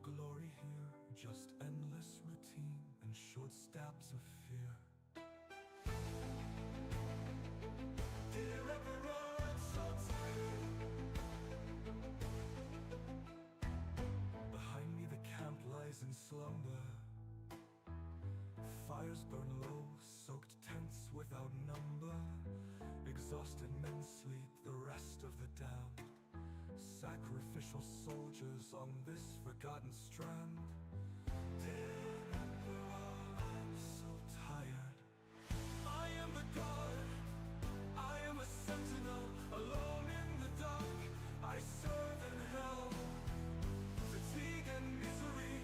glory here, just endless routine and short stabs of fear. Dear Emperor, I'm so tired. Behind me the camp lies in slumber. Fires burn low, soaked tents without number. Exhausted men sleep, the rest of the damned. Sacrificial soldiers on this forgotten strand. Dear Emperor, I'm so tired. I am the god, I am a sentinel, alone in the dark. I serve in hell, fatigue and misery,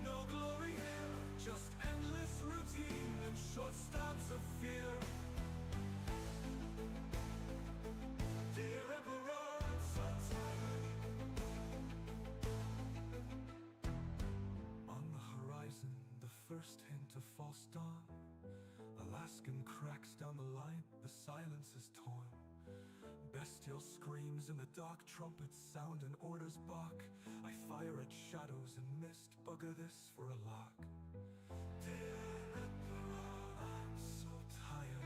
no glory here, just endless routine and short stabs of fear. Dear Emperor, I'm so tired. On the horizon, the first hint of false dawn. Alaskan cracks down the line, the silence is torn. Bestial screams in the dark, trumpets sound and orders bark. I fire at shadows and mist, bugger this for a lark. Dear Emperor, I'm so tired.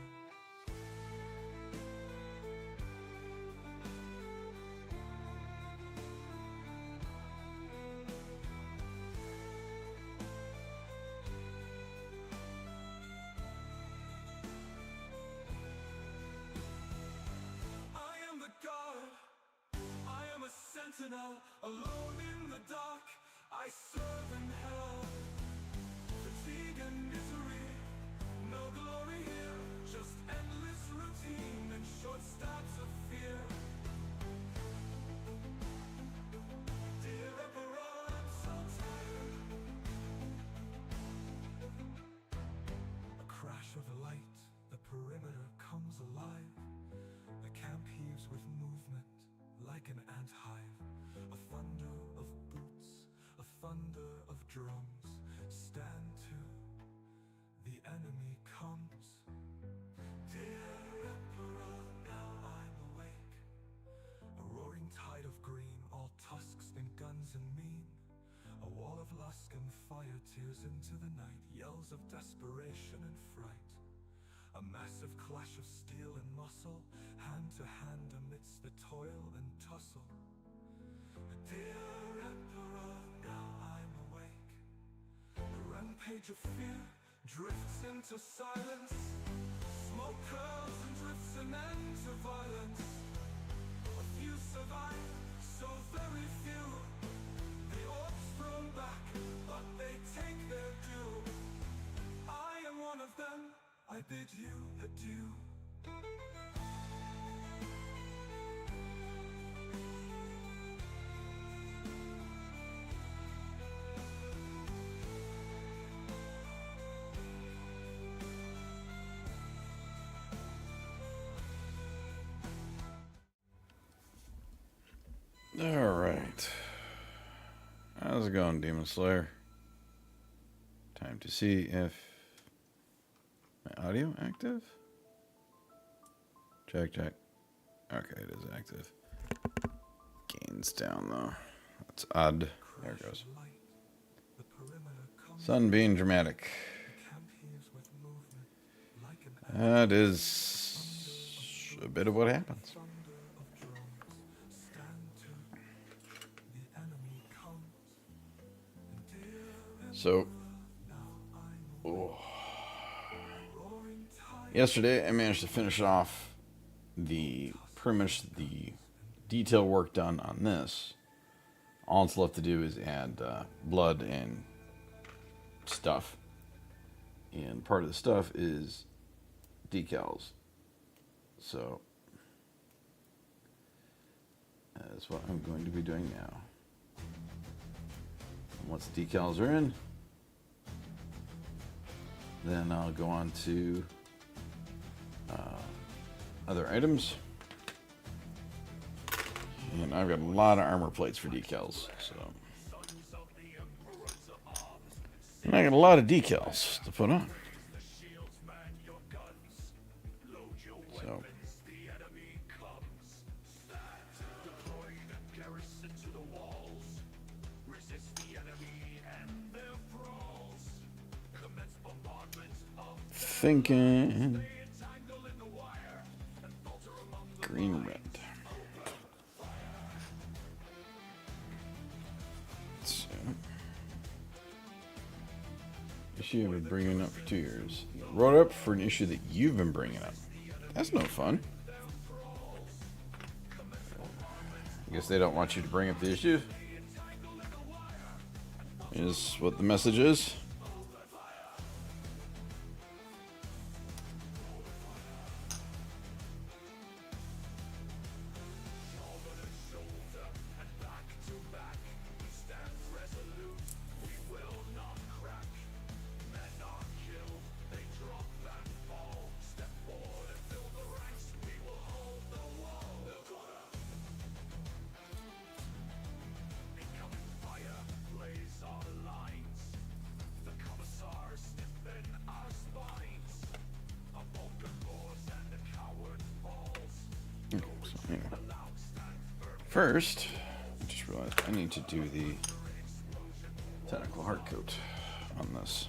God, I am a sentinel, alone in the dark. I serve in hell, fatigue and misery, no glory here, just endless routine and short stabs of fear. Dear Emperor, I'm so tired. A crash of the light, the perimeter comes alive. The camp heaves with movement, like an ant hive. A thunder of boots, a thunder of drums. Stand to, the enemy comes. Dear Emperor, now I'm awake. A roaring tide of green, all tusks and guns and mean. A wall of lusk and fire tears into the night. Yells of desperation and fright. A massive clash of steel and muscle, hand to hand amidst the toil and tussle. Dear Emperor, now I'm awake. The rampage of fear drifts into silence. Smoke curls and drifts an end to violence. A few survive, so very few. The orcs thrown back, but they take their due. I am one of them, I bid you adieu. All right. How's it going, Demon Slayer? Time to see if my audio active? Check. Okay, it is active. Gain's down though. That's odd. There it goes. Sun being dramatic. That is a bit of what happens. So, yesterday I managed to finish off pretty much the detail work done on this. All it's left to do is add blood and stuff. And part of the stuff is decals. So, that's what I'm going to be doing now. And once the decals are in, then I'll go on to other items. And I've got a lot of armor plates for decals, so. And I got a lot of decals to put on. So. thinking green red. So, issue I've been bringing up for 2 years. Wrote up for an issue that you've been bringing up. That's no fun. I guess they don't want you to bring up the issue. Is what the message is. First, I just realized I need to do the technical hard coat on this.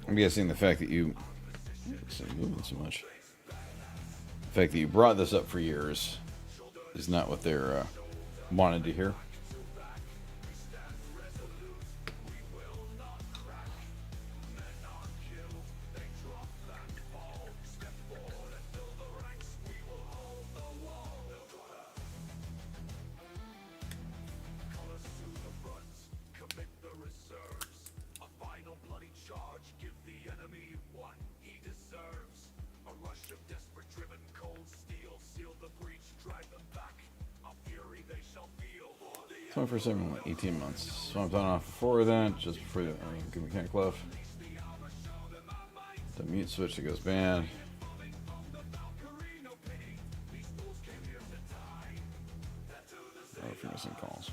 I'm guessing the fact that you moving so much, the fact that you brought this up for years is not what they're wanted to hear. So for 18 months. So I'm done off before that, just before the good mechanic left. The mute switch that goes bad. Oh, for missing calls.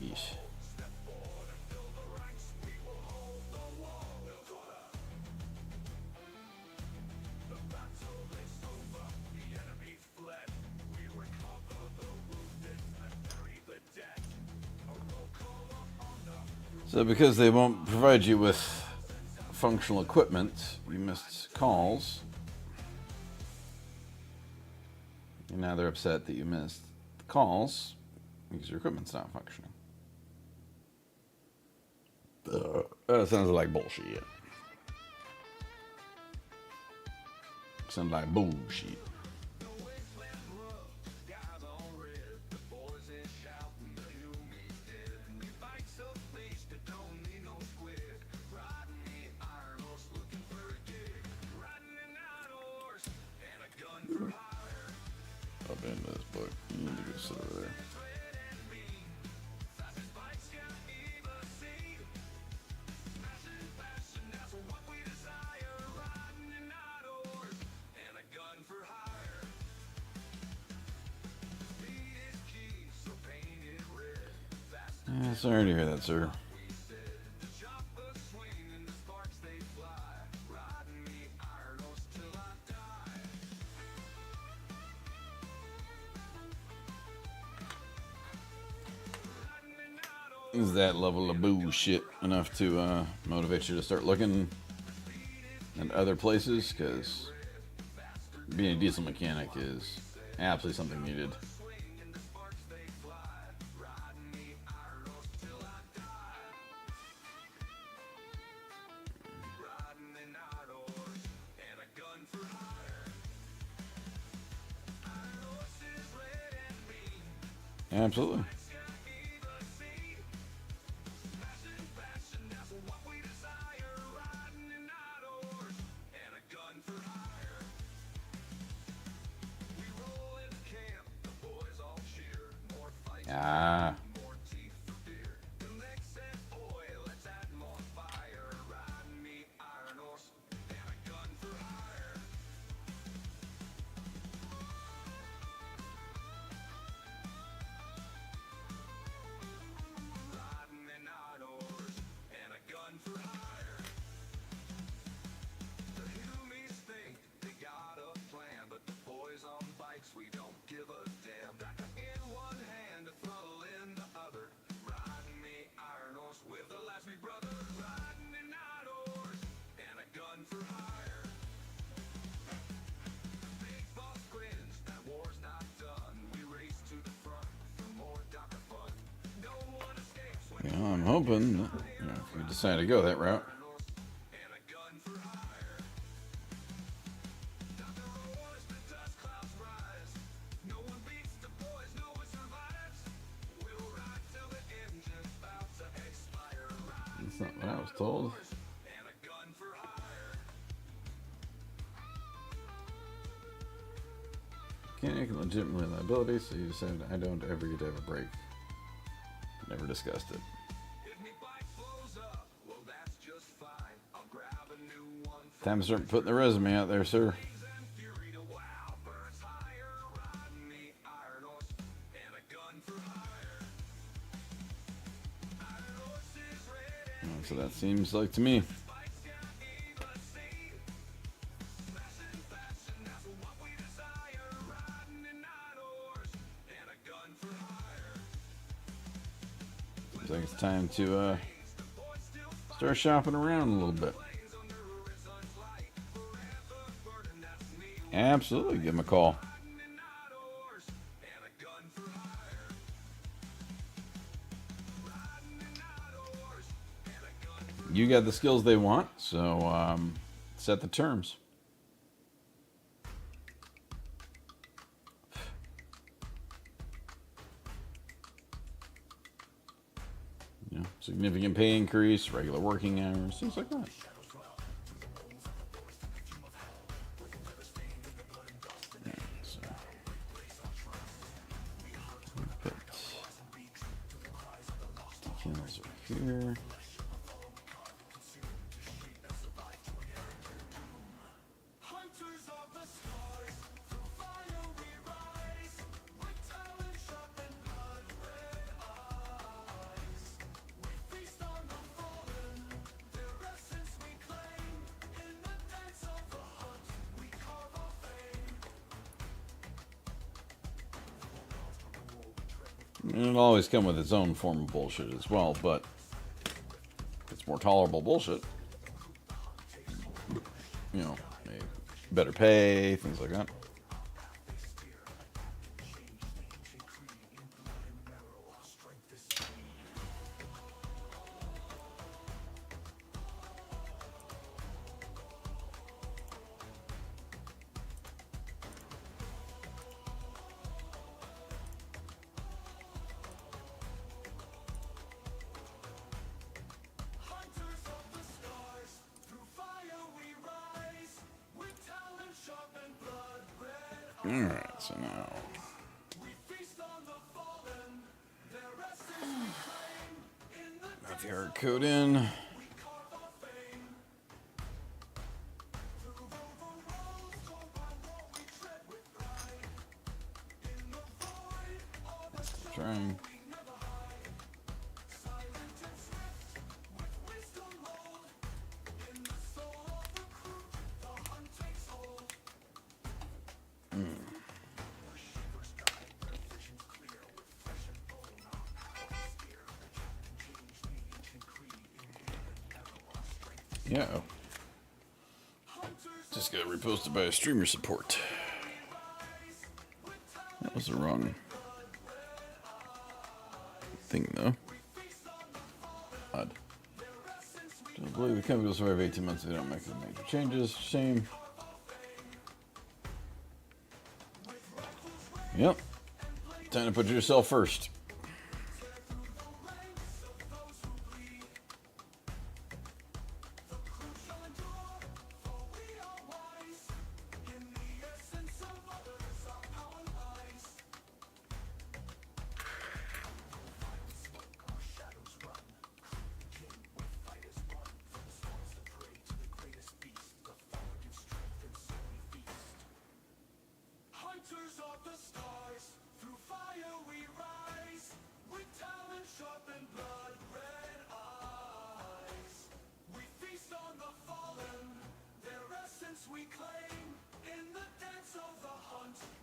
Yeesh. So because they won't provide you with functional equipment, you missed calls. And now they're upset that you missed the calls because your equipment's not functioning. That sounds like bullshit. Sounds like bullshit. Up into this book. You need to go sit over there. Yeah, sorry to hear that, sir. Is that level of bullshit enough to motivate you to start looking at other places? Because being a diesel mechanic is absolutely something needed. Absolutely. Ah. I'm hoping that, if we decide to go that route. That's not what I was told. Mechanic and legitimately liability, so you said I don't ever get to have a break. Never discussed it. Time to start putting the resume out there, sir. So that seems like to me. Seems like it's time to start shopping around a little bit. Absolutely, give him a call. You got the skills they want, so set the terms. Significant pay increase, regular working hours, things like that. Yeah, so put decals over here. It'll always come with its own form of bullshit as well, but it's more tolerable bullshit. Better pay, things like that. Alright, so now got the hard code in. Trying. Yeah. Just got reposted by a streamer support. That was the wrong thing, though. Odd. Don't believe the company will survive 18 months if they don't make any major changes. Shame. Yep. Time to put yourself first.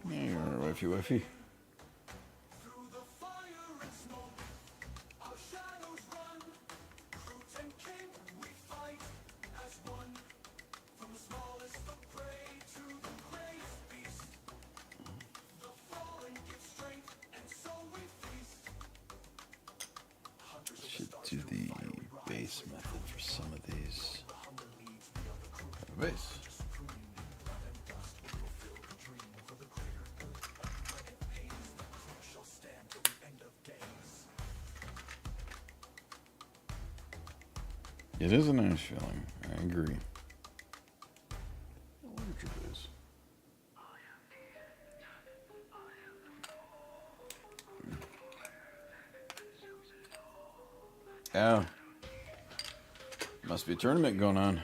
Yeah, wifey. To the base method for some of these. Base. It is a nice feeling. I agree. Larger base. Yeah. Must be a tournament going on.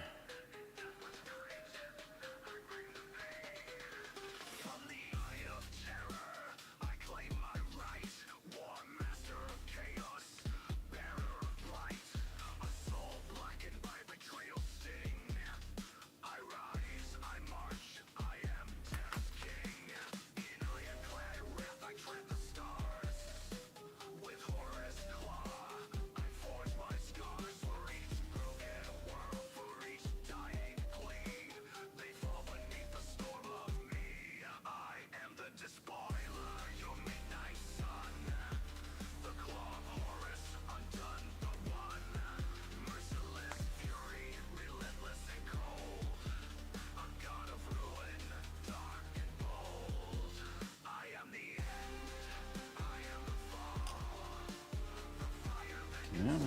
Yeah.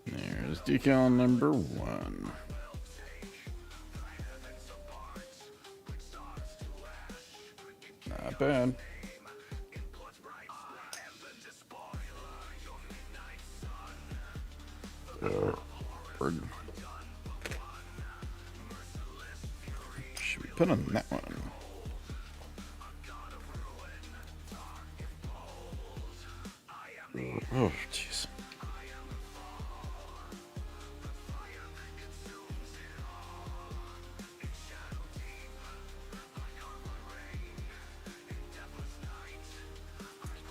There's decal number 1. Not bad. Bird. Should we put on that one? Oh, jeez.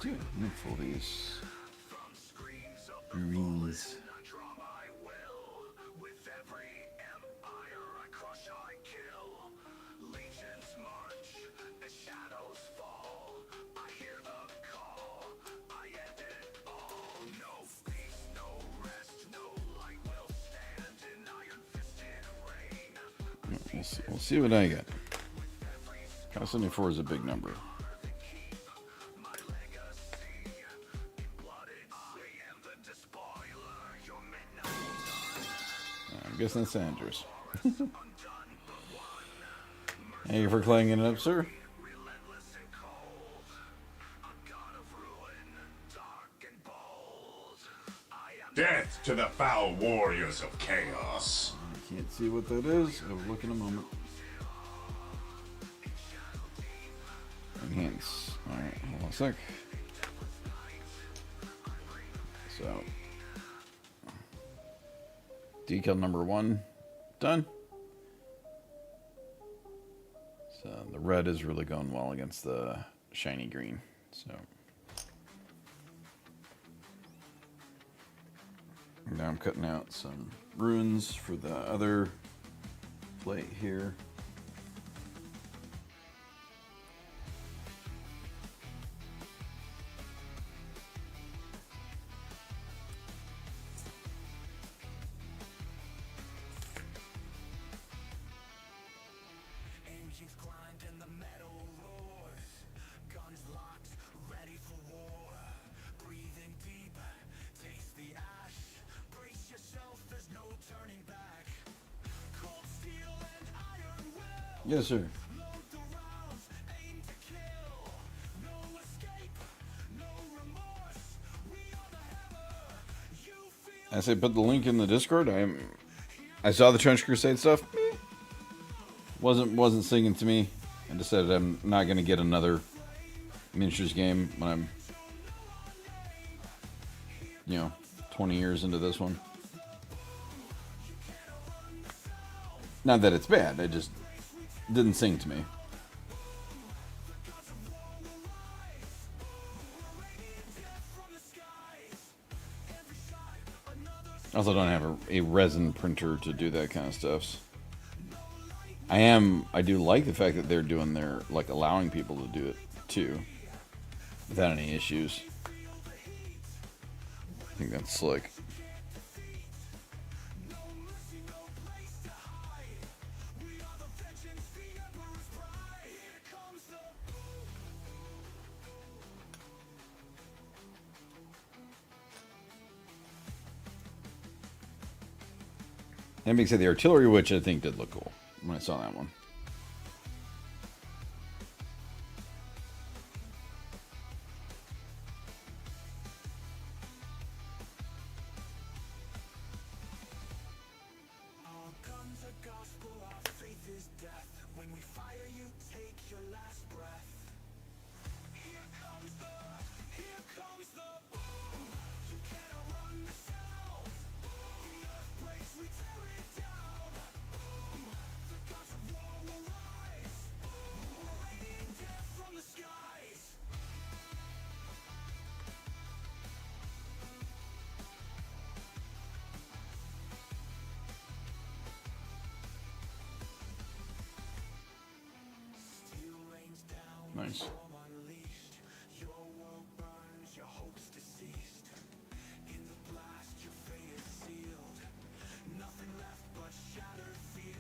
Dude, I'm for these greens. We'll see what I got. 74 is a big number. I'm guessing that's Andrews. Thank you for clanging it up, sir. Death to the foul warriors of chaos. I can't see what that is. I will look in a moment. Enhance. Alright, hold on a sec. So, decal number 1 done. So the red is really going well against the shiny green. So now I'm cutting out some runes for the other plate here. Yes, sir. I say put the link in the Discord. I saw the Trench Crusade stuff. Wasn't singing to me. I decided I'm not gonna get another miniatures game when I'm 20 years into this one. Not that it's bad, it just didn't sing to me. I also don't have a resin printer to do that kind of stuff. I do like the fact that they're doing their, like, allowing people to do it too, without any issues. I think that's slick. That being said, the artillery witch I think did look cool when I saw that one. Nice.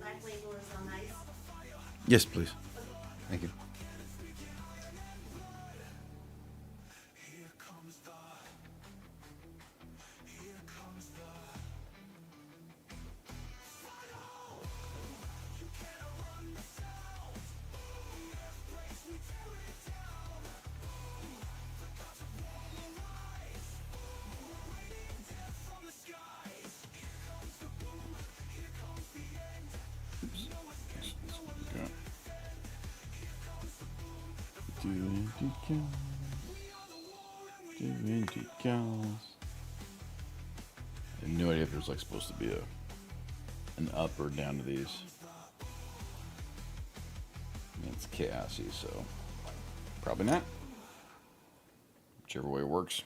Black label is on ice. Yes, please. Thank you. Doing decals. I have no idea if there's like supposed to be an up or down to these. I mean, it's chaosy, so probably not. Whichever way works.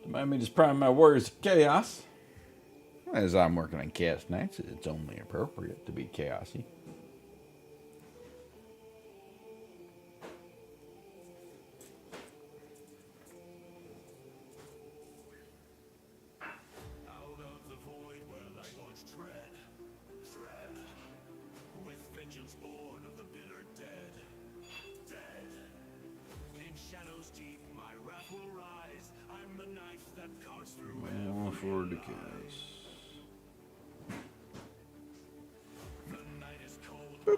Remind me to prime my warriors of chaos. As I'm working on chaos nights, it's only appropriate to be chaosy. For DECALS. Boop.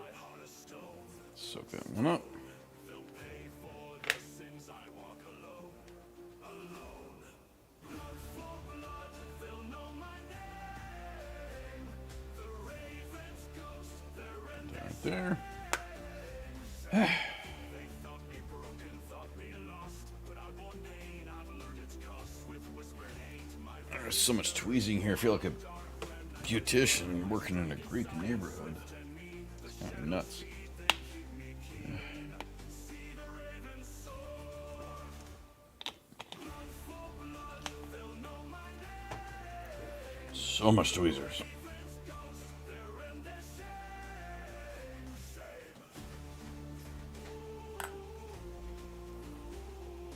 Soak that one up. Right there. There's so much tweezing here. I feel like a beautician working in a Greek neighborhood. It's kind of nuts. So much tweezers.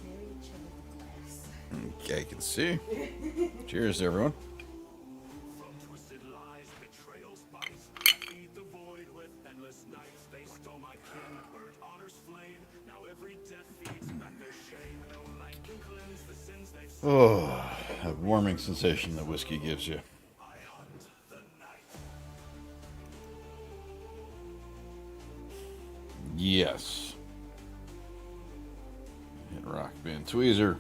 Very chilled glass. Okay, I can see. Cheers, everyone. Oh, that warming sensation that whiskey gives you. Yes. Hit rock band tweezer.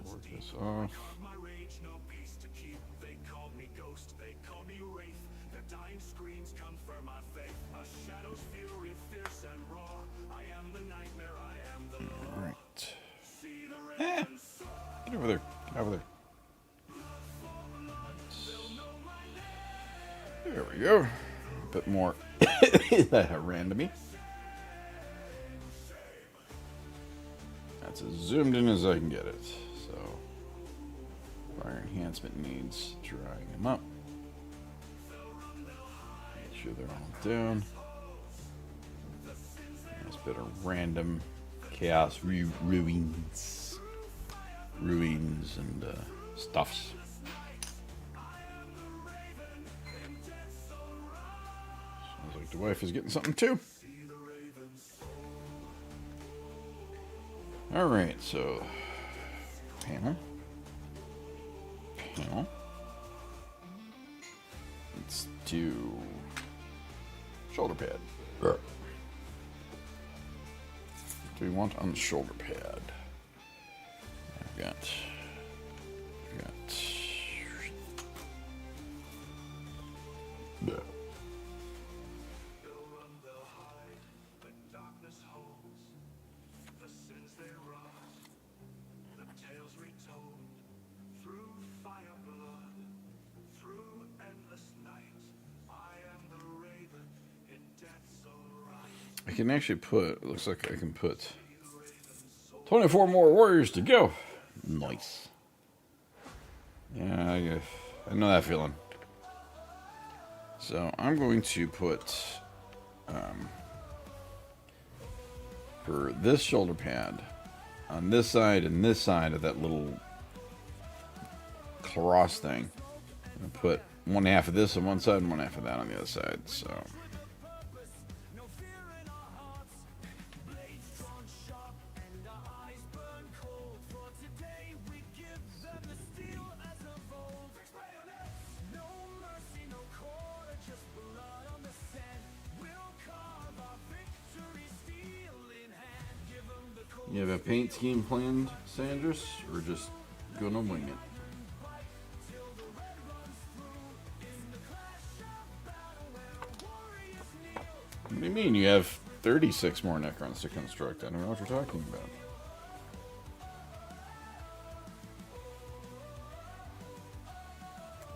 Work this off. Alright. Eh, get over there. Get over there. There we go. A bit more randomy. That's as zoomed in as I can get it. So, fire enhancement needs drying them up. Make sure they're all down. Nice bit of random chaos ruins and stuffs. Sounds like the wife is getting something too. Alright, so panel. Let's do shoulder pad. What do we want on the shoulder pad? I've got yeah. I can actually put, it looks like I can put 24 more warriors to go. Nice. Yeah, I know that feeling. So I'm going to put, for this shoulder pad, on this side and this side of that little cross thing, I'm going to put one half of this on one side and one half of that on the other side. So you have a paint scheme planned, Sandras, or just gonna wing it? What do you mean? You have 36 more Necrons to construct. I don't know what you're talking about.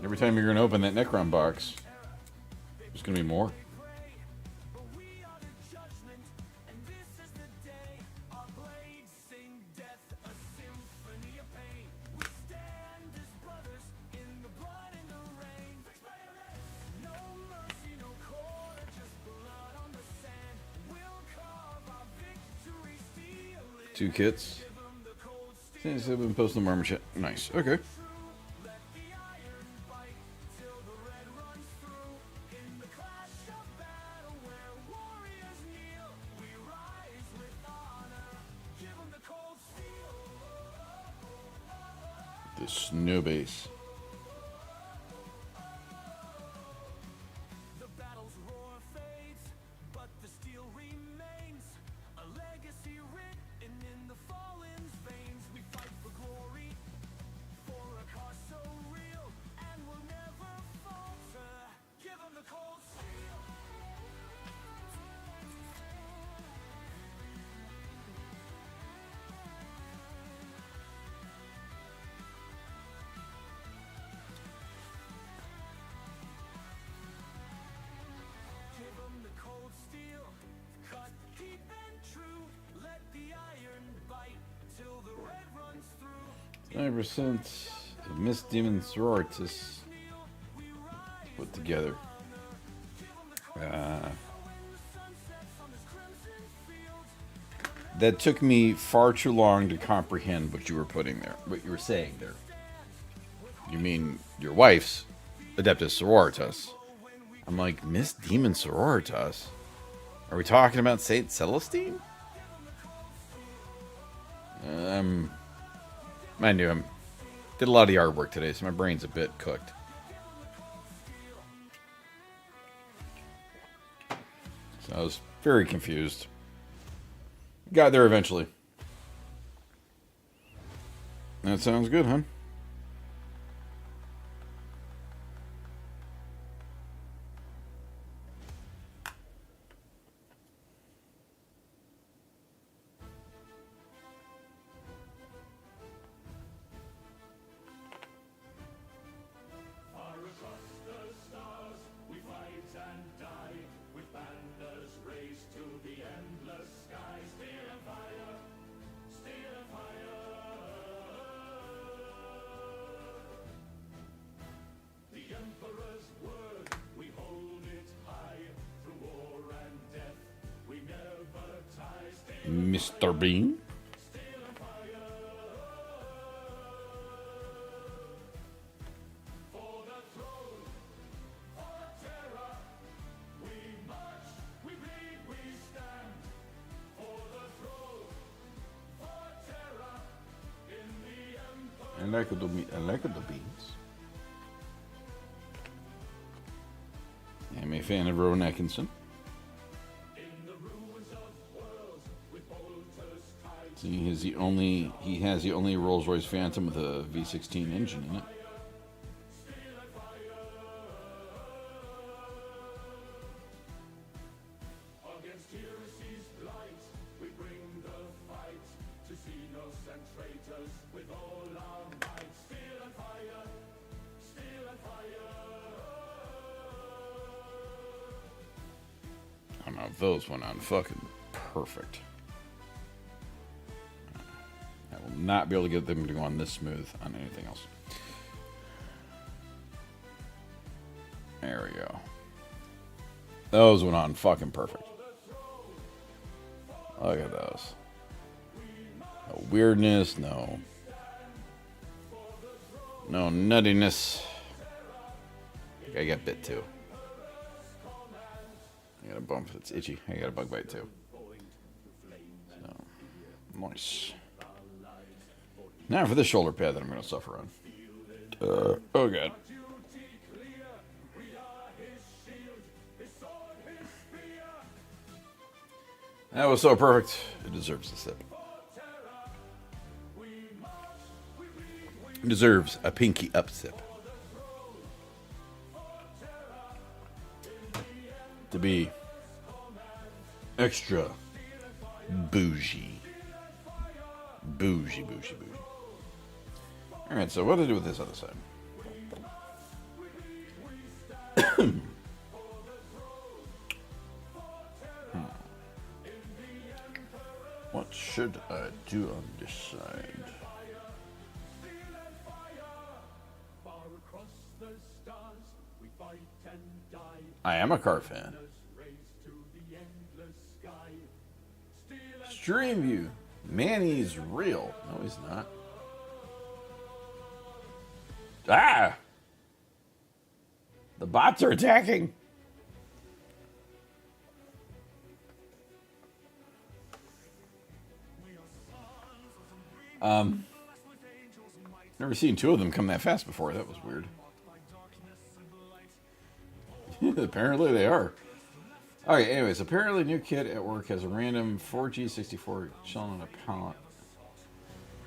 Every time you're gonna open that Necron box, there's gonna be more. Two kits. Since I've been posting the armor shit. Nice. Okay. The snow base. Ever since the Mist Demon Sororitas put together. That took me far too long to comprehend what you were putting there, what you were saying there. You mean your wife's Adeptus Sororitas? I'm like, Mist Demon Sororitas? Are we talking about Saint Celestine? Mind you, I did a lot of the artwork today, so my brain's a bit cooked. So I was very confused. Got there eventually. That sounds good, huh? Mr. Bean. I like the beans. I'm a fan of Rowan Atkinson. So he has the only Rolls-Royce Phantom with a V16 engine in it. I don't know, those went on fucking perfect. I will not be able to get them to go on this smooth on anything else. There we go. Those went on fucking perfect. Look at those. No weirdness, no nuttiness. I got bit too. I got a bump. It's itchy. I got a bug bite too. So, nice. Now for this shoulder pad that I'm going to suffer on. Oh god. That was so perfect. It deserves a sip. It deserves a pinky up sip. To be extra bougie. Bougie. Alright, so what do I do with this other side? What should I do on this side? I am a car fan. Stream view. Manny's real. No, he's not. Ah! The bots are attacking. Never seen two of them come that fast before. That was weird. Apparently they are. Okay, anyways, apparently new kid at work has a random 4G64 chilling on a pallet.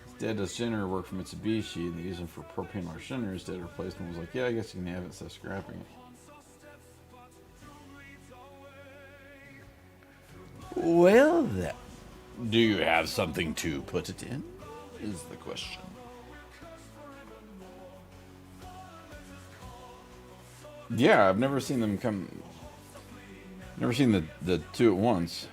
His dad does generator work for Mitsubishi, and they use them for propane large generators. Dad replaced them. Was like, yeah, I guess you can have it instead of scrapping it. Well then, do you have something to put it in? Is the question. Yeah, I've never seen them come. Never seen the two at once.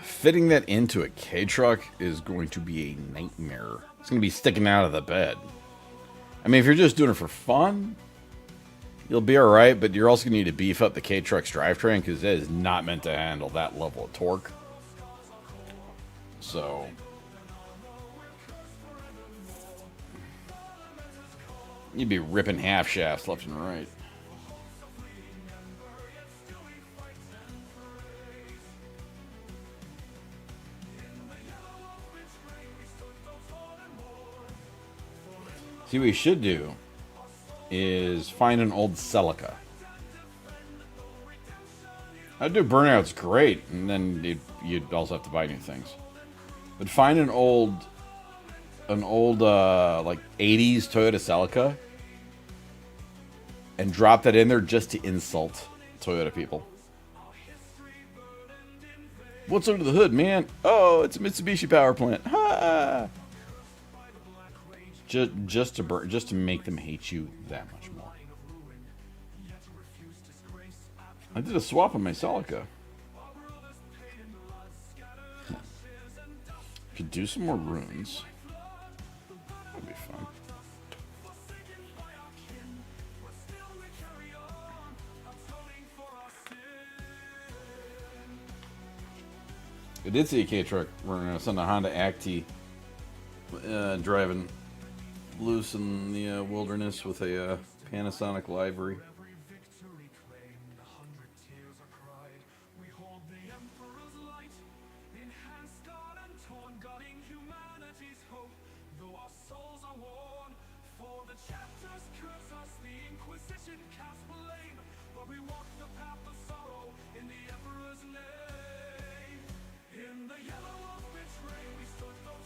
Fitting that into a K-truck is going to be a nightmare. It's going to be sticking out of the bed. I mean, if you're just doing it for fun, you'll be alright, but you're also going to need to beef up the K-truck's drivetrain because it is not meant to handle that level of torque. So, you'd be ripping half shafts left and right. See, what we should do is find an old Celica. I'd do Burnout's great, and then you'd also have to buy new things. But find an old like 80s Toyota Celica and drop that in there just to insult Toyota people. What's under the hood, man? Oh, it's a Mitsubishi power plant. Ha! Just to make them hate you that much more. I did a swap on my Celica. Could do some more runes. That'd be fun. I did see a K truck running on a Honda Acti driving loose in the wilderness with a Panasonic livery.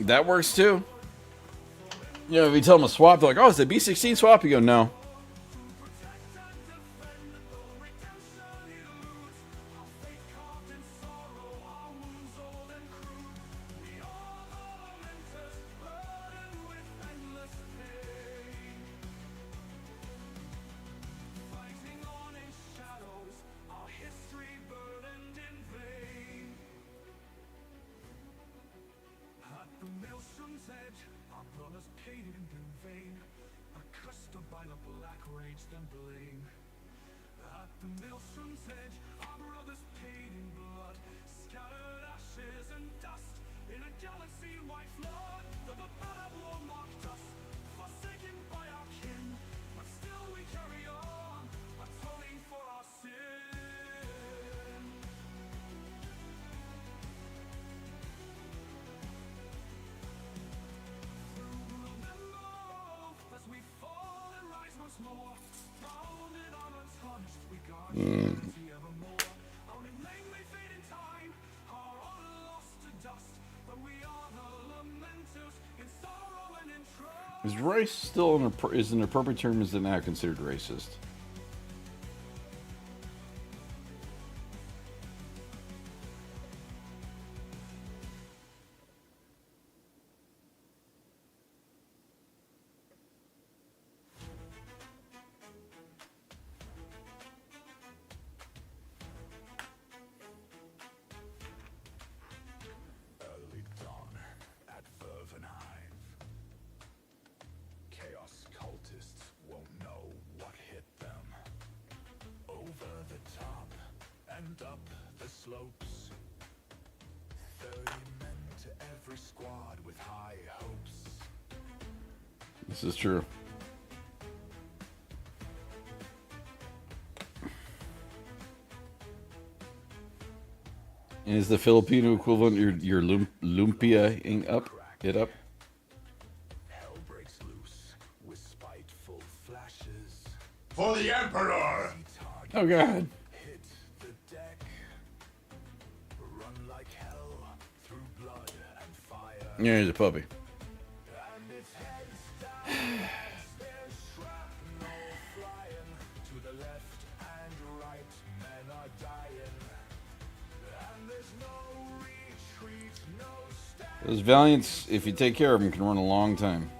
That works too. You know, if you tell them a swap, they're like, "Oh, it's a B16 swap." You go, "No." Is race still is an appropriate term? Is it now considered racist? Early dawn at Vervenhive. Chaos cultists won't know what hit them. Over the top and up the slopes. 30 men to every squad with high hopes. This is true. Is the Filipino equivalent your lumpia-ing up? It up? Hell breaks loose with spiteful flashes. For the Emperor! Oh god. Hit the deck. Run like hell through blood and fire. Yeah, he's a puppy. And its heads down as there's shrapnel flying. To the left and right, men are dying. And there's no retreat, no stand. Those Valiants, if you take care of them, can run a long time.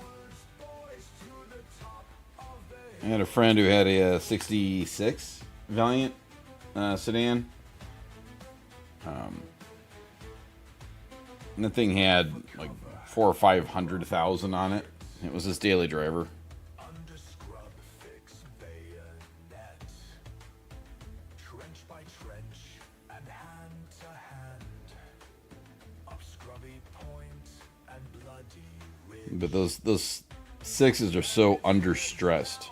I had a friend who had a 66 Valiant sedan. And the thing had like 400,000 or 500,000 on it. It was his daily driver. Under scrub fix bayonet. Trench by trench and hand to hand. Up scrubby point and bloody ridge. But those sixes are so understressed.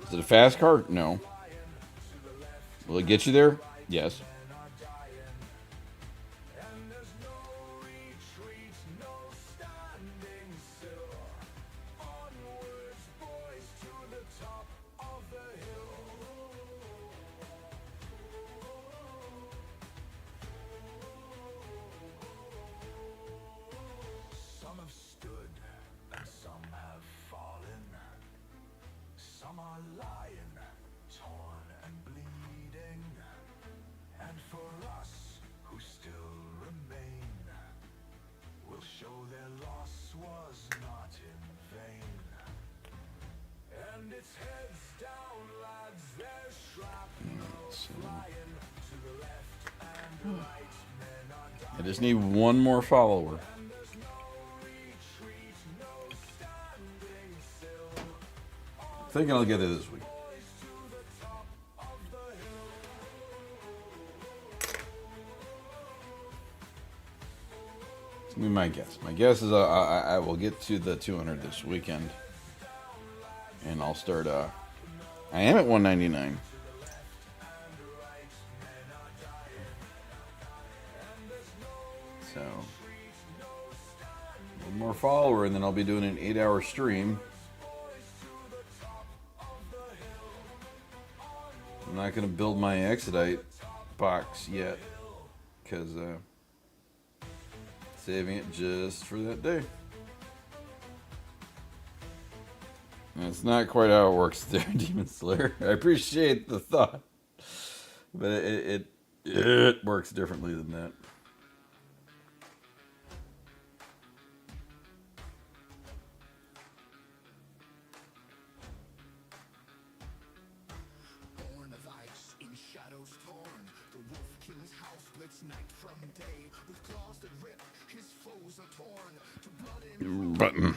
Is it a fast car? No. Will it get you there? Yes. Some have stood and some have fallen. Some are lying, torn and bleeding. And for us who still remain, we'll show their loss was not in vain. And it's heads down, lads, there's shrapnel So, I just need one more follower. Thinking I'll get it this week. It's gonna be my guess. My guess is I will get to the 200 this weekend, and I'll start. I am at 199. So one more follower, and then I'll be doing an 8-hour stream. I'm not going to build my Exodite box yet, because saving it just for that day. And it's not quite how it works there, Demon Slayer. I appreciate the thought, but it works differently than that. Button.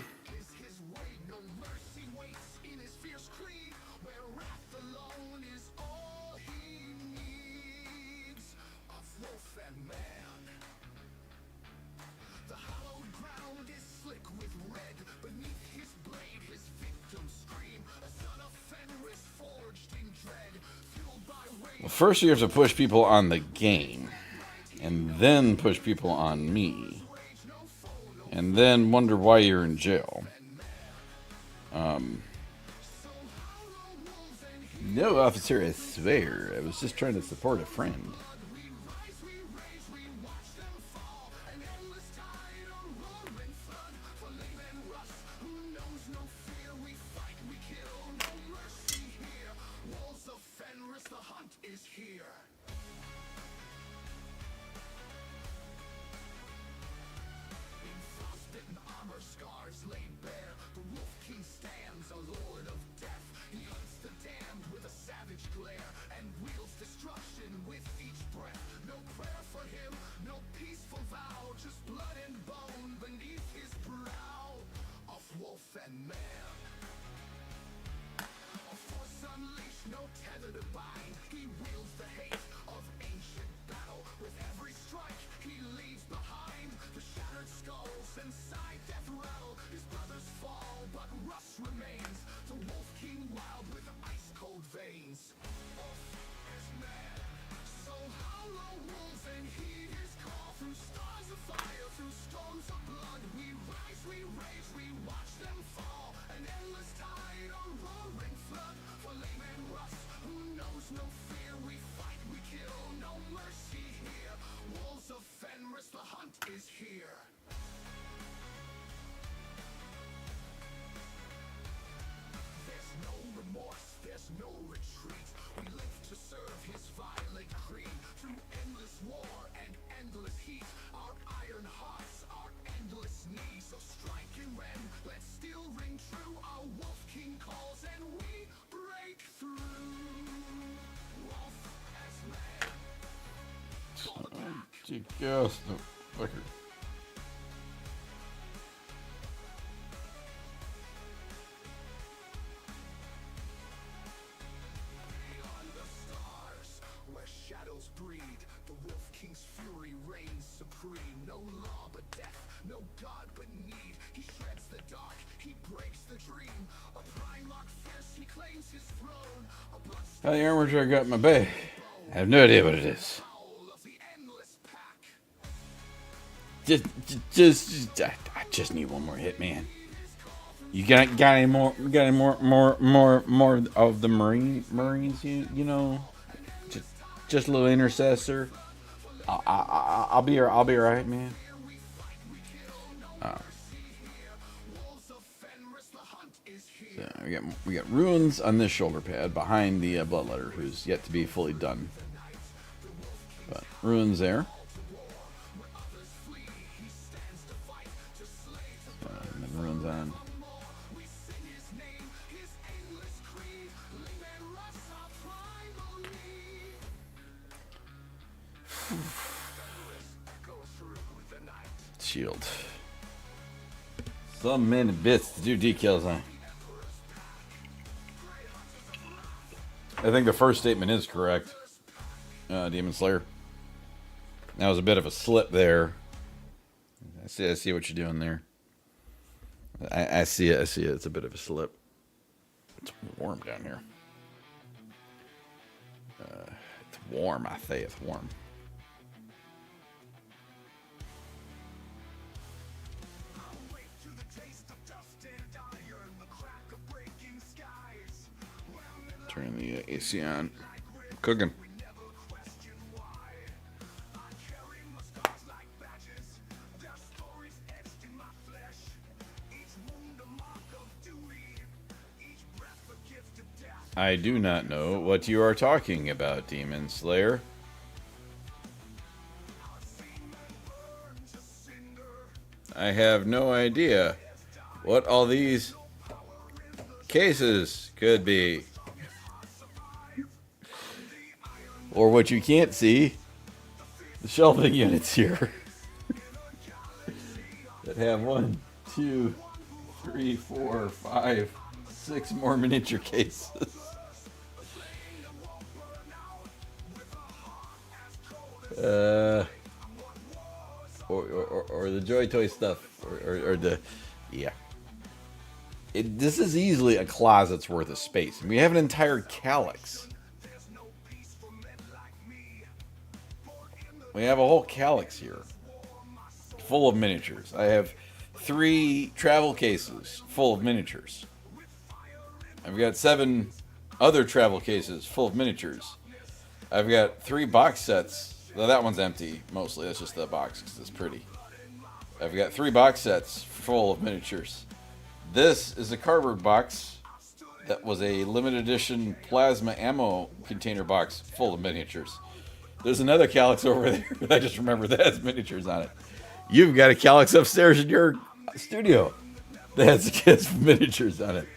Well, first you have to push people on the game, and then push people on me, and then wonder why you're in jail. No, officer, I swear. I was just trying to support a friend. Yes, no fucker. How the armor I got in my bag? I have no idea what it is. I just need one more hit, man. You got any more? Got any more of the Marines? You know, just a little intercessor. I'll be alright, man. So we got ruins on this shoulder pad behind the Bloodletter, who's yet to be fully done. But ruins there. And then ruins on. shield. So many bits to do decals on. I think the first statement is correct. Demon Slayer. That was a bit of a slip there. I see what you're doing there. I see it. It's a bit of a slip. It's warm down here. It's warm, I say. It's warm. Turn the AC on. Cooking. I do not know what you are talking about, Demon Slayer. I have no idea what all these cases could be. Or what you can't see, the shelving units here that have 1, 2, 3, 4, 5, 6 more miniature cases. Or the Joy Toy stuff, or the, yeah. This is easily a closet's worth of space. And we have an entire calyx. We have a whole calyx here, full of miniatures. I have 3 travel cases full of miniatures. I've got 7 other travel cases full of miniatures. I've got 3 box sets. Well, that one's empty, mostly. That's just the box because it's pretty. I've got 3 box sets full of miniatures. This is a cardboard box that was a limited edition plasma ammo container box full of miniatures. There's another calyx over there. I just remember that has miniatures on it. You've got a calyx upstairs in your studio that has kids miniatures on it.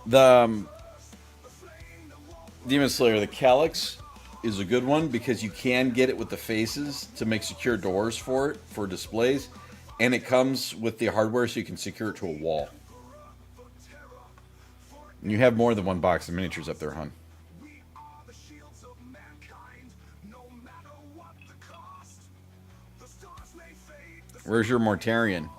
The Demon Slayer, the calyx is a good one because you can get it with the faces to make secure doors for it, for displays. And it comes with the hardware so you can secure it to a wall. And you have more than 1 box of miniatures up there, hon. Where's your Mortarion?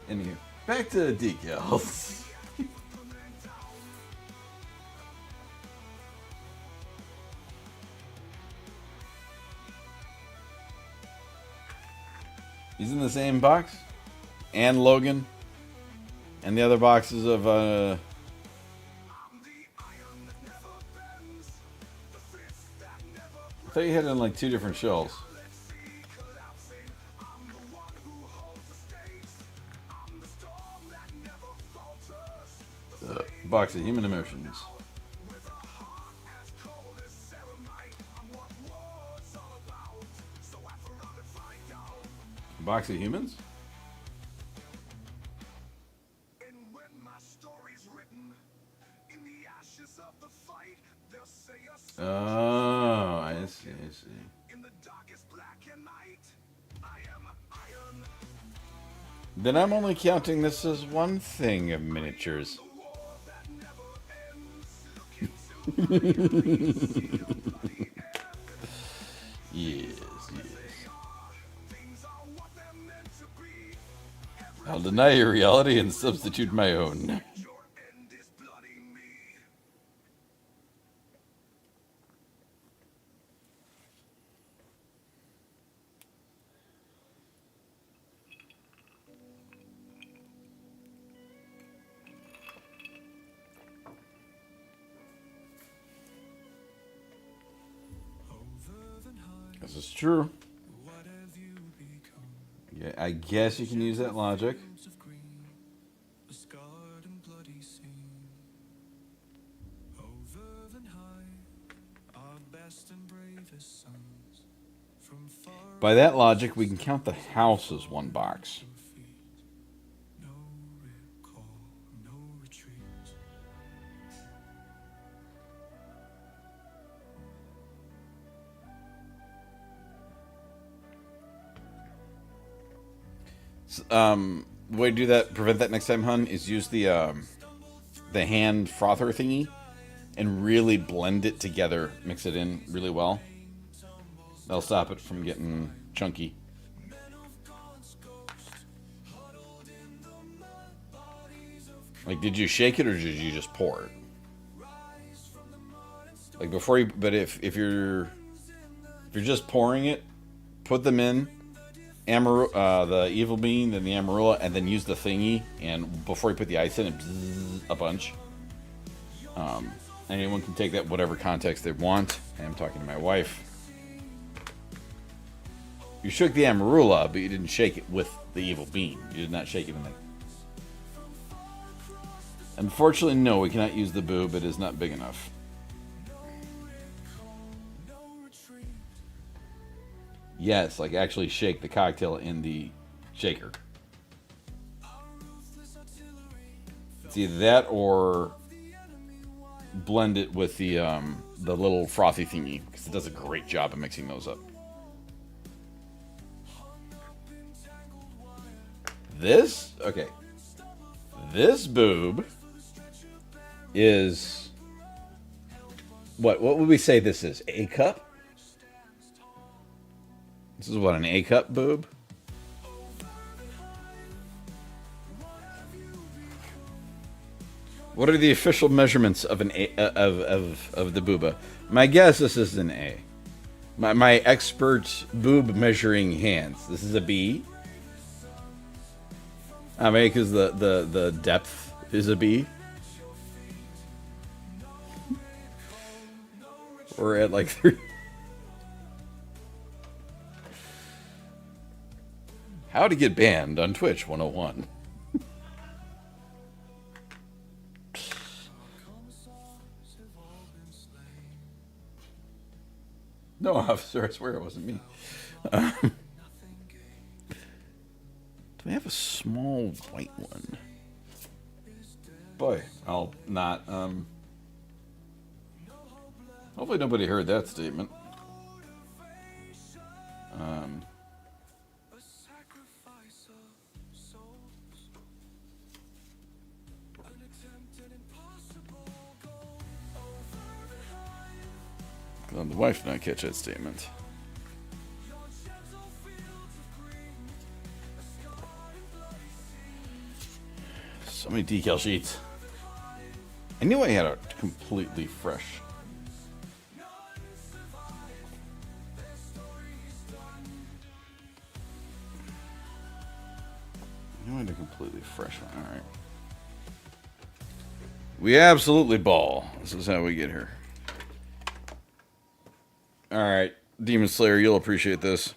Anyway, back to the decals. He's in the same box. And Logan. And the other boxes of I thought you had it in like 2 different shells. Box of Human Emotions. Box of humans? Oh, I see. Then I'm only counting this as one thing of miniatures. Yes. I'll deny your reality and substitute my own. This is true. Yeah, I guess you can use that logic. By that logic, we can count the house as one box. No recall, no retreat. Way to do that, prevent that next time, hun, is use the hand frother thingy and really blend it together, mix it in really well. That'll stop it from getting chunky. Like, did you shake it or did you just pour it? Like before you, but if you're just pouring it, put them in the evil bean, then the amarula, and then use the thingy. And before you put the ice in, it bzzz a bunch. Anyone can take that whatever context they want. I'm talking to my wife. You shook the amarula, but you didn't shake it with the evil bean. You did not shake it in the... Unfortunately, no, we cannot use the boob. It is not big enough. Yes, like actually shake the cocktail in the shaker. It's either that or blend it with the little frothy thingy, because it does a great job of mixing those up. This, okay. This boob is what would we say this is? A cup? This is what, an A cup boob? What are the official measurements of an A, of the booba? My guess this is an A. My expert boob measuring hands. This is a B. I mean, because the depth is a B. We're at like 3. How to get banned on Twitch 101. No, officer, I swear it wasn't me. Do we have a small white one? Boy, I'll not, hopefully nobody heard that statement. Well, the wife did not catch that statement. So many decal sheets. I knew I had a completely fresh. I knew I had a completely fresh one. All right. We absolutely ball. This is how we get here. All right, Demon Slayer, you'll appreciate this.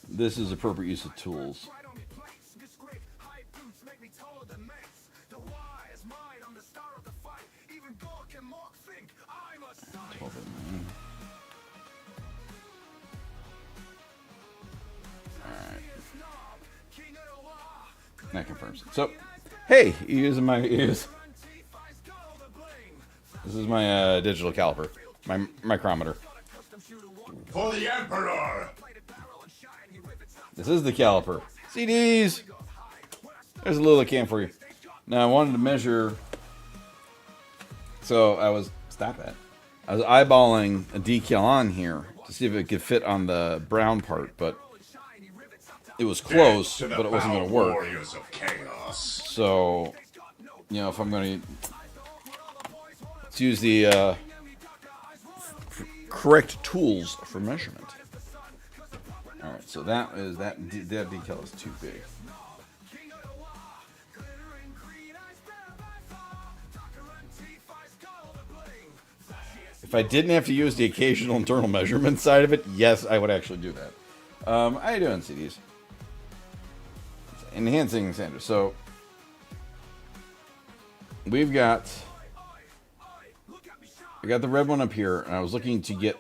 This is appropriate use of tools. That confirms it. So, hey, using my ears. This is my digital caliper, my micrometer. For the Emperor! This is the caliper. CDs! There's a little can for you. Now, I wanted to measure. So, I was. Stop that. I was eyeballing a decal on here to see if it could fit on the brown part, but it was close, but it wasn't going to work. Warriors of chaos. So, you know, if I'm going to... Let's use the correct tools for measurement. Alright, so that decal is too big. If I didn't have to use the occasional internal measurement side of it, yes, I would actually do that. How you doing, CDs? Enhancing Sanders. So we got the red one up here, and I was looking to get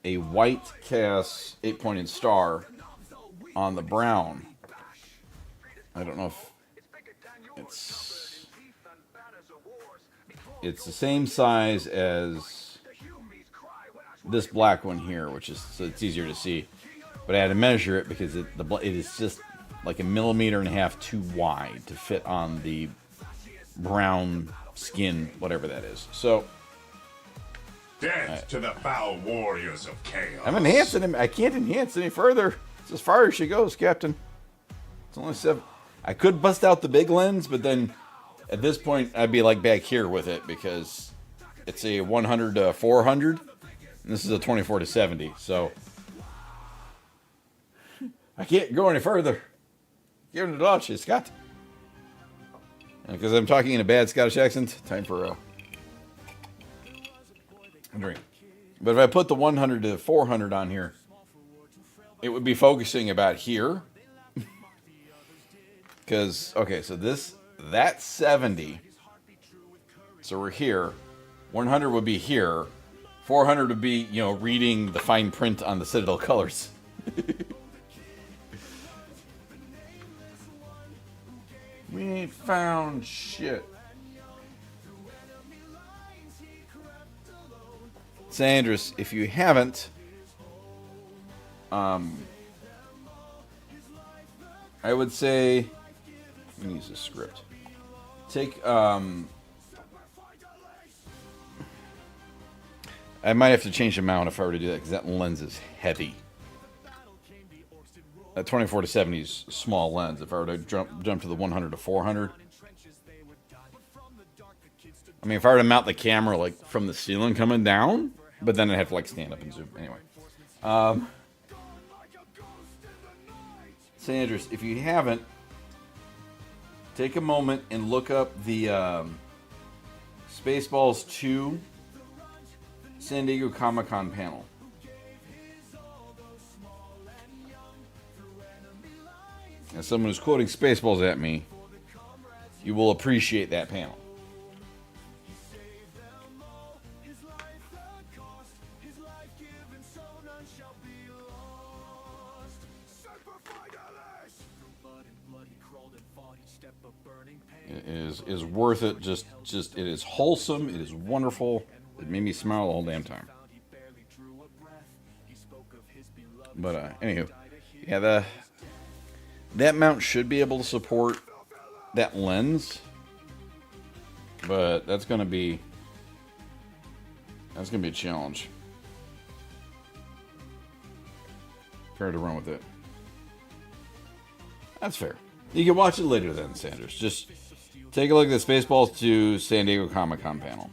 a white cast 8-pointed star on the brown. I don't know if it's the same size as this black one here, which is so it's easier to see. But I had to measure it because it is just like 1.5 millimeters too wide to fit on the brown skin, whatever that is. So Death to the foul warriors of chaos. I'm enhancing him. I can't enhance any further. It's as far as she goes, Captain. It's only 7. I could bust out the big lens, but then at this point I'd be like back here with it because it's a 100 to 400, and this is a 24 to 70. So I can't go any further. Give it a dodge, Scott. Because I'm talking in a bad Scottish accent, time for a drink. But if I put the 100 to 400 on here, it would be focusing about here. Because, okay, so that's 70. So we're here. 100 would be here. 400 would be, reading the fine print on the Citadel colors. We ain't found shit. Sanders, if you haven't, I would say, let me use this script. Take, I might have to change the mount if I were to do that because that lens is heavy. That 24 to 70 is small lens. If I were to jump to the 100 to 400, I mean, if I were to mount the camera like from the ceiling coming down, but then I'd have to like stand up and zoom. Anyway, Sanders, if you haven't, take a moment and look up the Spaceballs 2 San Diego Comic-Con panel. As someone who's quoting Spaceballs at me, you will appreciate that panel. It is worth it. Just it is wholesome. It is wonderful. It made me smile the whole damn time. But anywho, yeah, that mount should be able to support that lens, but that's gonna be a challenge. Fair to run with it. That's fair. You can watch it later then, Sanders. Just take a look at the Spaceballs 2 San Diego Comic-Con panel.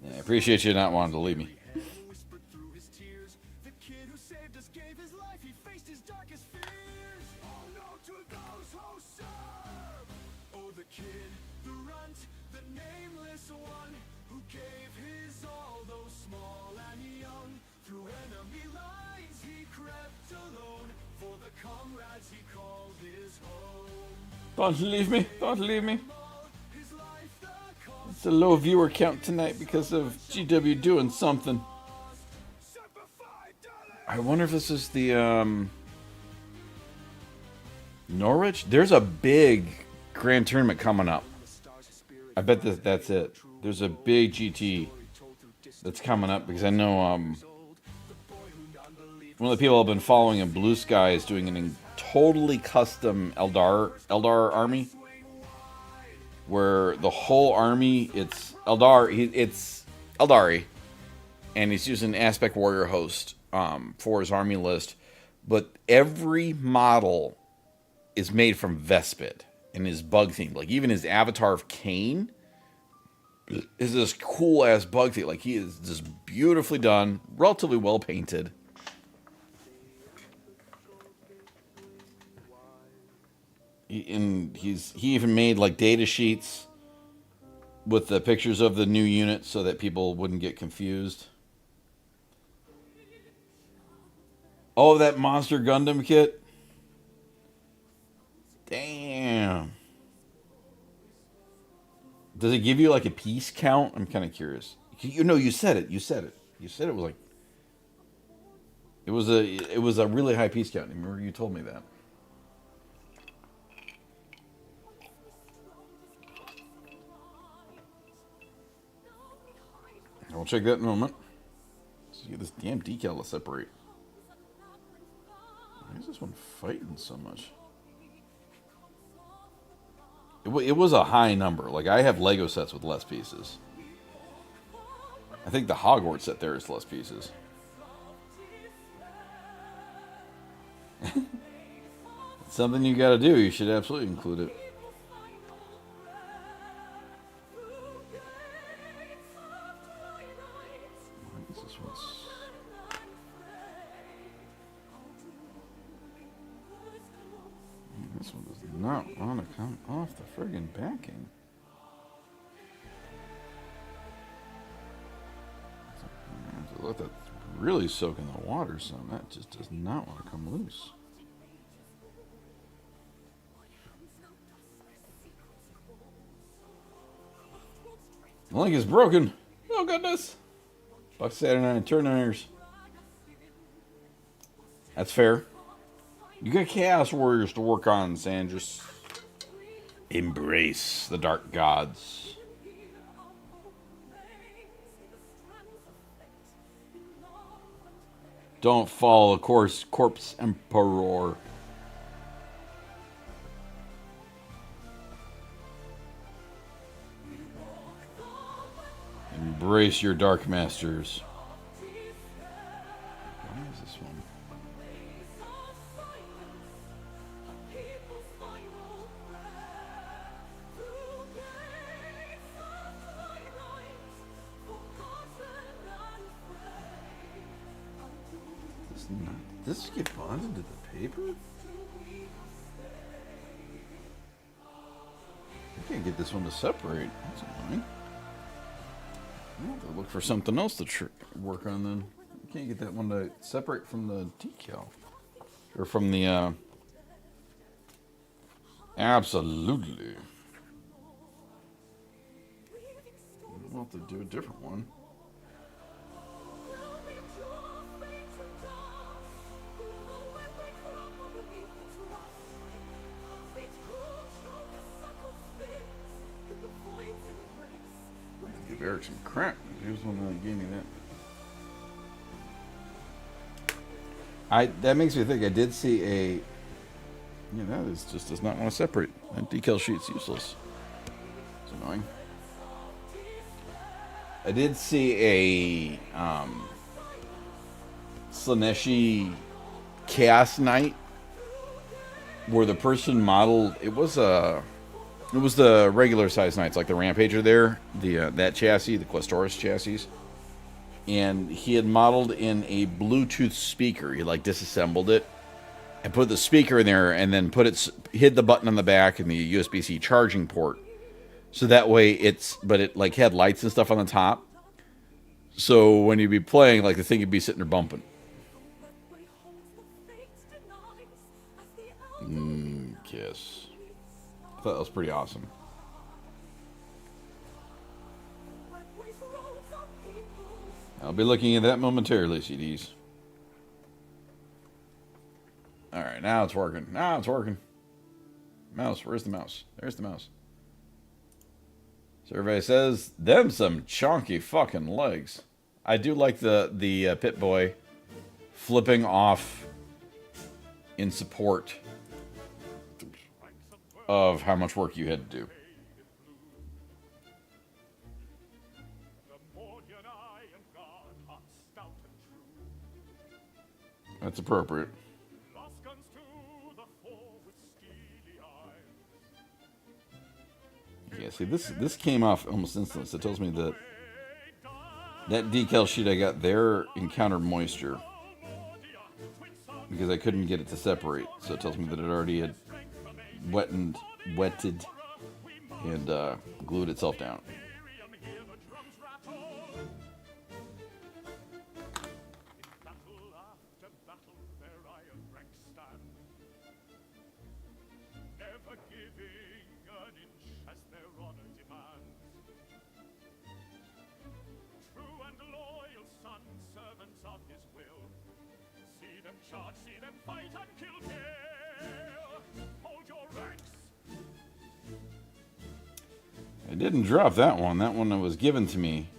Yeah, I appreciate you not wanting to leave me. Don't leave me. Don't leave me. It's a low viewer count tonight because of GW doing something. I wonder if this is the Norwich? There's a big grand tournament coming up. I bet that's it. There's a big GT that's coming up because I know one of the people I've been following in Blue Sky is doing an totally custom Eldar army, where the whole army it's Eldari, and he's using Aspect Warrior host for his army list, but every model is made from Vespid and is bug themed. Like even his avatar of Kane is this cool ass bug theme. Like he is just beautifully done, relatively well painted. And he even made like data sheets with the pictures of the new unit so that people wouldn't get confused. Oh, that Monster Gundam kit? Damn. Does it give you like a piece count? I'm kind of curious. You know, you said it. You said it. You said it was like it was a really high piece count. Remember you told me that. I'll check that in a moment. Let's get this damn decal to separate. Why is this one fighting so much? It was a high number. Like, I have Lego sets with less pieces. I think the Hogwarts set there is less pieces. It's something you gotta do. You should absolutely include it. This one does not want to come off the friggin' backing. Let that really soak in the water some. That just does not want to come loose. The link is broken. Oh goodness. Buck Saturday Night Turn Ironers. That's fair. You got Chaos Warriors to work on, Sandras. Embrace the dark gods. Don't follow the course, Corpse Emperor. Embrace your dark masters. Why is this one? Did this get bonded to the paper? I can't get this one to separate. That's annoying. I'll have to look for something else to work on then. You can't get that one to separate from the decal. Or from the, Absolutely. We'll have to do a different one. Give Eric some crap. He was the one that gave me that. That makes me think I did see a. Yeah, that is just does not want to separate. That decal sheet's useless. It's annoying. I did see a Slaneshi Chaos Knight where the person modeled it was the regular size knights, like the Rampager there, the that chassis, the Questoris chassis, and he had modeled in a Bluetooth speaker. He like disassembled it and put the speaker in there, and then hid the button on the back and the USB-C charging port, so that way it like had lights and stuff on the top. So when you'd be playing, like the thing would be sitting there bumping. Kiss. I thought that was pretty awesome. I'll be looking at that momentarily, CDs. Alright, now it's working. Now it's working. Mouse, where's the mouse? There's the mouse. Survey says, them some chunky fucking legs. I do like the Pit Boy flipping off in support of how much work you had to do. That's appropriate. Yeah, see, this came off almost instantly, so it tells me that decal sheet I got there encountered moisture because I couldn't get it to separate, so it tells me that it already had wetted and glued itself down. servants of his will. See them charge, see them fight and kill. Hold your ranks. I didn't drop that one. That one was given to me.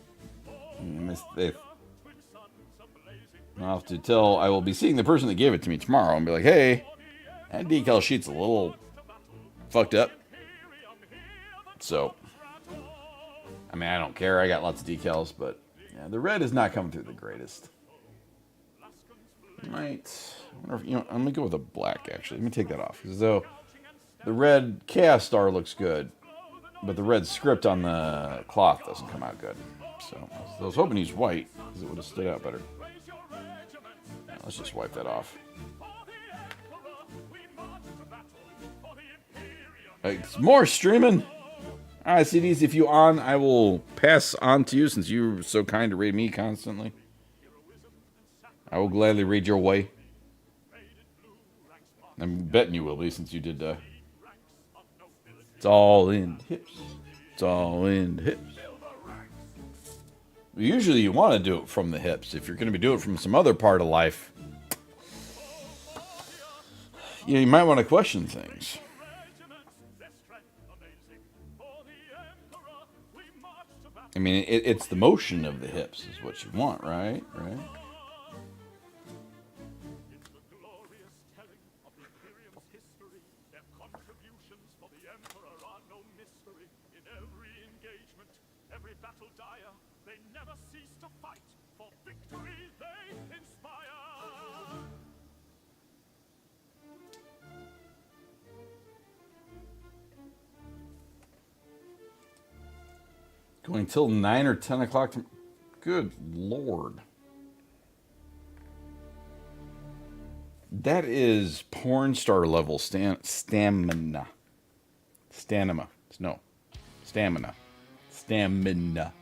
I'll have to tell. I will be seeing the person that gave it to me tomorrow and be like, "Hey, that decal sheet's a little fucked up." So, I mean, I don't care. I got lots of decals, but yeah, the red is not coming through the greatest. Might, I wonder if, I'm gonna go with a black actually. Let me take that off, because though the red Chaos Star looks good, but the red script on the cloth doesn't come out good. So I was hoping he's white, because it would have stood out better. Yeah, let's just wipe that off. It's more streaming. Alright, CDs, if you on, I will pass on to you, since you're so kind to read me constantly. I will gladly read your way. I'm betting you will be, since you did. It's all in the hips. It's all in the hips. Usually you want to do it from the hips. If you're going to be doing it from some other part of life, you might want to question things. I mean, it's the motion of the hips is what you want, right? Right? Going till 9 or 10 o'clock. Good Lord. That is porn star level stamina. Stamina. No. Stamina. Stamina.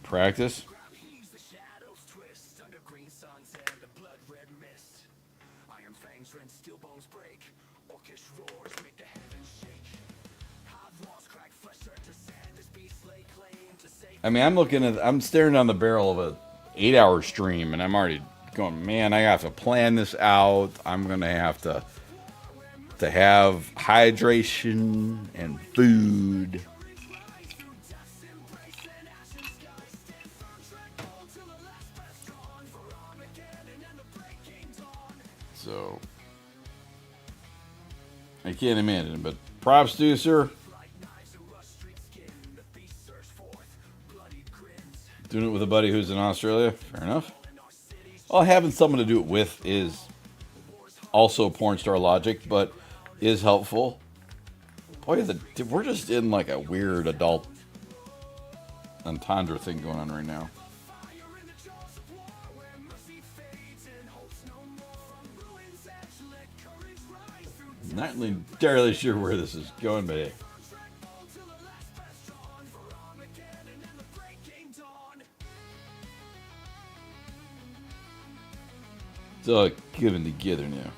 Practice. I mean, I'm staring down the barrel of a 8-hour stream, and I'm already going, man, I have to plan this out. I'm gonna have to have hydration and food. So I can't imagine, but props to you, sir. Doing it with a buddy who's in Australia, fair enough. Well, having someone to do it with is also porn star logic, but is helpful. Boy, we're just in like a weird adult entendre thing going on right now. Not entirely sure where this is going, but hey. It's all given together now.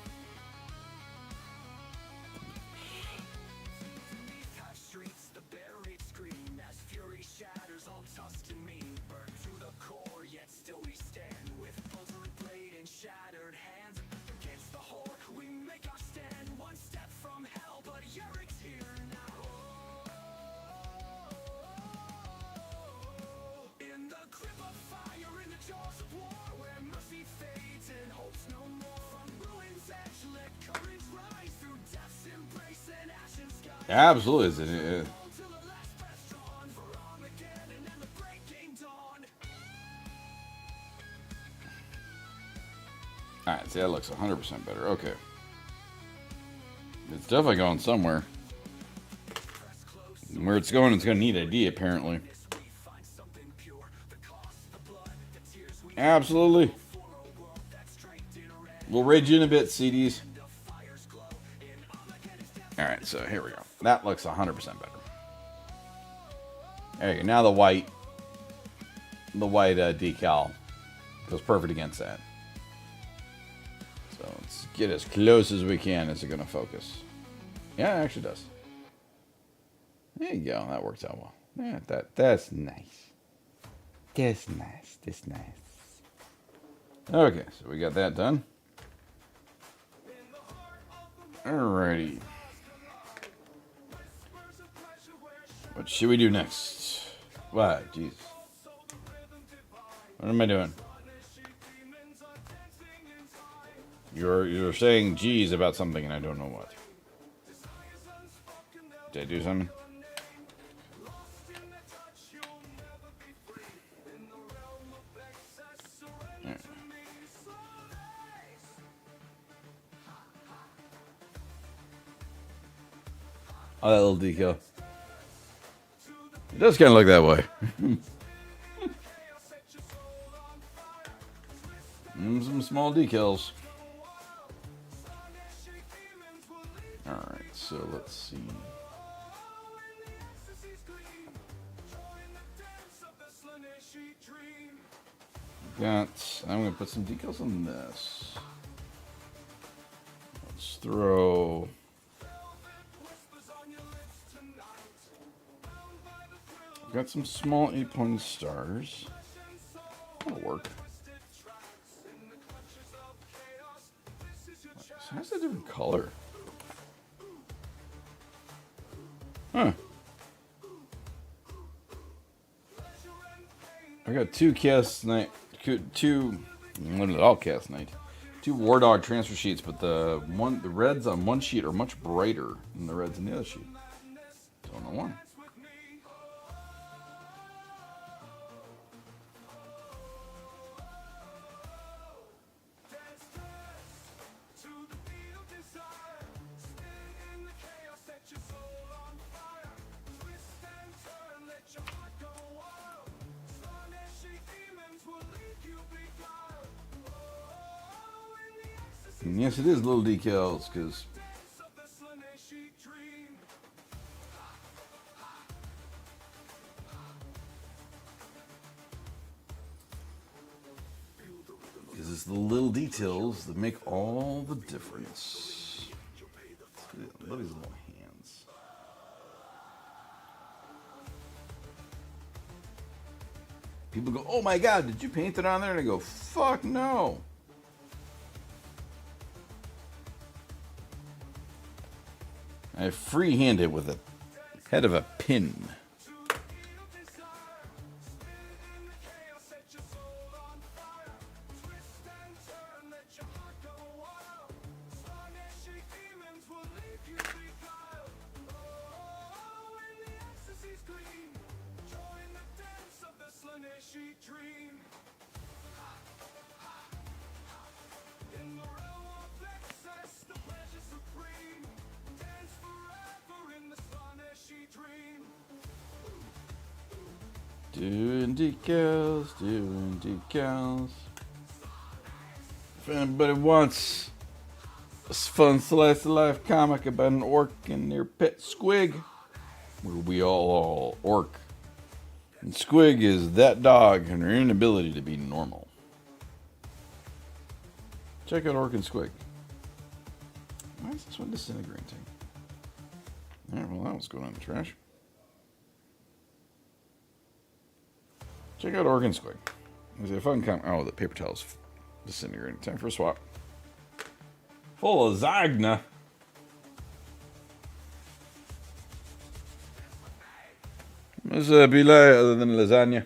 Absolutely. Alright, see, that looks 100% better. Okay. It's definitely going somewhere. Where it's going to need ID, apparently. Absolutely. We'll raid you in a bit, CDs. Alright, so here we go. That looks 100% better. There you go. Now the white decal goes perfect against that. So let's get as close as we can. Is it going to focus? Yeah, it actually does. There you go. That works out well. Yeah, that's nice. That's nice. That's nice. Okay, so we got that done. Alrighty. What should we do next? What? Jeez. What am I doing? You're saying geez about something and I don't know what. Did I do something? Yeah. Oh, that little decal. It does kind of look that way. Some small decals. Alright, so let's see. I'm going to put some decals on this. Let's throw... Got some small 8-point stars. That'll work. So how's that different color? Huh. I got two cast night, all cast night, 2 War Dog transfer sheets, but the reds on one sheet are much brighter than the reds on the other sheet. Don't know why. And yes, it is little decals, because it's the little details that make all the difference. Look at his little hands. People go, "Oh my God, did you paint it on there?" And I go, "Fuck no." I freehand it with the head of a pin. Doing decals. If anybody wants a fun slice of life comic about an orc and their pet squig, where we all orc. And squig is that dog and their inability to be normal. Check out Orc and Squig. Why is this one disintegrating? Alright, well that was going in the trash. Check out Orc and Squig. There's a fun comment. Oh, the paper towel's disintegrating. Time for a swap. Full of Zagna. What's be like other than lasagna?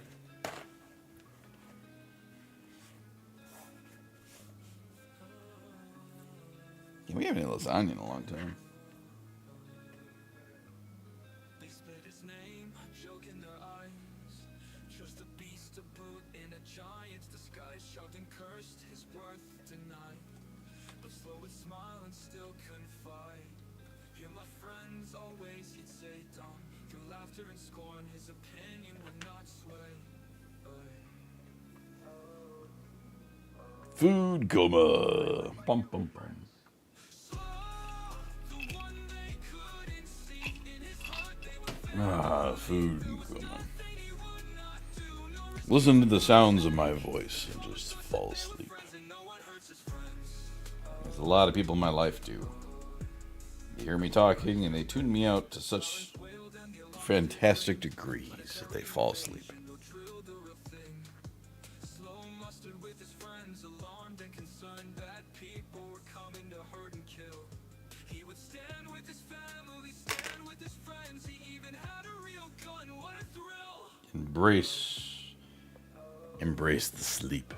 Yeah, we haven't had lasagna in a long time. They spit his name, joke in their eyes. Just a beast to boot in a giant's disguise. Shoved and cursed, his worth denied. But slow would smile and still confide. Hear my friends always, he'd say, Don. Through laughter and scorn, his opinion would not sway. Food coma. Bum, bum, bum. Ah, food coma. Listen to the sounds of my voice and just fall asleep. As a lot of people in my life do. They hear me talking and they tune me out to such fantastic degrees that they fall asleep. Slow mustard with his friends, alarmed and concerned that people were coming to hurt and kill. He would stand with his family, stand with his friends. He even had a real gun. What a thrill! Embrace the sleep.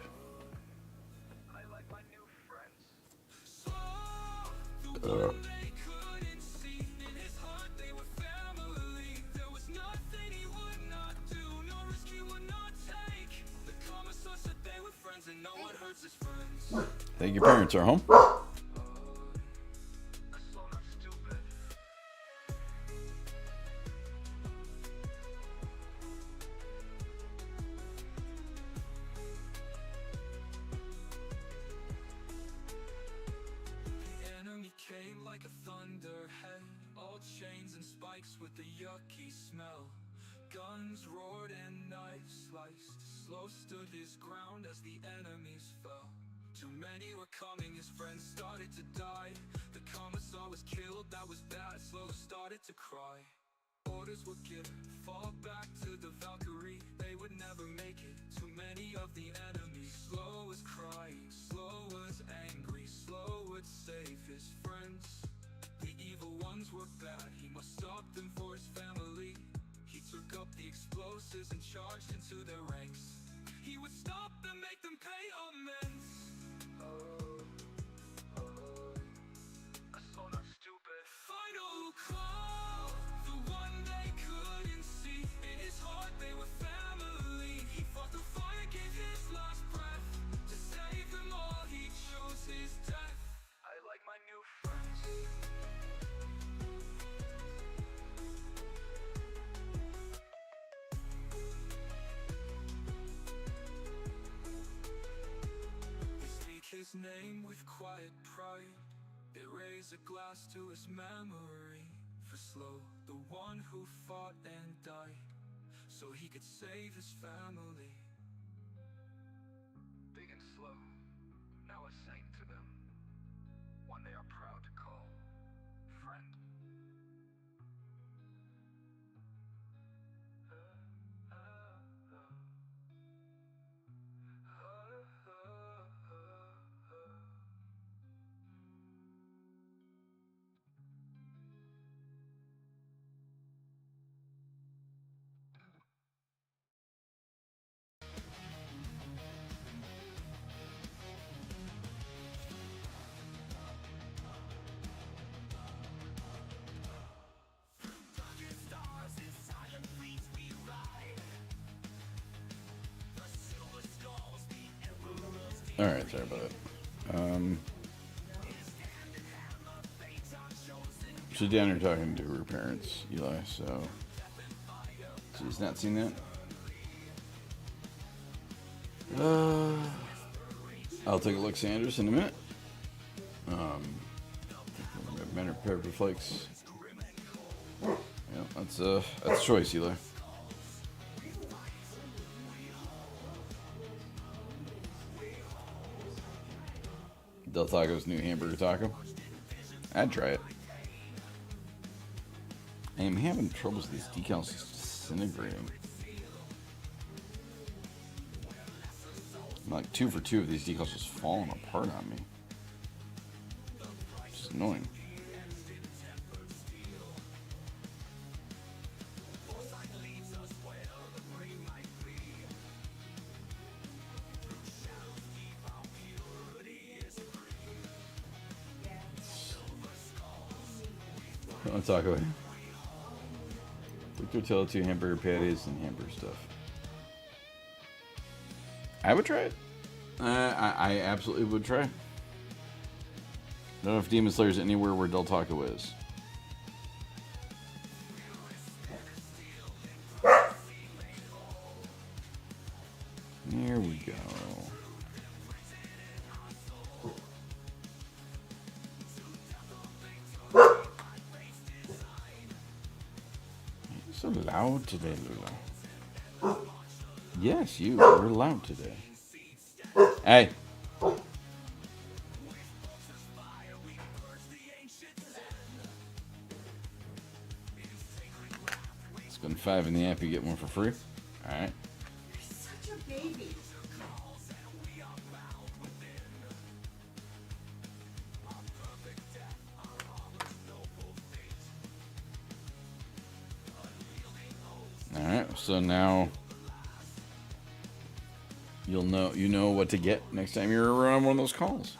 I like my new friends. The one they couldn't see. In his heart they were family. There was nothing he would not do, no risk he would not take. The commissar said they were friends and no one hurts his friends. Think your parents are home? So not stupid. The enemy came like a thunderhead, all chains and spikes with the yucky smell. Guns roared and knives sliced. Slow stood his ground as the enemies fell. Too many were coming, his friends started to die. The commissar was killed, that was bad. Slow started to cry. Orders were given, fall back to the Valkyrie. They would never make it, too many of the enemies. Slow was crying, Slow was angry. Slow would save his friends. The evil ones were bad, he must stop them for his family. He took up the explosives and charged into their ranks. He would stop them, make them pay amends. So not stupid. Final call, the one they couldn't see. In his heart they were family. He fought the fire, gave his last breath. To save them all he chose his death. I like my new friends. They speak his name with quiet pride. They raise a glass to his memory. For Slow, the one who fought and died, so he could save his family. Big and slow. Now a saint to them. One they are proud to call friend. Alright, sorry about that. She's down here talking to her parents, Eli, so she's not seen that. I'll take a look, Sanders, in a minute. Men are prepared for flakes. Yeah, that's choice, Eli. Del Taco's new hamburger taco. I'd try it. I am having troubles with these decals disintegrating. I'm like 2 for 2 of these decals just falling apart on me. It's just annoying. Taco. Victor Tell 2 hamburger patties and hamburger stuff. I would try it. I absolutely would try. I don't know if Demon Slayer's anywhere where Del Taco is. There we go. So loud today, Lula. Yes, you were loud today. Hey. Let's go 5 in the app, you get one for free. Alright. You're such a baby. Alright, so now you know what to get next time you're on one of those calls.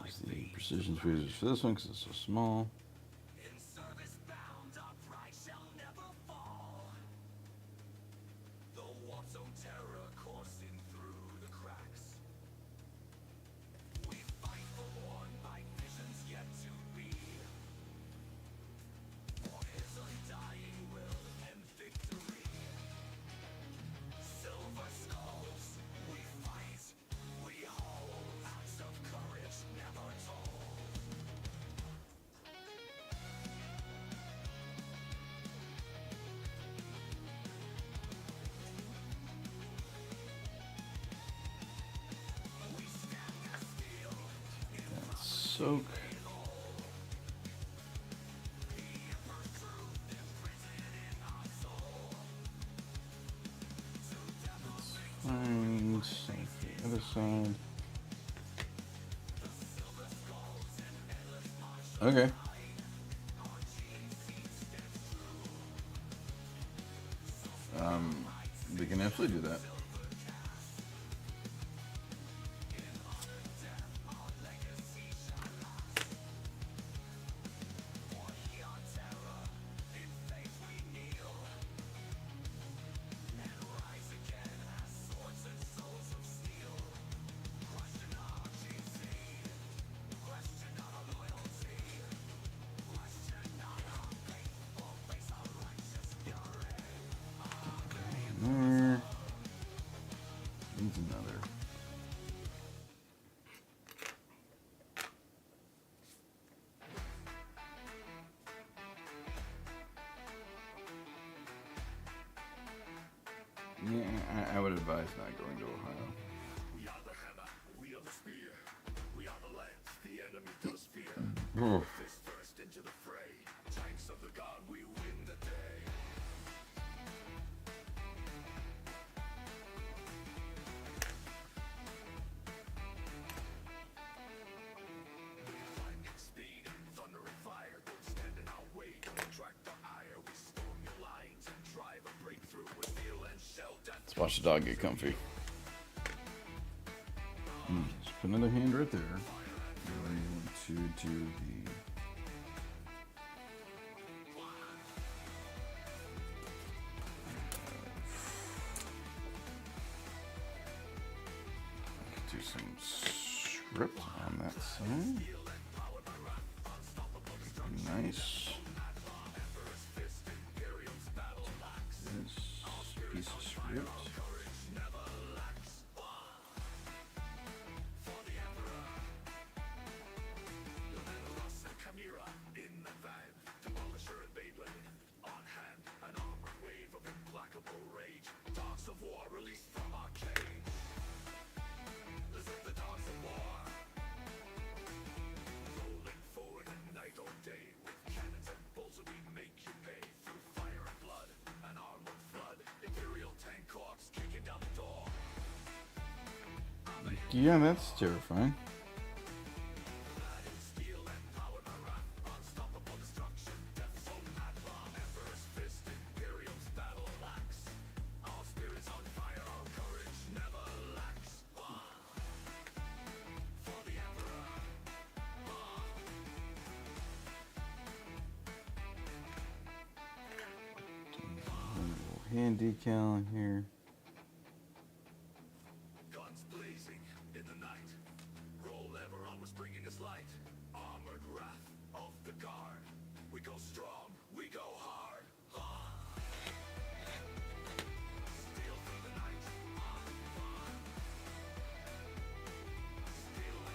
Use the precision tweezers for this one because it's so small. Soak. Fine. Same for the other side. Okay. We can absolutely do that. There. Needs another. Yeah, I would advise not going to Ohio. We are the hammer, we are the spear. We are the lance, the enemy does fear. Oof. Fist first into the fray. Tanks of the god, we win the day. Lightning speed and thunder and fire. Don't stand in our way, don't track the ire. We storm your lines and drive a breakthrough with steel and shell death. Let's watch the dog get comfy. Just put another hand right there. Going to do the. Do some script on that side. Nice. This piece of script. Yeah, that's terrifying. Hand decal in here. Guns blazing in the night. Roll ever onwards, bringing us light. Armored wrath of the guard. We go strong, we go hard. Steal through the night.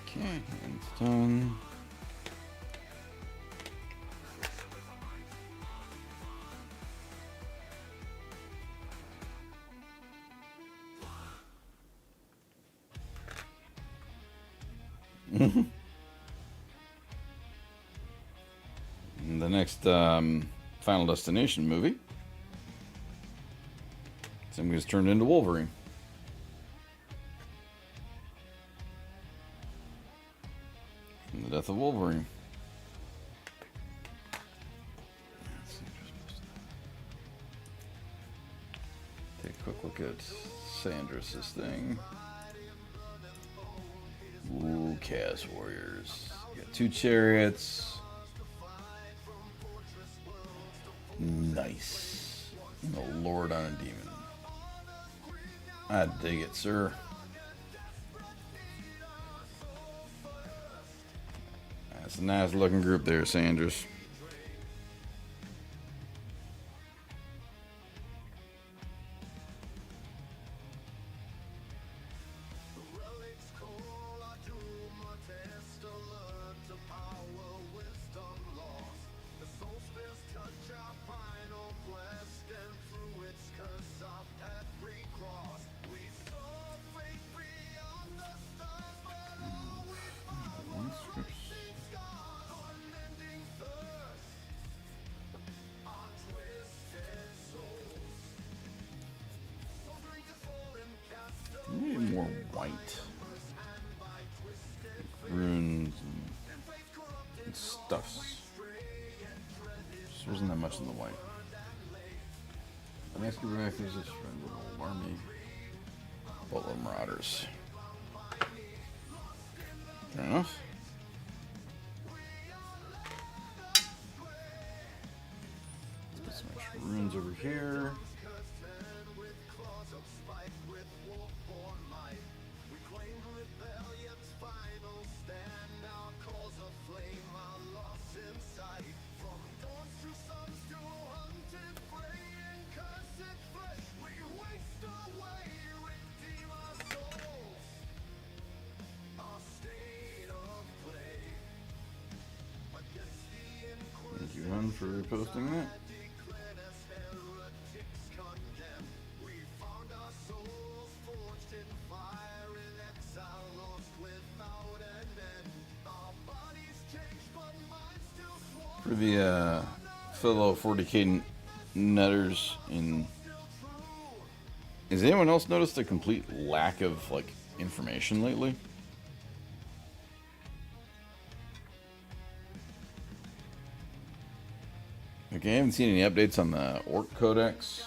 Okay, hand's done. And the next Final Destination movie, some gets turned into Wolverine. From the death of Wolverine. Take a quick look at Sandra's thing. Ooh, Chaos Warriors. You got 2 chariots. Nice. And a lord on a demon. I dig it, sir. That's a nice looking group there, Sanders. Need more white. Runes and stuffs. Just wasn't that much in the white. The next group of actors is from Little Army. Boatload Marauders. Fair enough. Let's put some extra runes over here. Thank you, Hun, for reposting that. For the fellow 40K netters in, has anyone else noticed a complete lack of like information lately? Like, I haven't seen any updates on the Orc Codex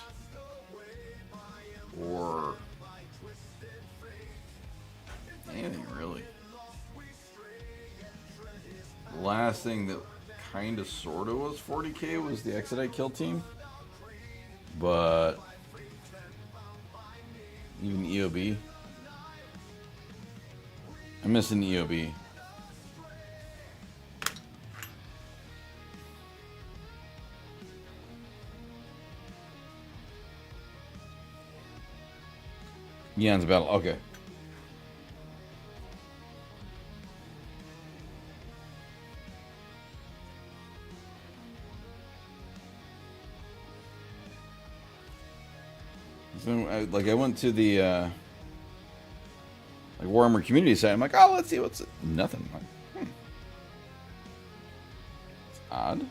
or anything really. The last thing that kind of sort of was 40K was the Exodite kill team, but even EOB, I'm missing EOB. Eon's battle. Okay. So, I went to the like Warhammer community site. I'm like, oh, let's see what's it. Nothing. I'm like, it's odd. It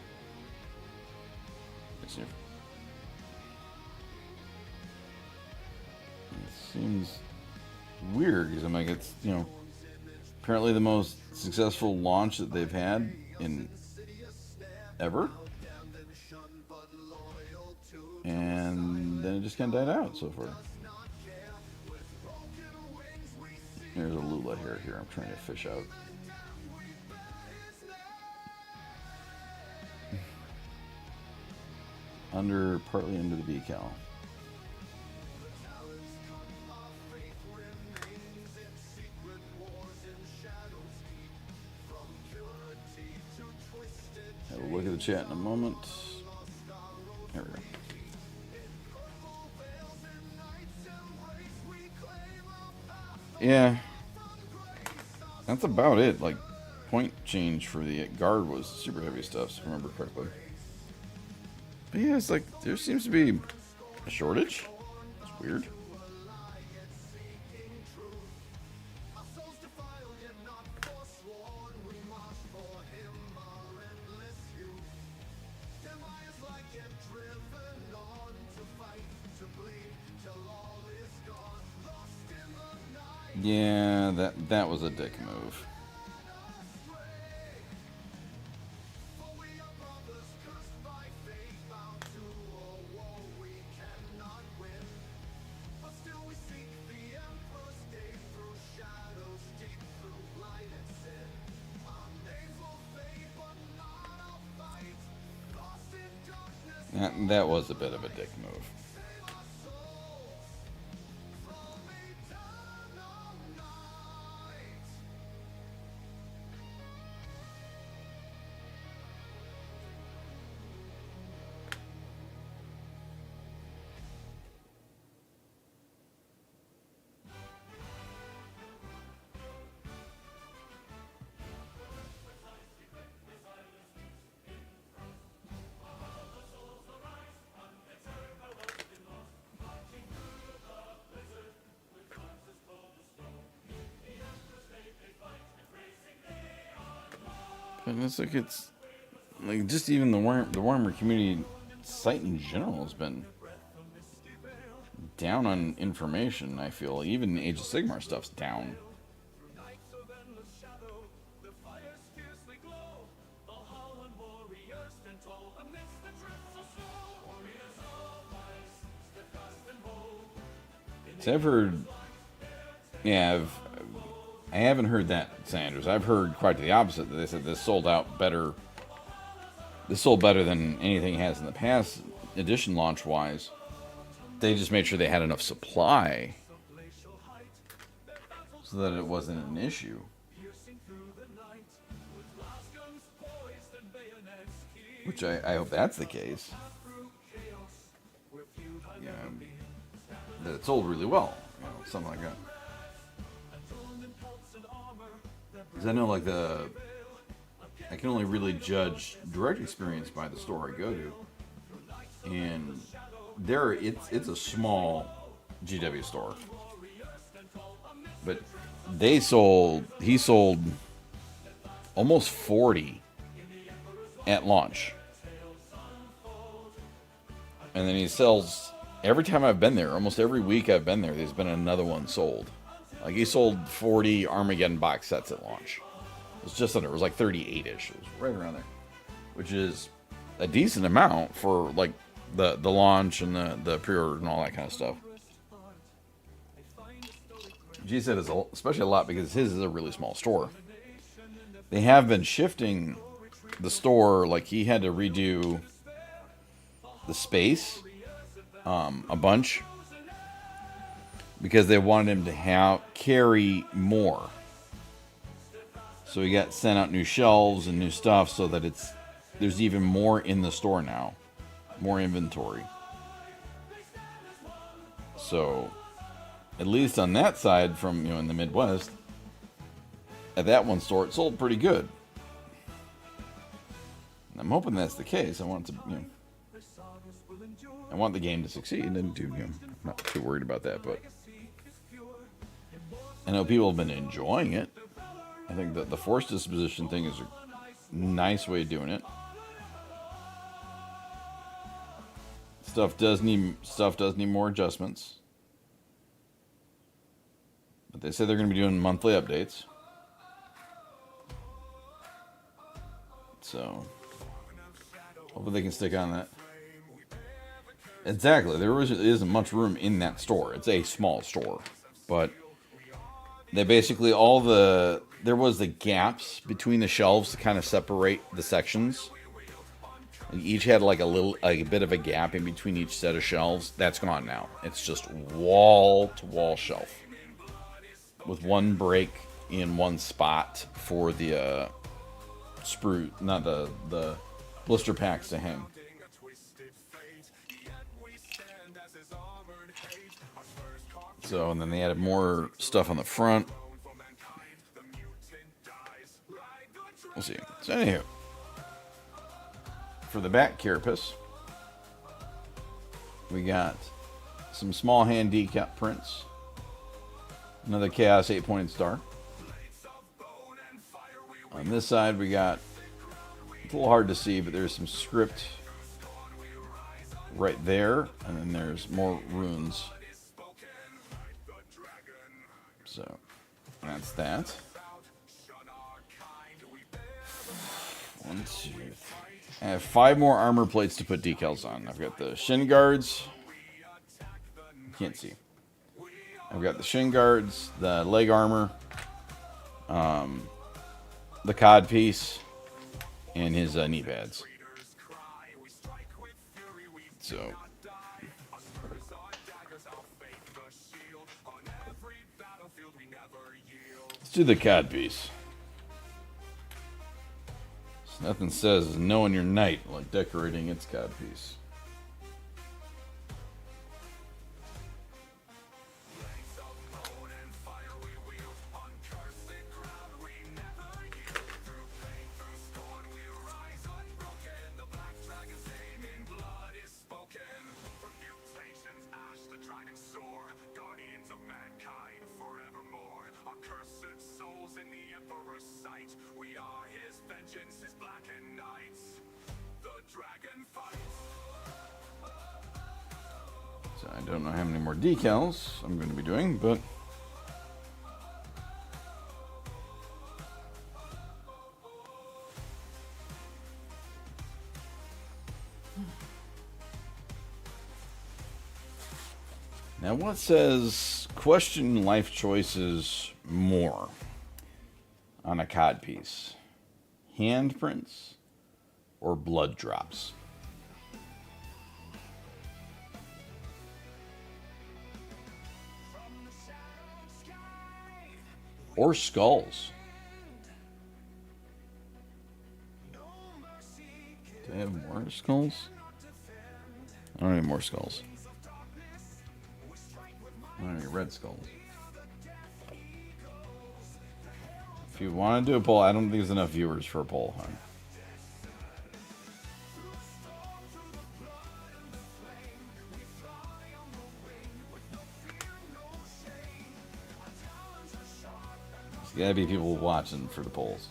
seems weird because I'm like, it's, you know, apparently the most successful launch that they've had in ever, and then it just kind of died out so far. There's a Lula hair here I'm trying to fish out. Partly under the decal. Have a look at the chat in a moment. There we go. Yeah, that's about it. Like, point change for the guard was super heavy stuff, if I remember correctly. But yeah, it's like there seems to be a shortage. It's weird. Yeah, that was a dick move. That was a bit of a dick move. And it's like just even the Warhammer community site in general has been down on information. I feel even Age of Sigmar stuff's down. So I've heard, yeah, I haven't heard that, Sanders. I've heard quite the opposite. That they said this sold out better. This sold better than anything it has in the past, edition launch wise. They just made sure they had enough supply so that it wasn't an issue. Which I hope that's the case. Yeah, that it sold really well, something like that. Because I know, like, I can only really judge direct experience by the store I go to, and it's a small GW store, but he sold almost 40 at launch, and then he sells every time I've been there. Almost every week I've been there, there's been another one sold. Like, he sold 40 Armageddon box sets at launch. It was just under. It was like 38-ish. It was right around there, which is a decent amount for like the launch and the pre-order and all that kind of stuff. G said it's especially a lot because his is a really small store. They have been shifting the store. Like, he had to redo the space a bunch because they wanted him to carry more. So he got sent out new shelves and new stuff so that there's even more in the store now, more inventory. So at least on that side, from in the Midwest, at that one store, it sold pretty good. And I'm hoping that's the case. I want it to, I want the game to succeed, and I'm not too worried about that. But I know people have been enjoying it. I think that the force disposition thing is a nice way of doing it. Stuff does need more adjustments. But they say they're going to be doing monthly updates. So hopefully they can stick on that. Exactly. There isn't much room in that store. It's a small store. But they basically there was the gaps between the shelves to kind of separate the sections. Each had like a bit of a gap in between each set of shelves. That's gone now. It's just wall to wall shelf with one break in one spot for the sprue, not the blister packs to hang. So, and then they added more stuff on the front. We'll see. So, anywho, for the back carapace, we got some small hand decal prints. Another Chaos 8-pointed star. On this side, we got, it's a little hard to see, but there's some script right there, and then there's more runes. So That's that. 1, 2, 3. I have 5 more armor plates to put decals on. I've got the shin guards. Can't see. I've got the shin guards, the leg armor, the cod piece, and his knee pads. So let's do the cod piece. Nothing says knowing your knight like decorating its cod piece. So I don't know how many more decals I'm going to be doing, but now what says question life choices more on a cod piece? Handprints or blood drops? Or skulls? Do I have more skulls? I don't have any more skulls. I don't have any red skulls. If you want to do a poll, I don't think there's enough viewers for a poll. Huh? There's gotta be people watching for the polls.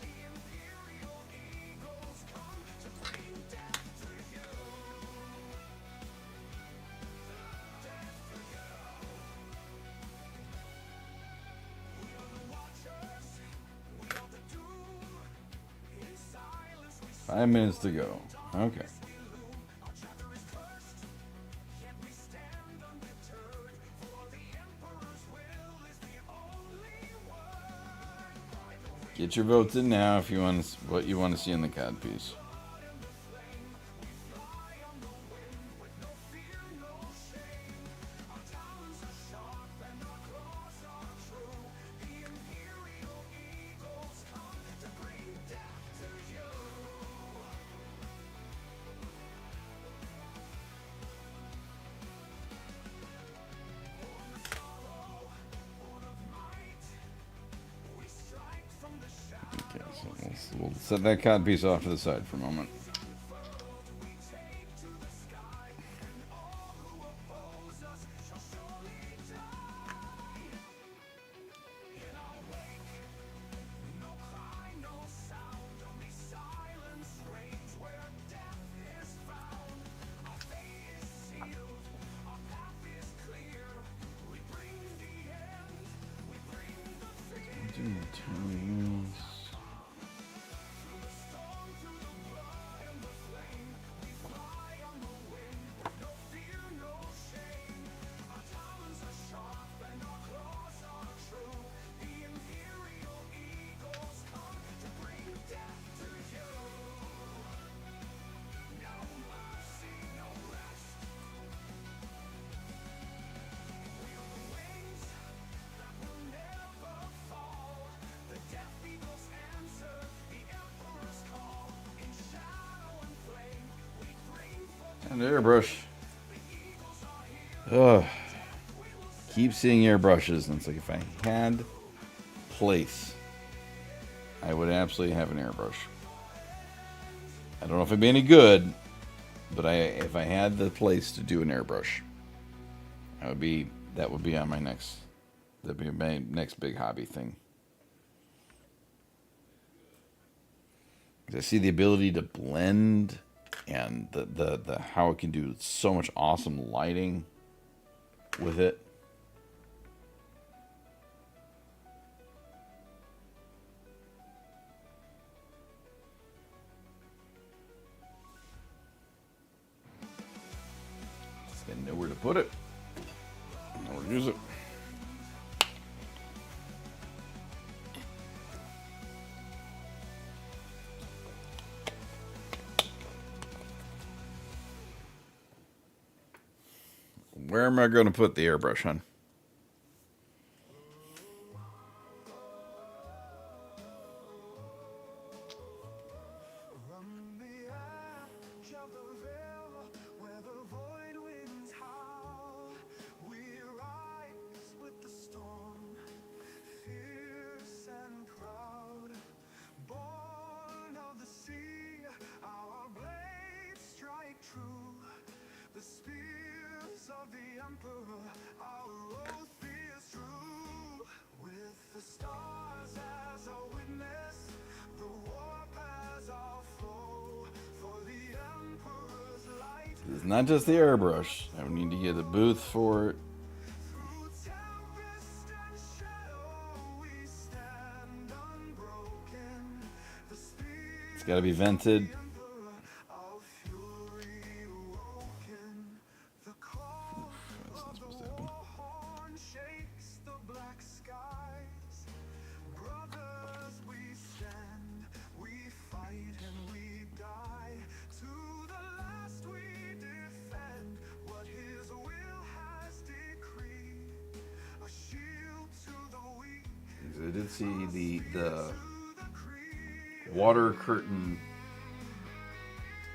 Five minutes to go. Okay. Get your votes in now if you want what you want to see in the cod piece. Okay, so we'll set that cod piece off to the side for a moment. And airbrush. Ugh. Keep seeing airbrushes, and it's like if I had place, I would absolutely have an airbrush. I don't know if it'd be any good, but if I had the place to do an airbrush, that would be on my next. That'd be my next big hobby thing. 'Cause I see the ability to blend. And the how it can do so much awesome lighting with it. And know where to put it. Know where to use it. Where am I going to put the airbrush, hon? From the edge of the veil, where the void winds howl, we rise with the storm, fierce and proud. Born of the sea, our blades strike true. The spears of the emperor, our oath is true. With the stars as our witness, the warp as our foe. For the emperor's light, It's not just the airbrush. I need to get a booth for it. through tempest and shadow, we stand unbroken. The spear It's got to be vented. of fury awoken. The call That's not of the supposed to happen. war horn shakes the black skies. Brothers, we stand, we fight and we die. To the last we defend what his will has decreed. A shield to the weak, I did see the to the creed. water curtain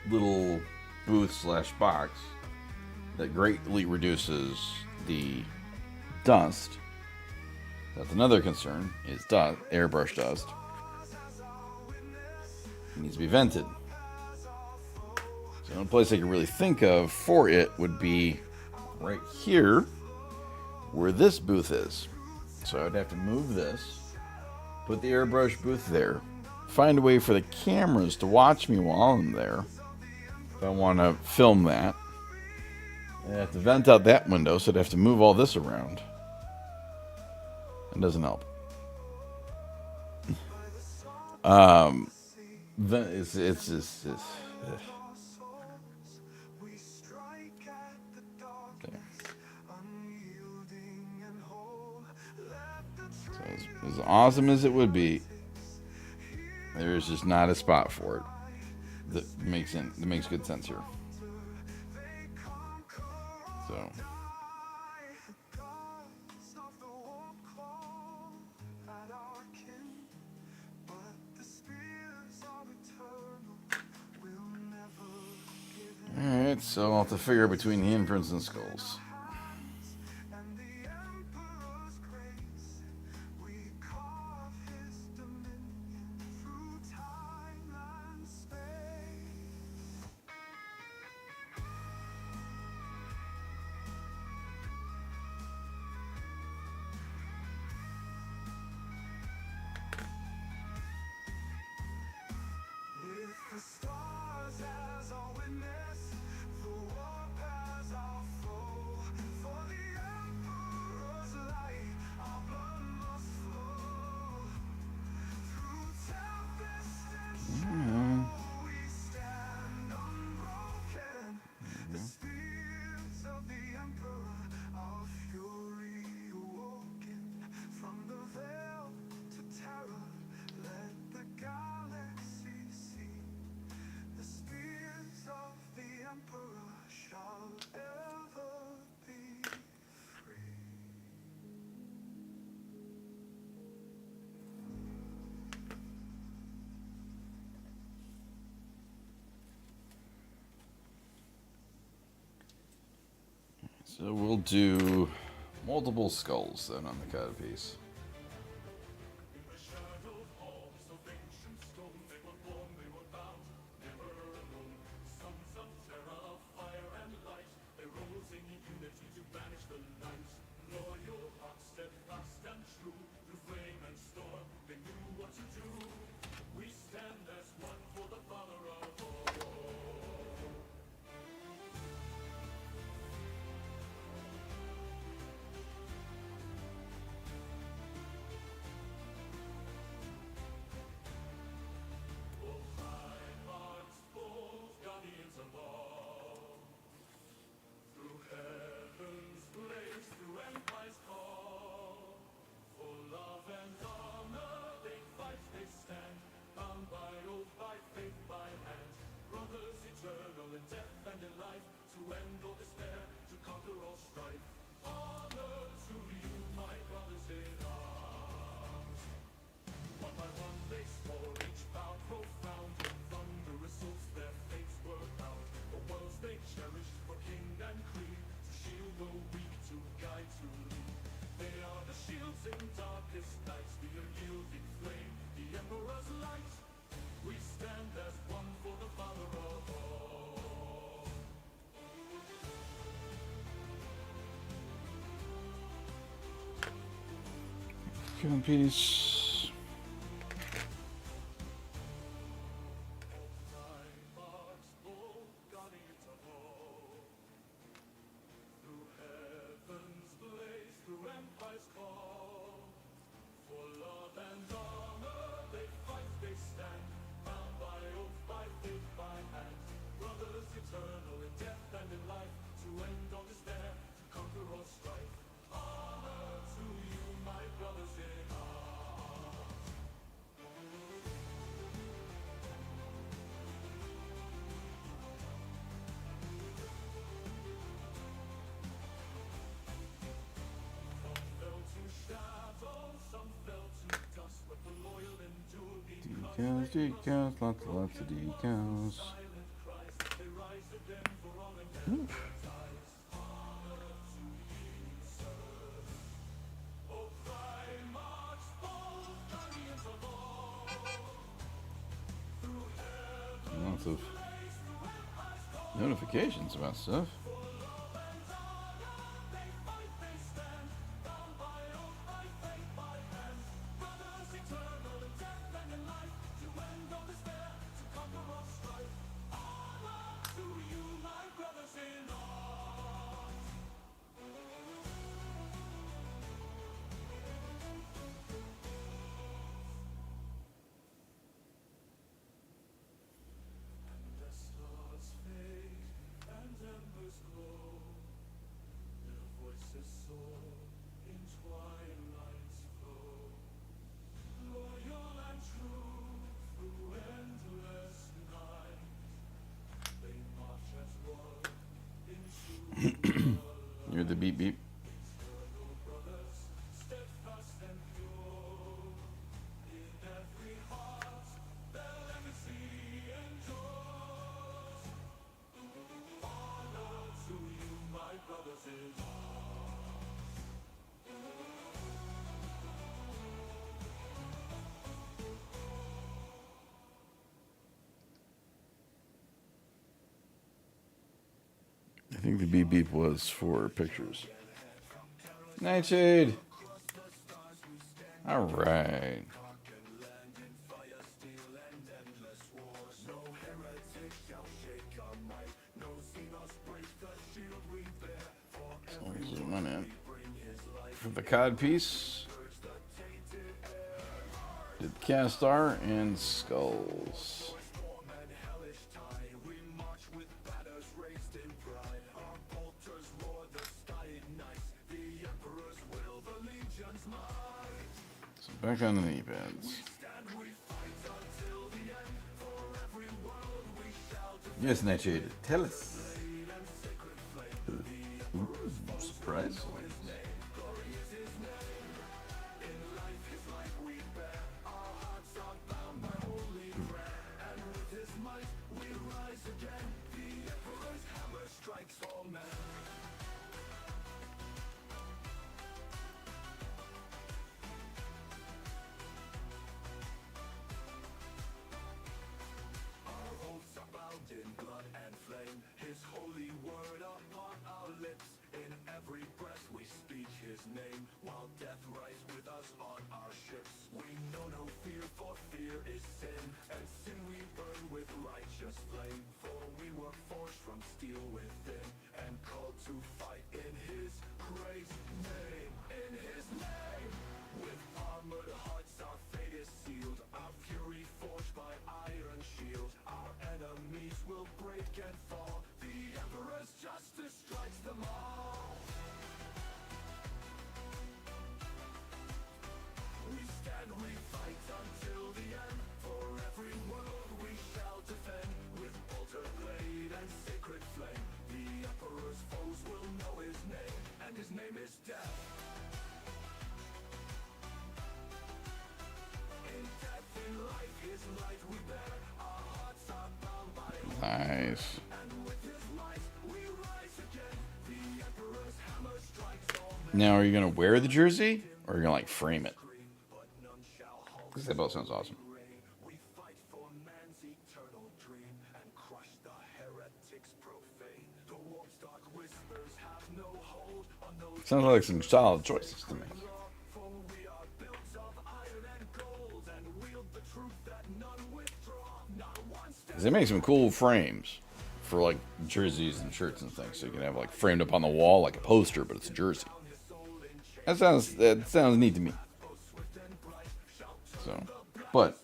little booth slash box that greatly reduces the dust. That's another concern, is dust, airbrush dust. It needs to be vented. So the only place I can really think of for it would be right here where this booth is. So I'd have to move this, put the airbrush booth there, find a way for the cameras to watch me while I'm there if I want to film that. I have to vent out that window, so I'd have to move all this around. It doesn't help. It's just We strike at the darkness, there. unyielding and whole. Let the So as awesome as it would be, there is just not a spot for it that makes good sense here. So gods of the warp claw at our kin, but the spears are eternal, will never give in. alright, so I'll have to figure between the imprints and skulls. And the emperor's grace, we carve his dominion through time and space. With the stars as our witness, the warp as our foe. For the emperor's light, our blood must flow. Through tempest and shadow, we stand unbroken. The spears of the emperor, our fury awoken. From the veil to terror, let the galaxy see. The spears of the emperor shall ever be free. So we'll do multiple skulls then on the codpiece. In the shadowed halls of ancient stone, they were born, they were bound, never alone. Sons of terror, fire and light, they rose in unity to banish the night. Loyal hearts, steadfast and true, through flame and storm, they knew what to do. We stand as one for the father of all. One piece. Through heaven's blaze, through empire's call, for love and honor they fight, they stand, bound by oath, by faith, by hand. Brothers eternal in death and in life, to end all despair, to conquer all strife. Honor to you, my brothers in arms. Some fell to shadows, some fell to dust, but the loyal endured because Decals, lots of decals. silent cries, they rise again for all and ever ties. Honor to you, sirs. Oh, cry, march, fall, guardians of all. Through heaven, Lots of notifications about stuff. they fight, they stand, bound by oath, by faith, by hand. Brothers eternal in death and in life, to end all despair, to conquer all strife. Honor to you, my brothers in arms. And as stars fade and embers glow, their voices soar in twilight's flow. Loyal and true through endless night, they march as one into You're the beep beep. eternal brothers, steadfast and pure. In every heart, their legacy endures. Honor to you, my brothers in arms. I think the beep beep was for pictures. Nightshade. All right. So we'll zoom on in. For the cod piece, did Castar and Skulls. So back on the knee pads. Yes, Nightshade, tell us. Ooh, surprise. Nice. Now, are you gonna wear the jersey, or are you gonna like frame it? Because that both sounds awesome. Sounds like some solid choices to make. Because they make some cool frames for like jerseys and shirts and things. So you can have like framed up on the wall like a poster, but it's a jersey. That sounds neat to me. So, but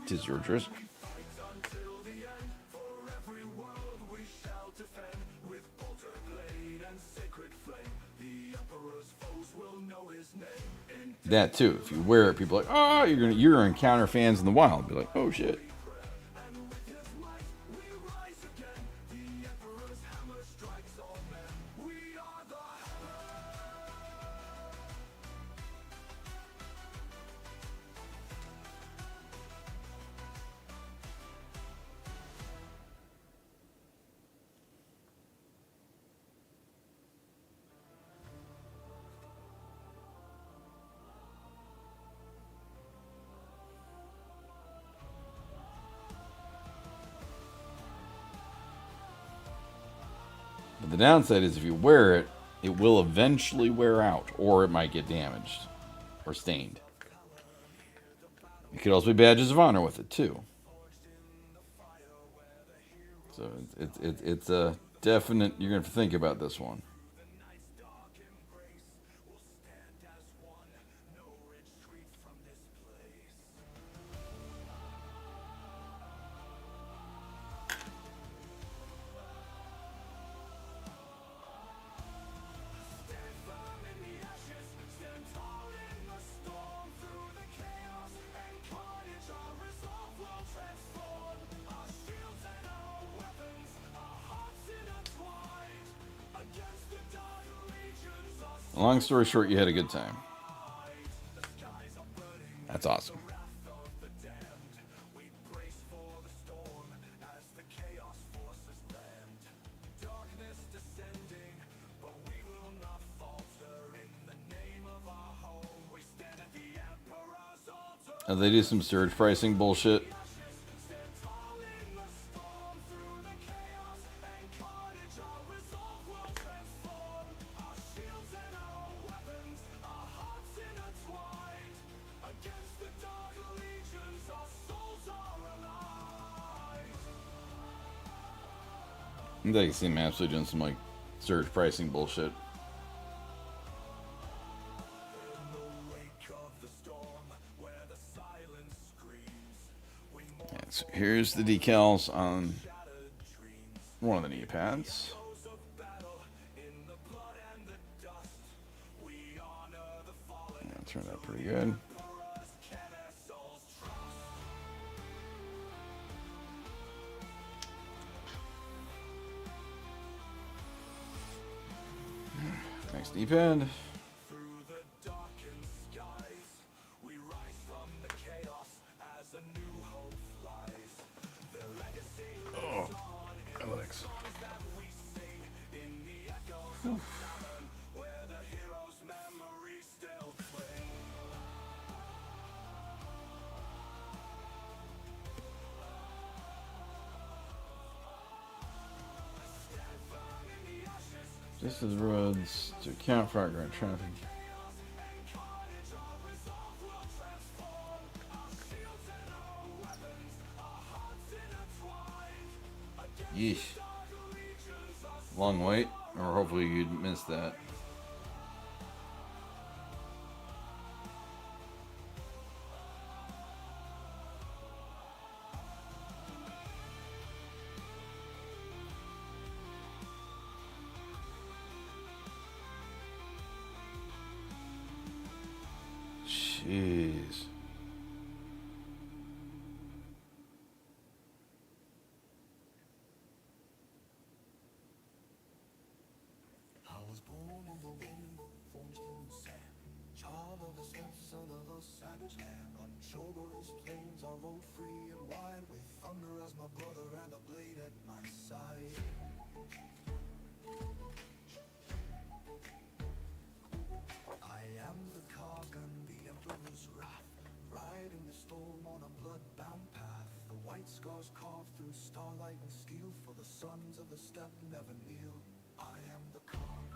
tis your jersey. That too. If you wear it, people are like, oh, you're gonna encounter fans in the wild. Be like, oh shit. But the downside is if you wear it, it will eventually wear out, or it might get damaged or stained. It could also be badges of honor with it too. So it's a definite. You're gonna have to think about this one. Long story short, you had a good time. That's awesome. They do some surge pricing bullshit. They seem absolutely doing some like surge pricing bullshit. Yeah, so here's the decals on one of the knee pads. That turned out pretty good. Next knee pad. Oh, my legs. This is roads to account for outgoing traffic. Yeesh. Long wait, or hopefully you'd miss that. Jeez. I was born on the wind, forged in the sand, child of the steppes and of the savage land. On showboat's plains I rolled free and wide, with thunder as my brother and a blade at my side. I am the cog on the emperor's wrath, riding the storm on a blood-bound path. The white scars carved through starlight and steel, for the sons of the steppe never kneel. I am the cog.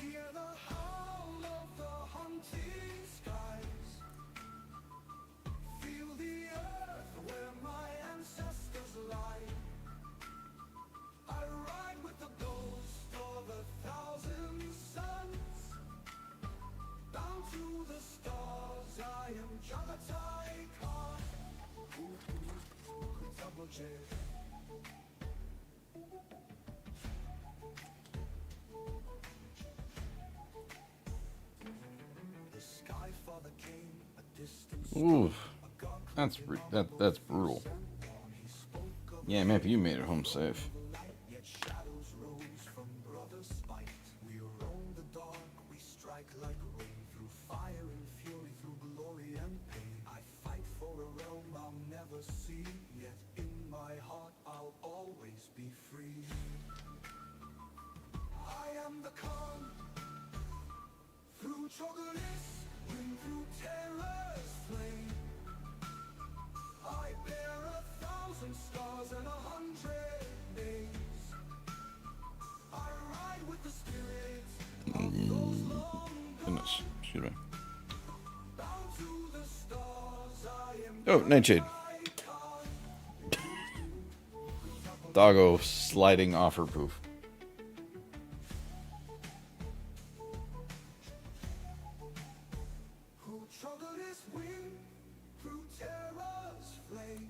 Hear the howl of the hunting skies, feel the earth where my ancestors Oof. That's brutal. Yeah, maybe you made it home safe. Yet shadows rose from brother spite. We roam the dark, we strike like rain. Through fire and fury, through glory and pain. I fight for a realm I'll never see. Yet in my heart I'll always be free. I am the calm. Through chocolate, wind through terror's flame. I bear 1,000 scars and 100 names. I ride with the spirit of those long Goodness. Excuse me. bound to the stars. I am Oh, Nightshade. Doggo sliding off her poof. who struggled his wing through terror's flame.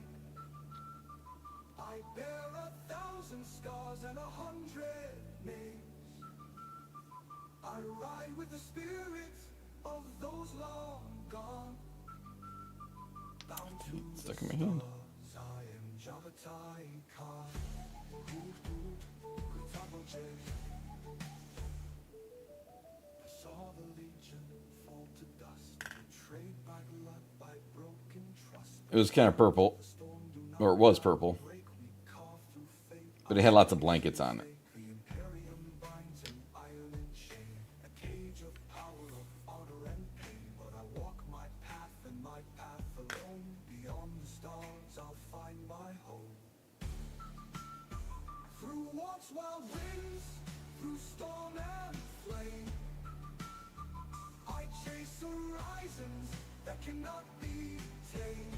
I bear 1,000 scars and 100 names. I ride with the spirit of those long gone. Bound to Stuck the in my hand. stars, I am Javatai Khan. I saw the legion fall to dust, betrayed by blood, by broken trust. It was kind of purple, or it was purple, Break, we carve through fate. but it had lots of blankets on it. The Imperium binds an iron and chain, a cage of power, of honor and pain. But I walk my path and my path alone. Beyond the stars, I'll find my home. Through warp's wild winds, through storm and flame, I chase horizons that cannot be tamed.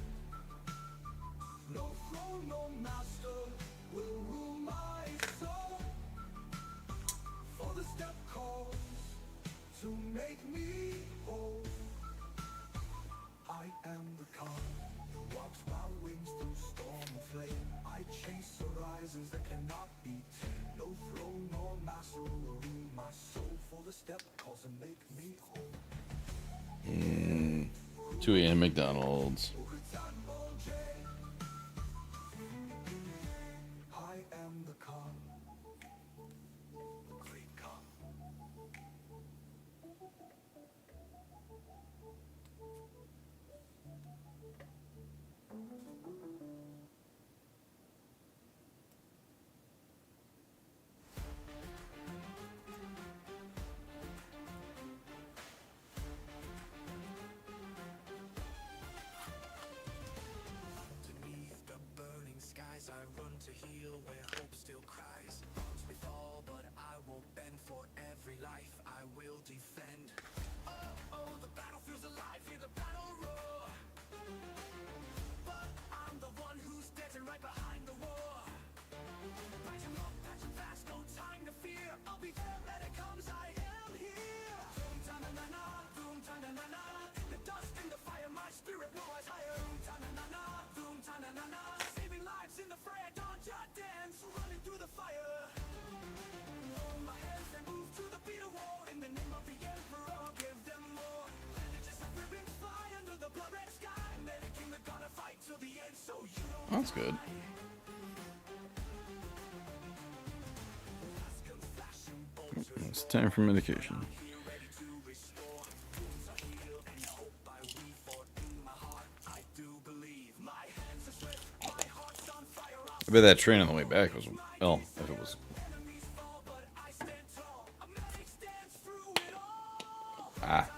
No throne, no master will rule my soul. For the step calls to make me whole. I am the calm who walks wild wings through storm and flame. I chase horizons that cannot be tamed. No throne nor master will rule my soul. For the step calls and make me whole. 2 a.m. McDonald's. I am the calm, the great calm. Beneath the burning skies, I run to heal where hope still cries. Arms may fall, but I won't bend. For every life I will defend. Oh, oh, the battlefield's alive, hear the battle roar. But I'm the one who's dancing right behind the war. Patching up, patching fast, no time to fear. I'll be there when it comes, I am here. Boom, ta-na-na-na, boom, ta-na-na-na. The dust and the fire, my spirit will rise higher. Boom, ta-na-na-na, boom, ta-na-na-na. Saving lives in the fray, I don't jot dance, running through the fire. Hold my hands and move to the beat of war. In the name of the emperor, I'll give them more. Just a ribbon fly under the blood red sky. Medic they're gonna fight till the end, so you don't That's good. It's time for medication. I bet that train on the way back was, well, if it was. Ah.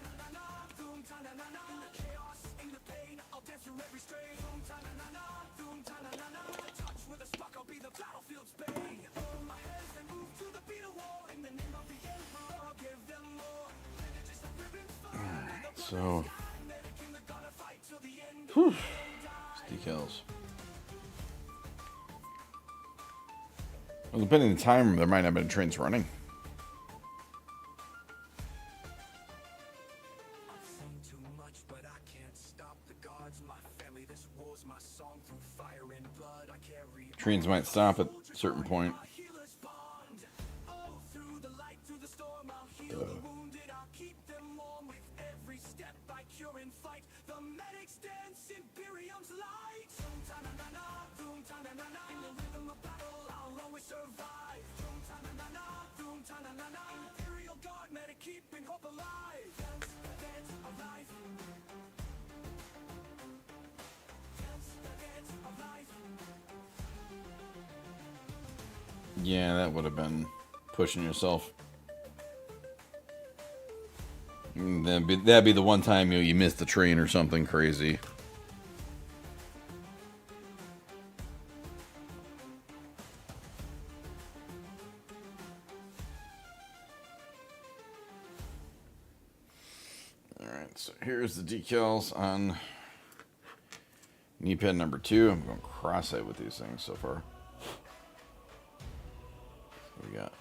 So. Whew. Decals. Well, depending on the time, there might not have been trains running. I've seen too much, but I can't stop the gods. My family, this war's my song. Through fire and blood, I carry Trains might stop at a certain point. my healer's bond. Oh, through the light, through the storm, I'll heal the wounded. I'll keep them warm with every step I secure in fight. The medics dance Imperium's light. Boom ta na na na, boom ta na na na. In the rhythm of battle, I'll always survive. Boom ta na na na, boom ta na na na. Imperial Guard medic keeping hope alive. Dance the dance of life. Dance the dance of life. Yeah, that would have been pushing yourself. That'd be the one time you missed the train or something crazy. Alright, so here's the decals on knee pad number 2. I'm going cross-eyed with these things so far. So we got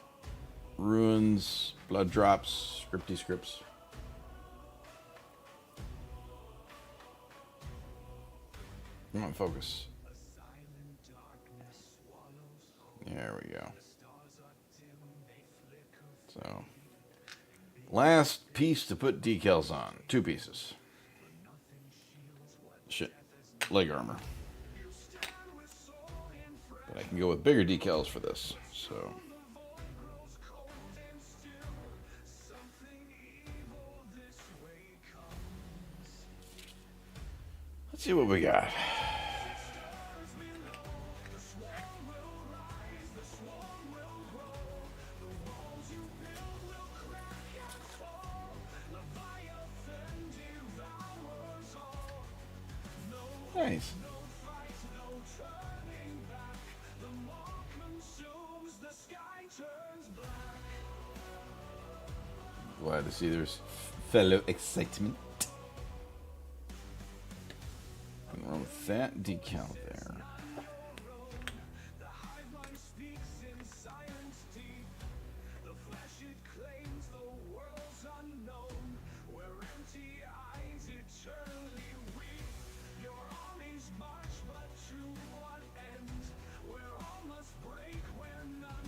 ruins, blood drops, scripty scripts. Come on, focus. There we go. So, last piece to put decals on. 2 pieces. Shit. Leg armor. But I can go with bigger decals for this. So, let's see what we got. Nice. Glad to see there's fellow excitement. Nothing wrong with that decal there.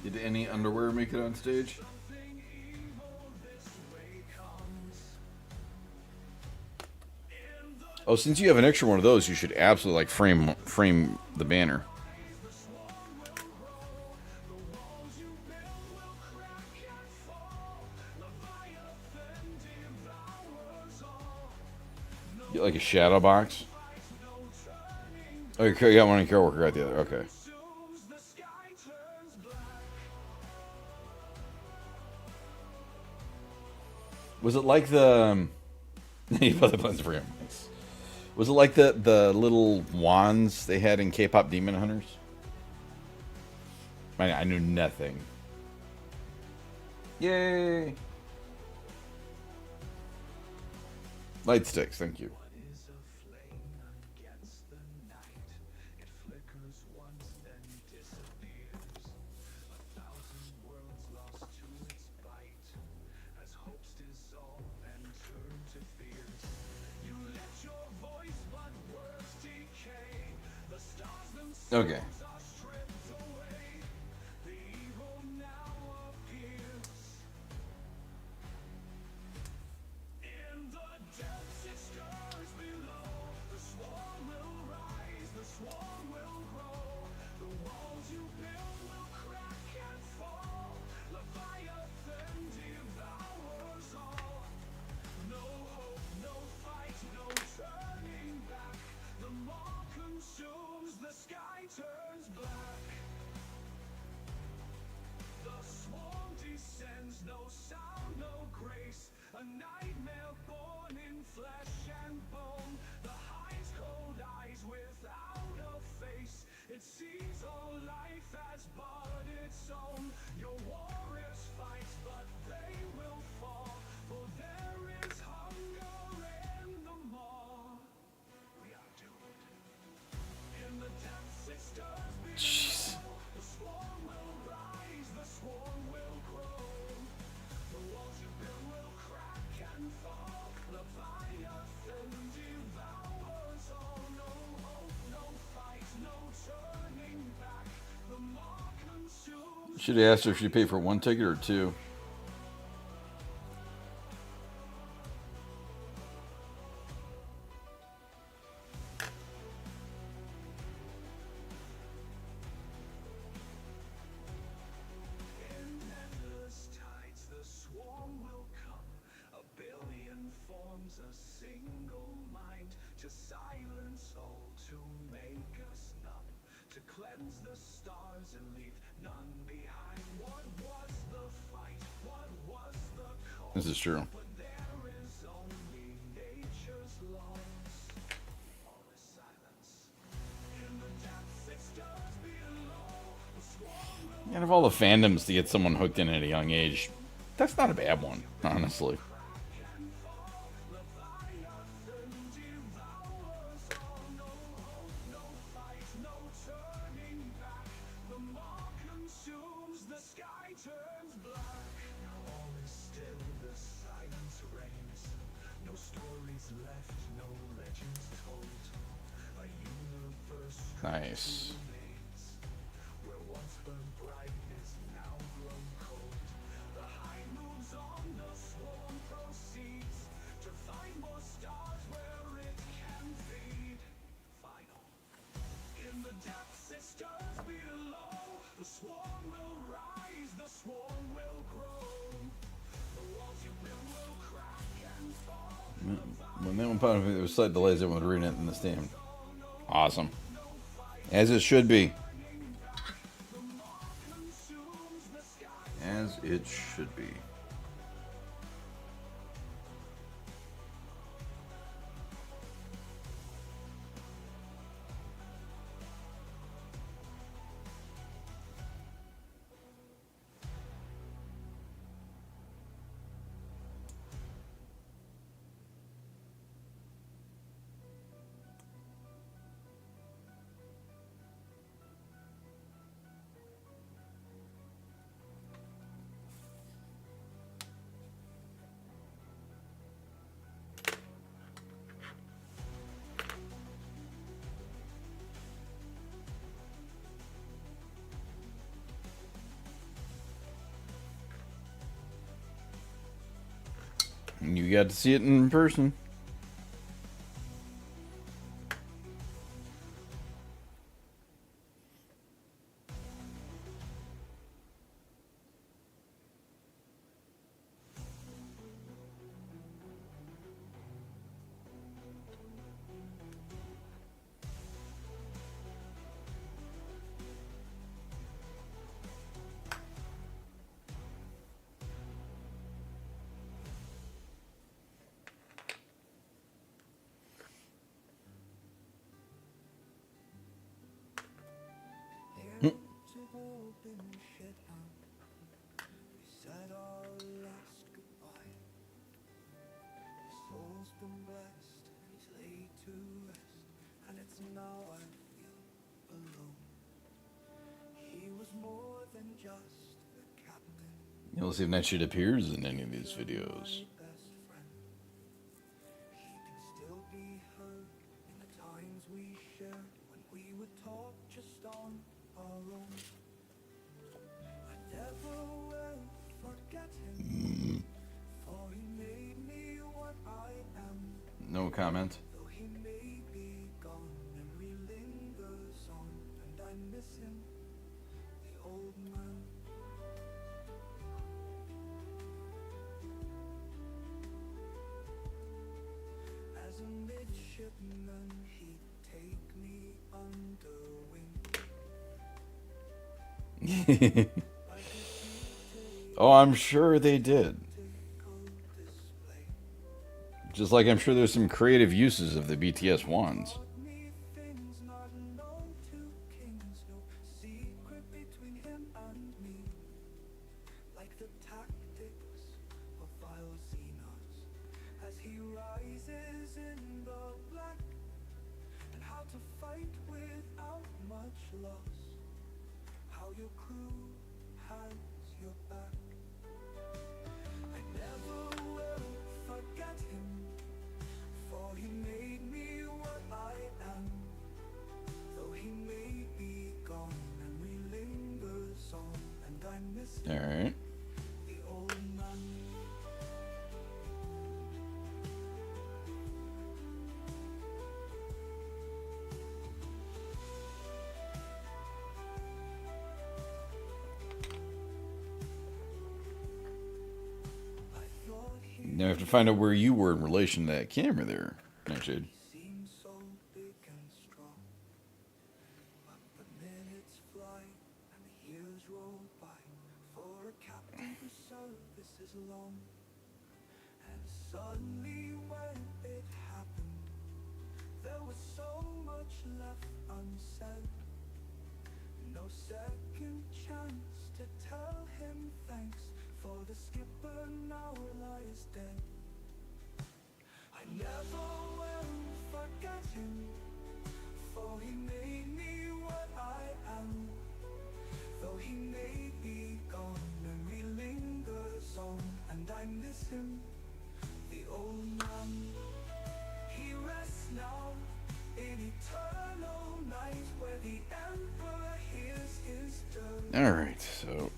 Did any underwear make it on stage? Oh, since you have an extra one of those, you should absolutely like frame the banner. Get like a shadow box. Oh, you got one in Care Worker, got the other. Okay. Was it like the? You put the buttons for him. Was it like the little wands they had in K-pop Demon Hunters? I knew nothing. Yay! Light sticks, thank you. Okay. A nightmare born in flesh and bone. The high's cold eyes without a face. It sees all life as but its own. Your warriors fight, but they will fall. For there is hunger in the maw. We are doomed. In the depths it stirs below. The swarm will rise, the swarm will grow. The walls you build will crack and fall. Leviathan devours all. No hope, no fight, no turning back. The maw consumes. Should have asked her if she paid for 1 ticket or 2. storm will come. A billion forms, a single mind, to silence all, to make us numb, to cleanse the stars and leave none behind. What was the fight? What was the call? This is true. When there is only nature's laws, all is silence. In the depths it stirs below, the swarm will And of all the fandoms to get someone hooked in at a young age, that's not a bad one, honestly. Nice. where once burned bright is now grown cold. The high moves on, the swarm proceeds to find more stars where it can feed. Final. In the depths it stirs below. The swarm will rise, the swarm will grow. The walls you build will crack and fall. When that one popped up, there was slight delays. Everyone was reading it in the stand. Awesome. As it should be. As it should be. You got to see it in person. Said our last goodbye. His soul's been blessed and he's laid to rest, and it's now I feel alone. He was more than just a captain, You'll see if that shit appears in any of these videos. my best friend. He can still be heard in the times we shared when we would talk just on our own. I never will forget him, for he made me what I am. No comment. Though he may be gone, memory lingers on, and I miss him, the old man. As a midshipman, he'd take me under wing. Oh, I'm sure they did. Optical display. Just like I'm sure there's some creative uses of the BTS ones. Taught me things not known to kings, no secret between him and me. Like the tactics of vile Xenos, as he rises in the black, and how to fight without much loss, how your crew has your back. I never will forget him, for he made me what I am. Though he may be gone, memory lingers on, and I miss him, Alright. the old man. Now I have to find out where you were in relation to that camera there, Nightshade. Seems so big and strong, but the minutes fly and the years roll by. For a captain whose service is long, and suddenly when it happened, there was so much left unsaid. No second chance to tell him thanks, for the skipper now lies dead. I never will forget him, for he made me what I am. Though he may be gone, memory lingers on, and I miss him, the old man. He rests now in eternal night, where the emperor hears his dirge. Alright, so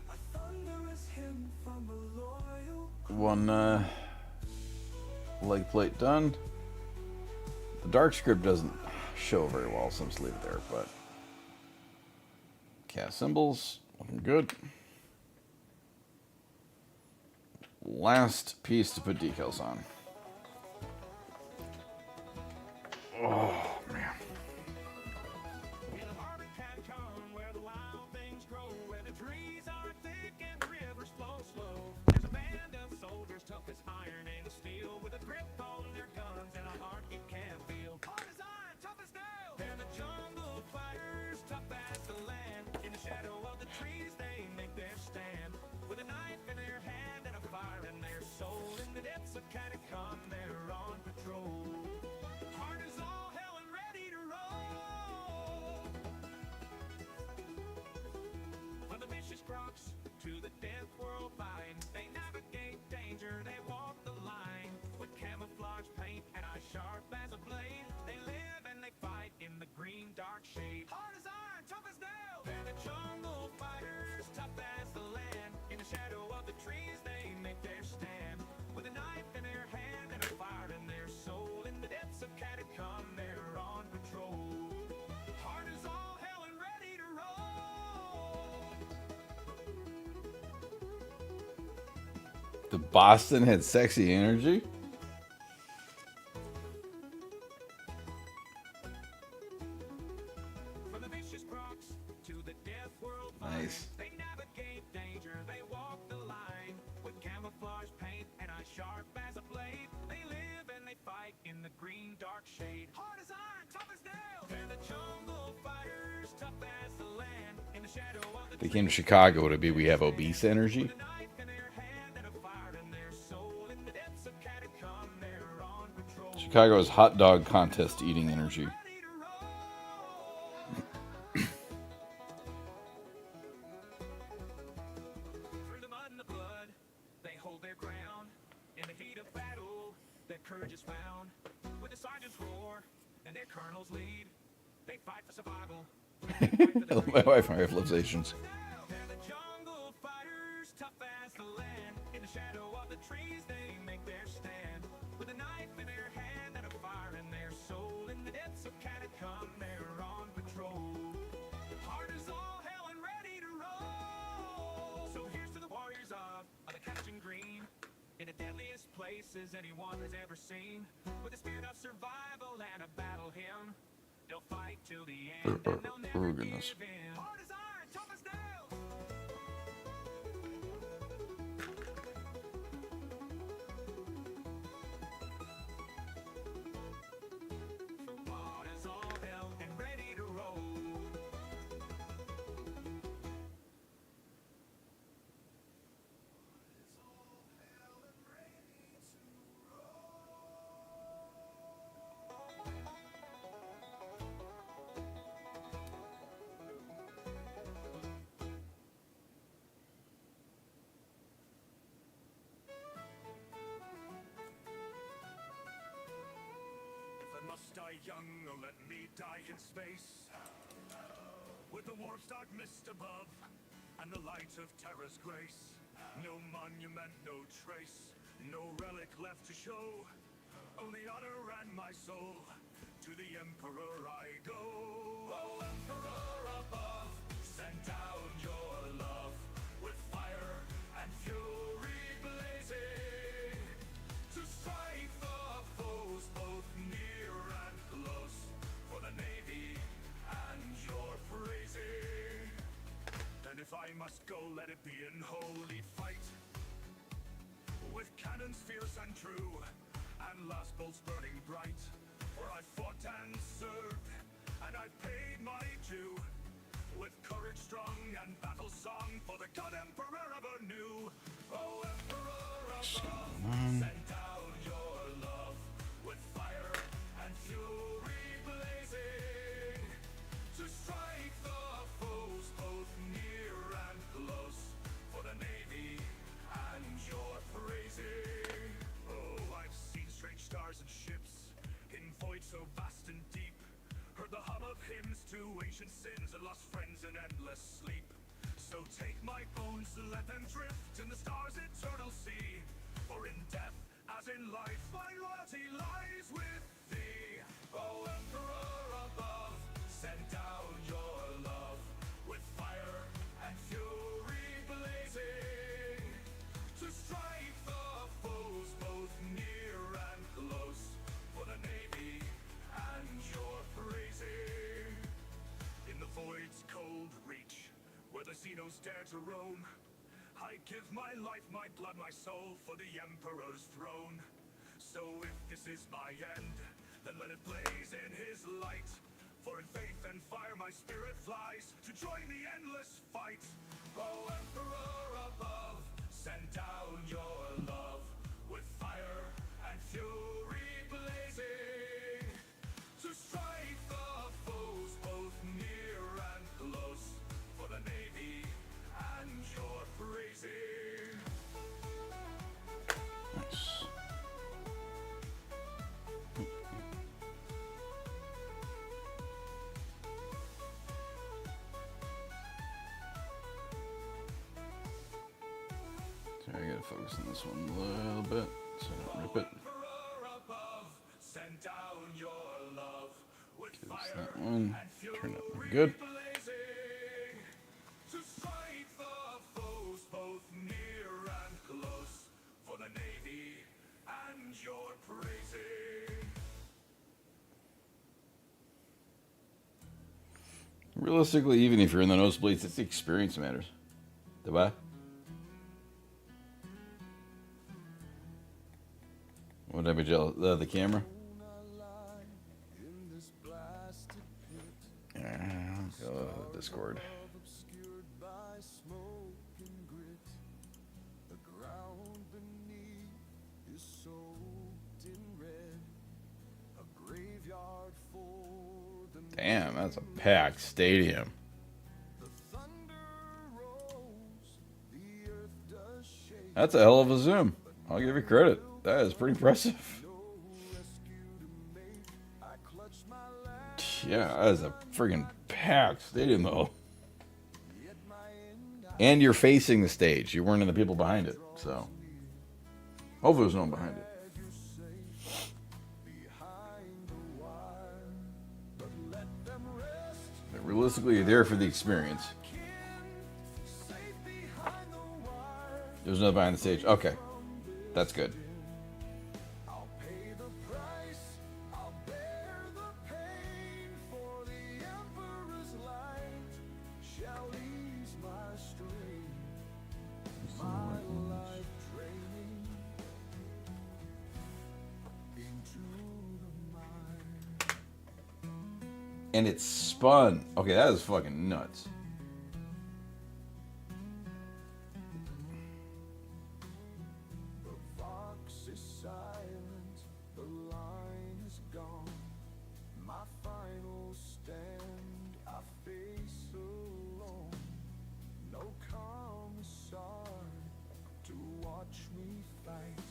A thunderous hymn from a loyal one leg plate done. The dark script doesn't show very well, so I'm just leave it there, but cast symbols, looking good. Last piece to put decals on. Oh man. In a Barbican town where the wild things grow, where the trees are thick and the rivers flow slow. There's a band of soldiers tough as iron and steel, with a grip on their guns and a heart you can't feel. Hard as iron, tough as nails. They're the jungle fighters, tough as the land. In the shadow of the trees they make their stand, with a knife in their hand and a fire in their soul. In the depths of catacomb they're on patrol. Hard as all hell and ready to roll. From the vicious crocs to the death world bind, they navigate danger, they walk the line. With camouflage paint and eyes sharp as a blade, they live and they fight in the green dark shade. Hard as iron, tough as nails. They're the jungle fighters, tough as the land. In the shadow of the trees they make their stand, with a knife in their hand and a fire in their soul. In the depths of catacomb they're on patrol. Hard as all hell and ready to roll. The Boston had sexy energy. From the vicious crocs to the death world Nice. they navigate danger, they walk the line. With camouflage paint and eyes sharp as a blade, they live and they fight in the green dark shade. Hard as iron, tough as nails. They're the jungle fighters, tough as the land. In the shadow of the They came to Chicago to be we have obese energy. with a knife in their hand and a fire in their soul. In the depths of catacomb they're on patrol. Chicago's hot dog contest eating energy. Ready to roll. Through the mud and the blood, they hold their ground. In the heat of battle, their courage is found. With the sergeants roar and their colonels lead, they fight for survival. My wife and I have realizations. They're the jungle fighters, tough as the land. In the shadow of the trees, they make their stand. With a knife in their hand and a fire in their soul. In the depths of catacomb, they're on patrol. Hard as all hell and ready to roll. So here's to the warriors of the Captain Green, in the deadliest places anyone has ever seen. With a spirit of survival and a battle hymn, they'll fight till the end and they'll never goodness. give in. Hard as iron, tough as nails. Hard as all hell and ready to roll. If I must die young, or let me die in space, with the warp's dark mist above, and the light of terror's grace. No monument, no trace, no relic left to show, only honor and my soul. To the Emperor I go. Oh, Emperor above, send down your love, with fire and fury blazing. true, and last bolts burning bright. For I fought and served, and I paid my due, with courage strong and battle song for the God Emperor ever knew. Oh, Emperor above, send down your love with fire and fury blazing, to strike the foes both near and close, for the Navy and your praising. Oh, I've seen strange stars and ships in voids so vast and deep, heard the hum of hymns to ancient sins and lost friends in endless sleep. So take my bones, let them drift in the stars' eternal sea, for in death as in life my loyalty lies with thee. O Emperor above, send down your love with fire and fury blazing, to strike the foes both near and close, for the Navy and your praising. In the void's cold reach, where the Xenos dare to roam, I give my life, my blood, my soul for the Emperor's throne. So if this is my end, then let it blaze in his light, for in faith and fire my spirit flies to join the endless fight. O Emperor above, send down your love with fire and fury blazing, to strike the foes both near and close, for the Navy and your praising. Nice. So I gotta focus on this one a little bit so I don't rip it. Emperor above, send down your love with There's fire that one. and Turn it fury good. blazing, to strike the foes both near and close, for the Navy and your praising. Realistically, even if you're in the nosebleeds, it's the experience that matters. Diba? Would I be jealous? The camera? Yeah, I'll go to Discord. Obscured by smoke and grit, the ground beneath is soaked in red, a graveyard for the Damn, that's a packed stadium. thunder rolls, the earth does shake. That's a hell of a zoom. I'll give you credit. That is pretty impressive. I clutch my last, Yeah, that is a friggin' packed stadium, though. yet my end And you're facing the stage. You weren't in the people behind it, so. Hopefully there's no one behind it. you're safe behind the wire, but let them rest. But realistically, you're there for the experience. Safe behind the wire. There's no behind the stage. Okay. That's good. I'll pay the price, I'll bear the pain, for the Emperor's light shall ease my strain, my life draining into the mine. And it's spun. Okay, that is fucking nuts. The fox is silent, the line is gone. My final stand I face alone. No commissar to watch me fight.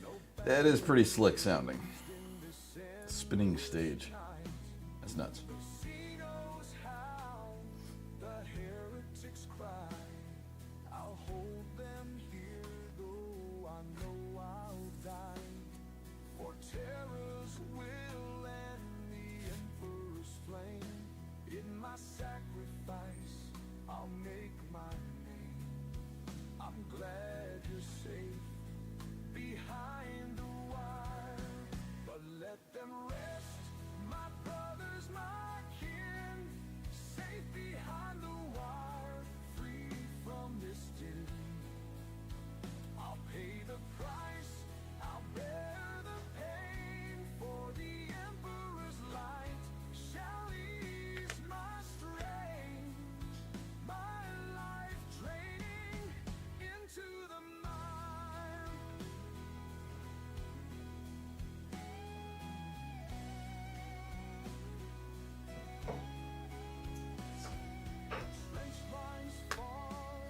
No That is pretty slick sounding. in this end Spinning stage. night. That's nuts. He knows how the heretics cry. I'll hold them here, though I know I'll die. For terror's will and the Emperor's flame. In my sacrifice, I'll make my name. I'm glad you're safe behind the wire, but let them rest, my brothers, my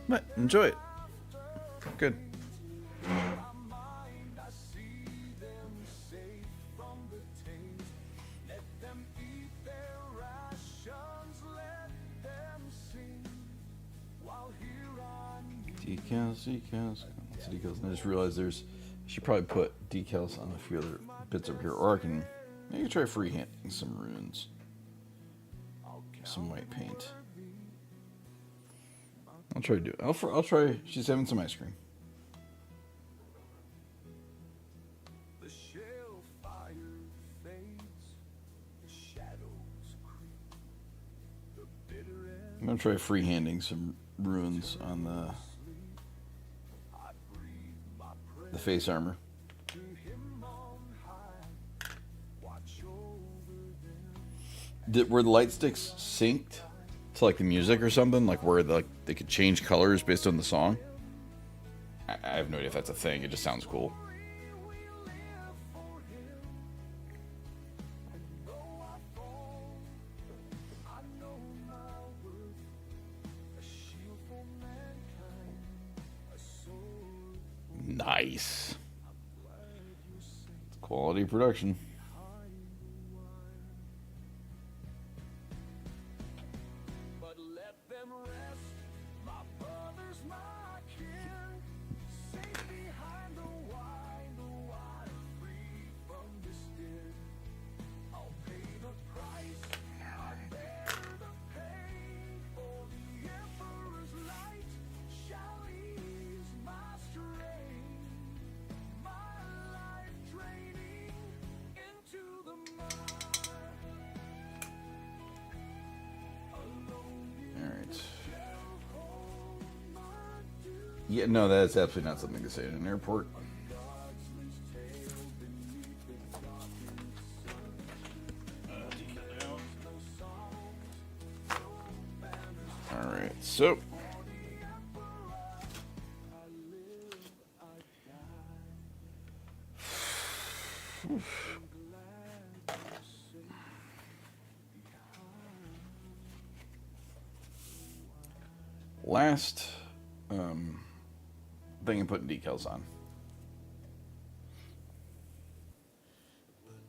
But enjoy it. Good. I see them safe from the taste. Let them eat their rations, let them sing. While here on Decals, decals. Lots of decals. And I just realized I should probably put decals on a few other bits over here. Or I can maybe try freehanding some runes. Some white paint. I'll try to do it. I'll try. She's having some ice cream. the shale fire fades, the shadows creep, the bitter end I'm gonna try freehanding some runes on I breathe my prayer the face armor. to him on high. Watch over them. Were the light sticks synced to like the music or something? Like where they could change colors based on the song? I have no idea if that's a thing. It just sounds cool. We live for him. And though I fall, I know my worth. A shield for mankind, a sword Nice. glad you sing Quality production. behind the wire. But let them rest, my brothers, my kin, safe behind the wire, free from this din. I'll pay the price, I bear the pain, for the Emperor's light shall ease my strain. My life draining into the mire. All right. Yeah, no, that's absolutely not something to say in an airport. All right, so last thing I'm putting decals on.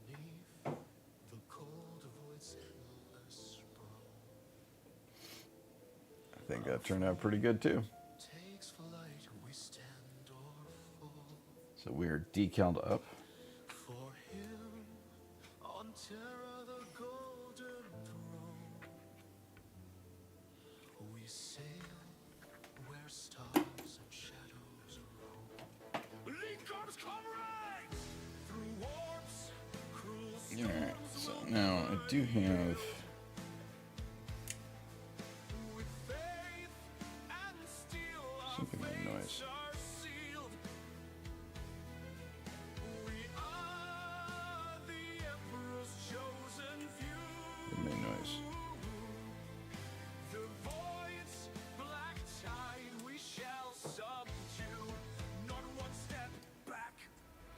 Beneath the cold void's endless sprawl, I think that turned out pretty good too. takes flight, we stand or fall. So we are decaled up. For him on Terra the golden throne, we sail where stars and shadows roam. Lincoln's comrades through warps, cruel All right, so now I do have. with faith and steel. Our Something made fates noise. are sealed. We are the Emperor's chosen few. It made noise. The void's black tide we shall subdue. Not one step back.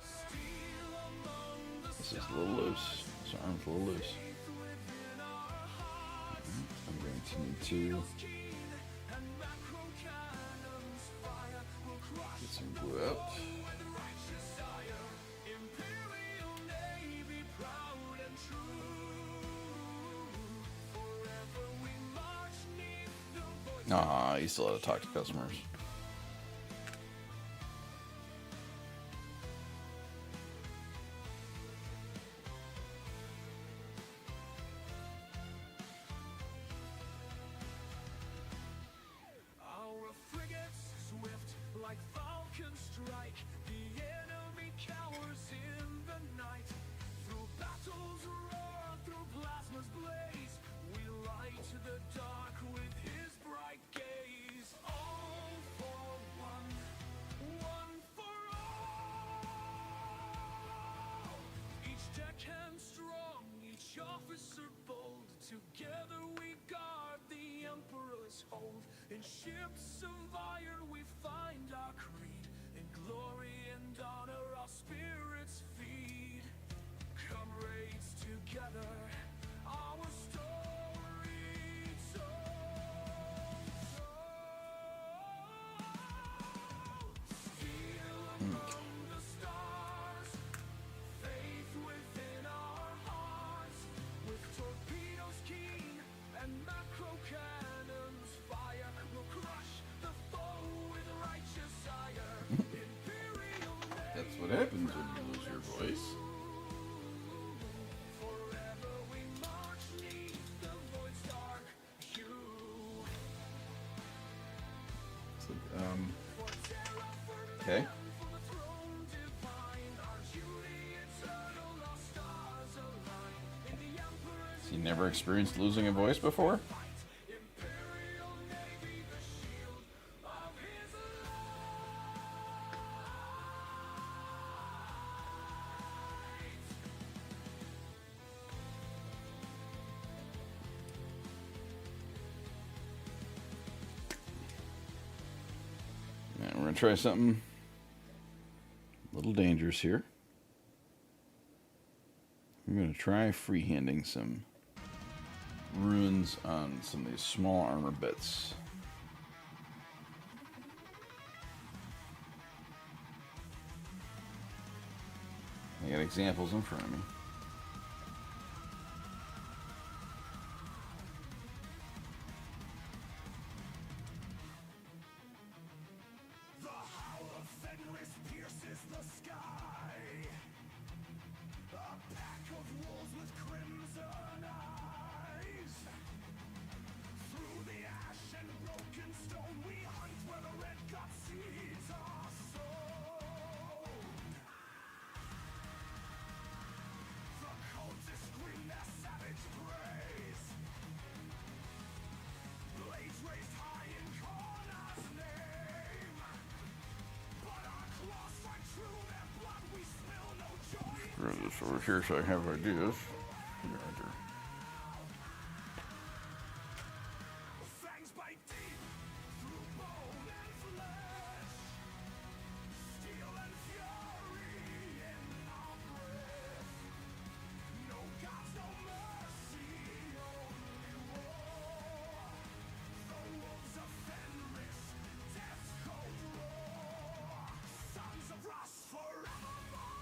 Steal among the This is a little loose. This arm's a little loose. faith within our hearts. I'm going to need to Keen and macro cannons fire will crush get some glue out. with righteous ire. Imperial Navy proud and true. Forever we march 'neath the voice. Ah, you still have to talk to customers. Our frigates swift like falcons strike. The enemy cowers in the night. Through battles roar, through plasmas blaze. We light the dark with his bright gaze. All for one, one for all. Each deckhand strong, each officer bold. Together we guard the Emperor's hold. In ships of iron we find our creed. In glory and honor our spirits feed. Comrades together, our story told. That's what happens when you lose your voice. So, okay. So you never experienced losing a voice before? Now we're going to try something a little dangerous here. I'm going to try freehanding some runes on some of these small armor bits. I got examples in front of me. The howl of Fenris pierces the sky. A pack of wolves with crimson eyes. Through the ash and broken stone we hunt where the red gut seeds are sown. The cultists scream their savage praise. Blades raised high in Karna's name. But our claws strike true, their blood we spill, no joy. Throw this over here so I have ideas. Fangs bite deep through bone and flesh. Steel and fury in our breath. No gods, no mercy, only war. The wolves of Fenris, death's cold roar. Sons of Rust forevermore.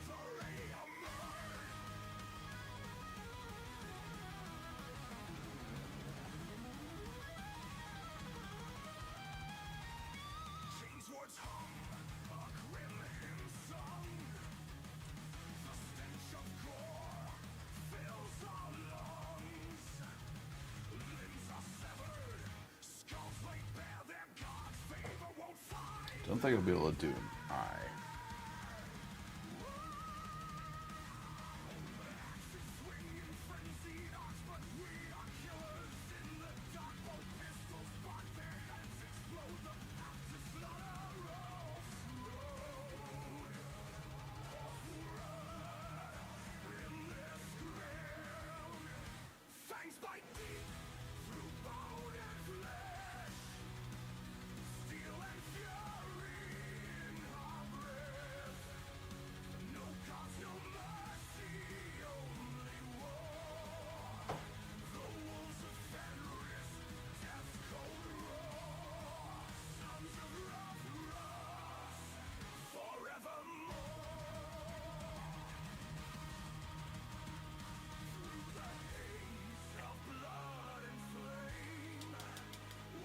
The ray of murder. Chains words hung, a grim hymn sung. The stench of gore fills our lungs. Limbs are severed, skulls laid bare, their God's favor won't find. Don't think I'll be able to do an eye. Swing in frenzied arcs, but we are killers in the dark. Both pistols spark, their heads explode, the path to slaughter all road. In this ground, fangs bite deep through bone and flesh. Steel and fury in our breath. No gods, no mercy, only war. The wolves of Fenris, death's cold roar. Sons of rough rust, forevermore. Through the haze of blood and flame,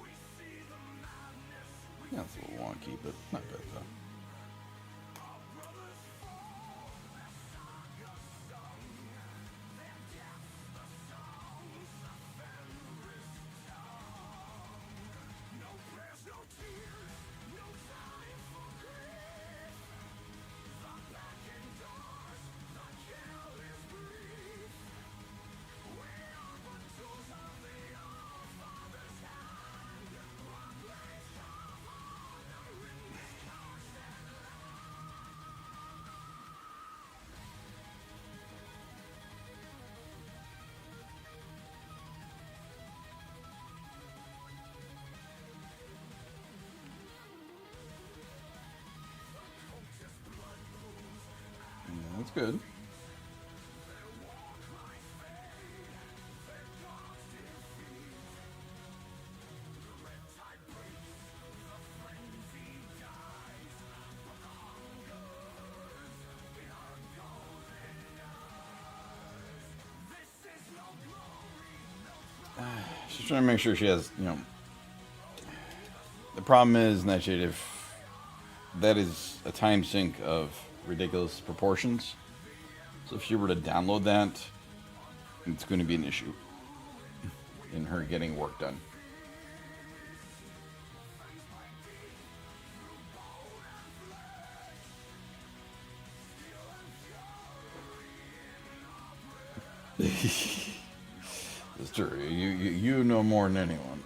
we see the madness. We Yeah, it's a little wonky, but not bad though. our brothers fall, their saga sung, their death the songs of Fenris tongue. No prayers, no tears, no time for grief. The blackened doors, the kill is brief. We are but tools of the All-Father's hand. Our blades of honor in this cursed land. Yeah, that's good. She's trying to make sure she has, you know, the The problem is, Nightshade, if that is a time sink of ridiculous proportions, so if she were to download that, it's going to be an issue in her getting work done. It's true. You know more than anyone.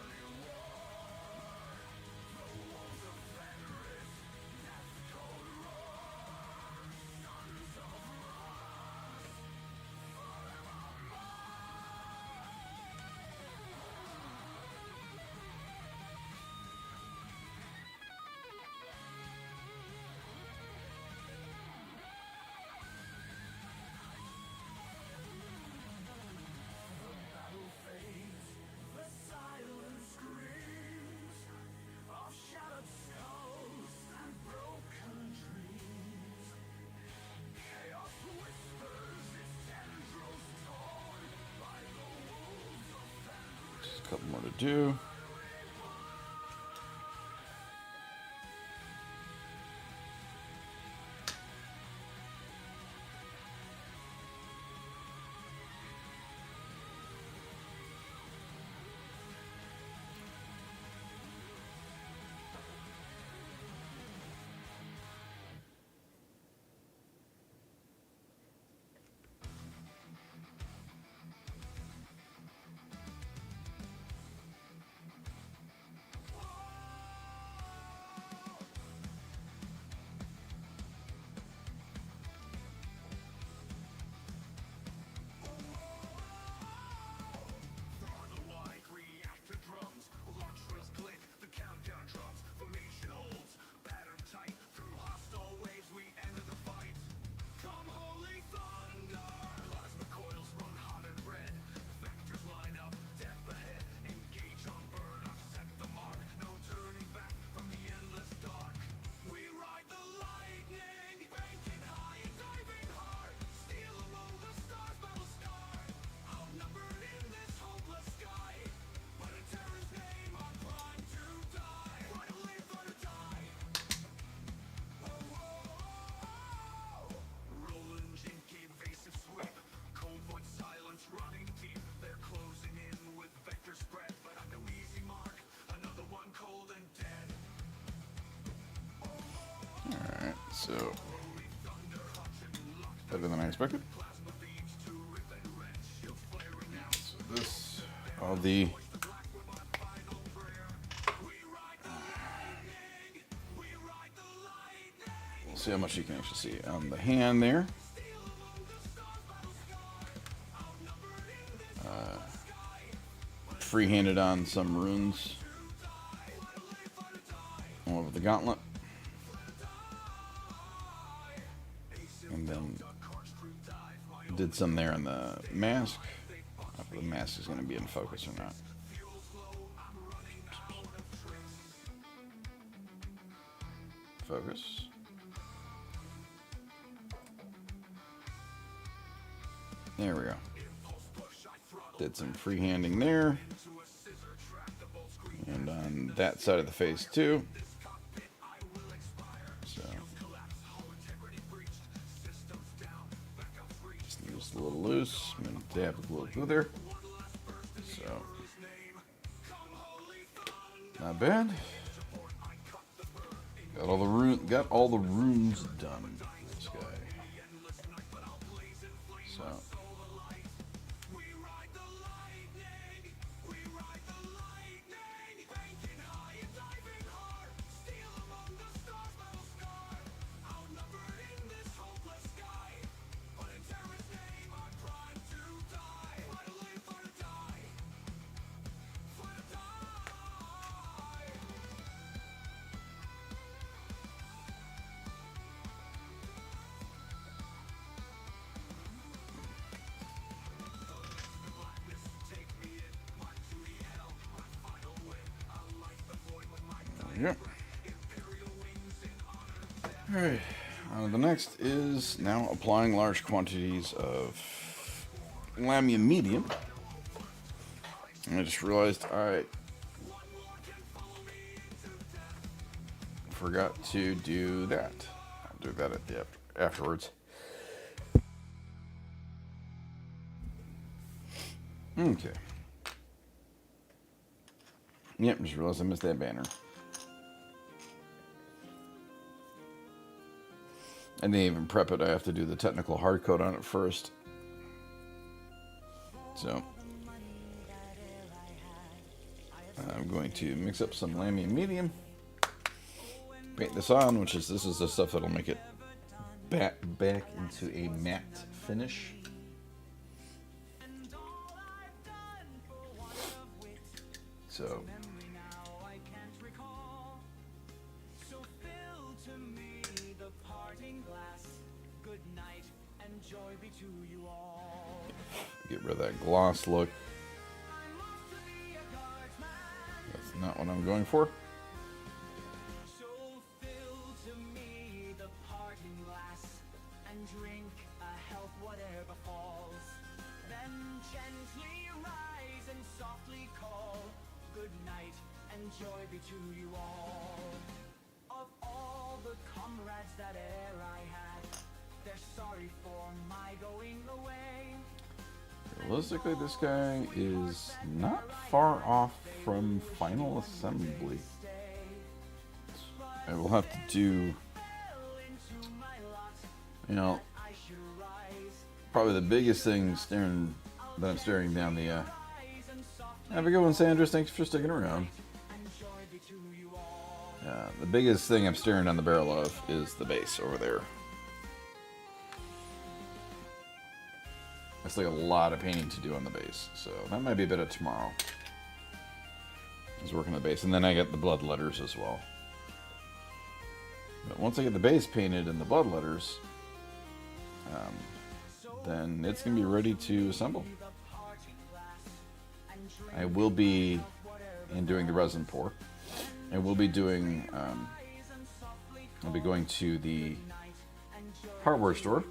Just a couple more to do. So, better than I expected. So this, all the we'll see how much you can actually see on the hand there. Free-handed on some runes all over the gauntlet. And then did some there on the mask. I don't know if the mask is going to be in focus or not. Focus. There we go. Did some freehanding there. And on that side of the face too. So just a little loose. I'm gonna dab a little glue there. So not bad. Got all the runes done. This guy. So. Yep. Alright, the next is now applying large quantities of Lamia Medium. And I just realized, alright, forgot to do that. I'll do that at the afterwards. Okay. Yep, just realized I missed that banner. I didn't even prep it. I have to do the technical hard code on it first. So I'm going to mix up some Lamy medium, paint this on, this is the stuff that'll make it back into a matte finish. So get rid of that gloss look. That's not what I'm going for. Joy be to you all. Of all the comrades that e'er I had, they're sorry for my going away. Realistically, this guy is not far off from Final Assembly. I will have to do, probably the biggest thing that I'm staring down the. Have a good one, Sanders. Thanks for sticking around. The biggest thing I'm staring down the barrel of is the base over there. That's like a lot of painting to do on the base, so that might be a bit of tomorrow. I was working on the base, and then I get the blood letters as well. But once I get the base painted and the blood letters, then it's going to be ready to assemble. I will be doing the resin pour. I will be doing, I'll be going to the hardware store.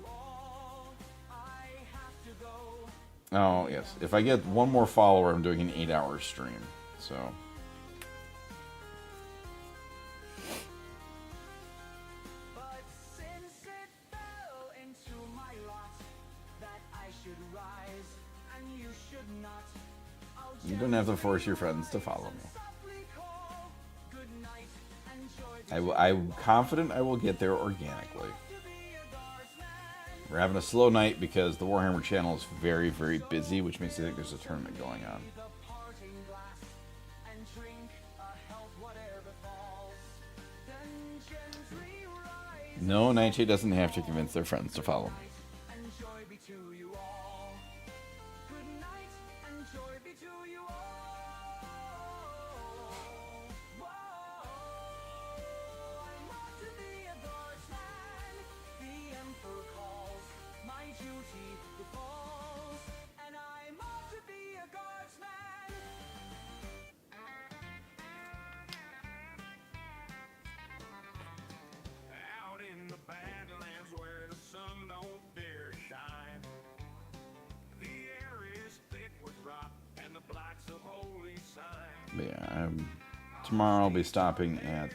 Oh, yes. If I get one more follower, I'm doing an 8-hour stream. So. You don't have to force your friends to follow me. I'm confident I will get there organically. We're having a slow night because the Warhammer channel is very, very busy, which makes me think there's a tournament going on. No, Nightshade doesn't have to convince their friends to follow me. Yeah, tomorrow I'll be stopping at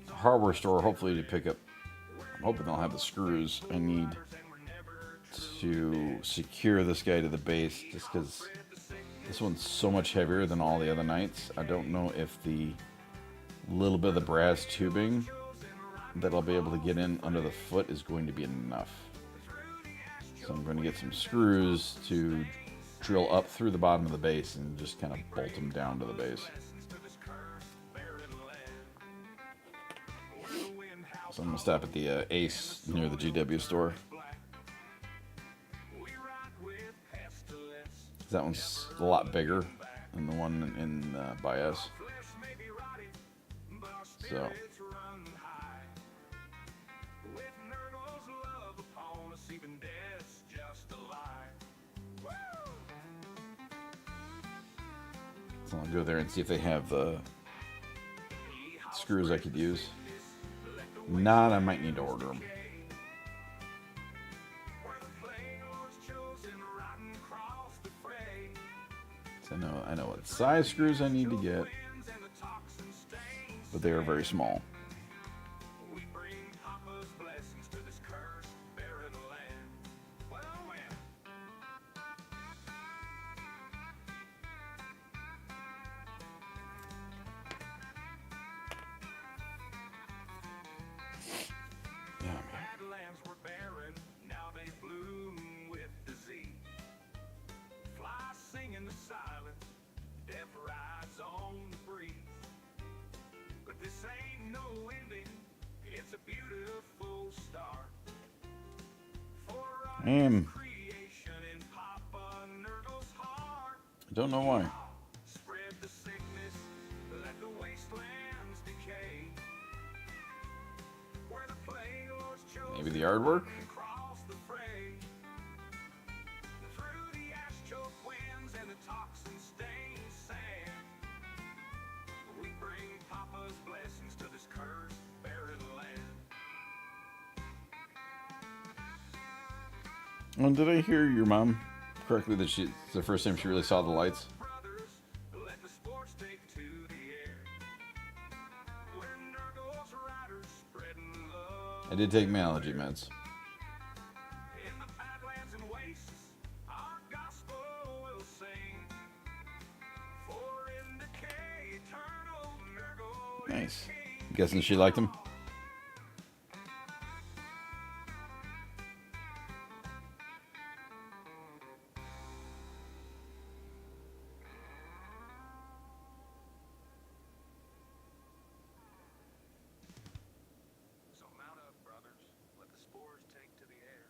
the hardware store, hopefully to pick up. I'm hoping they'll have the screws I need to secure this guy to the base, just because this one's so much heavier than all the other knights. I don't know if the little bit of the brass tubing that I'll be able to get in under the foot is going to be enough. So I'm going to get some screws to drill up through the bottom of the base and just kind of bolt them down to the base. So I'm going to stop at the Ace near the GW store. That one's a lot bigger than the one in by us. So I'll go there and see if they have the screws I could use. Not, I might need to order them. So I know what size screws I need to get. but they are very small. We bring Papa's blessings to this cursed, barren land. Well, well. Yeah, man. Badlands were barren, now they bloom with disease. Flies sing in the silence, death rides on the breeze. But this ain't no ending, it's a beautiful start. For I am. creation in Papa Nurgle's heart. I don't know why. Spread the sickness, let the wastelands decay. Where the plague lords chose Maybe the yard work? cross the fray. Through the ash-choked winds and the toxin-stained sand, we bring Papa's blessings to this cursed, barren land. Did I hear your mom correctly that it's the first time she really saw the lights? Brothers, let the sports take to the air. Where Nurgle's riders spreading love. I did take my allergy meds. In the badlands and wastes, our gospel will sing. For in decay, eternal Nurgle is Nice. king. Guessing she liked him? So mount up, brothers. Let the spores take to the air.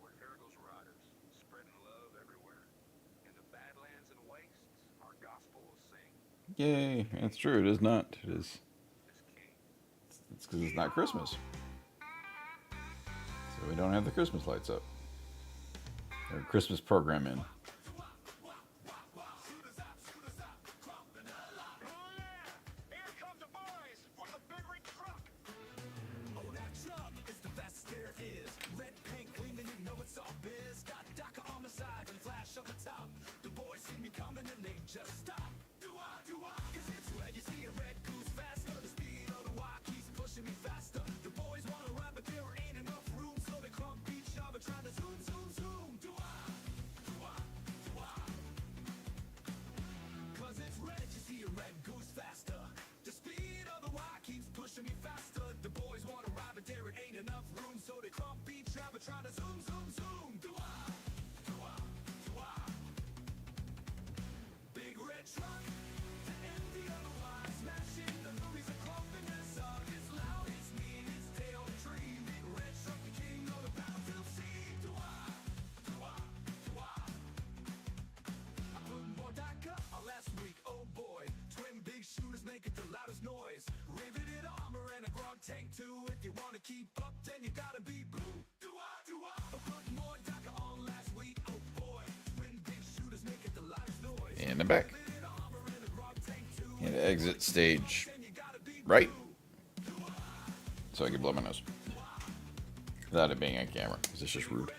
Where Nurgle's riders, spreading love everywhere. In the badlands and wastes, our gospel will sing. Yay. That's true. It is not. It is. This king. It's because it's not Christmas. So we don't have the Christmas lights up. Or Christmas program in. Here comes the boys for the big rig truck. Oh, that truck is the best there is. Red paint gleaming, you know it's all biz. Got DECA on the side and flash on the top. The boys see me coming and they just stop. Do I? Cause it's red, you see a red goose faster. The speed of the walk keeps pushing me faster. The boys wanna ride, but there ain't enough room, so they clump each other trying to zoom, zoom, zoom. Do I? Cause it's red, you see a red goose faster. The speed of the walk keeps pushing me faster. The boys wanna ride, but there ain't enough room, so they clump each other trying to zoom, zoom, zoom. Do I? Big red truck, the envy of the wise, smashing the movies and clumping the song. It's loud, it's mean, it's tail tree. Big red truck, the king of the battlefield scene. Do I? I put more DECA on last week, oh boy. Twin big shooters make it the loudest noise. Riveted armor and a grog tank too. If you wanna keep up, then you gotta be blue. Do I? I put more DECA on last week, oh boy. Twin big shooters make it the loudest noise. In the back. And exit stage right. So I can blow my nose. Without it being on camera, because it's just rude.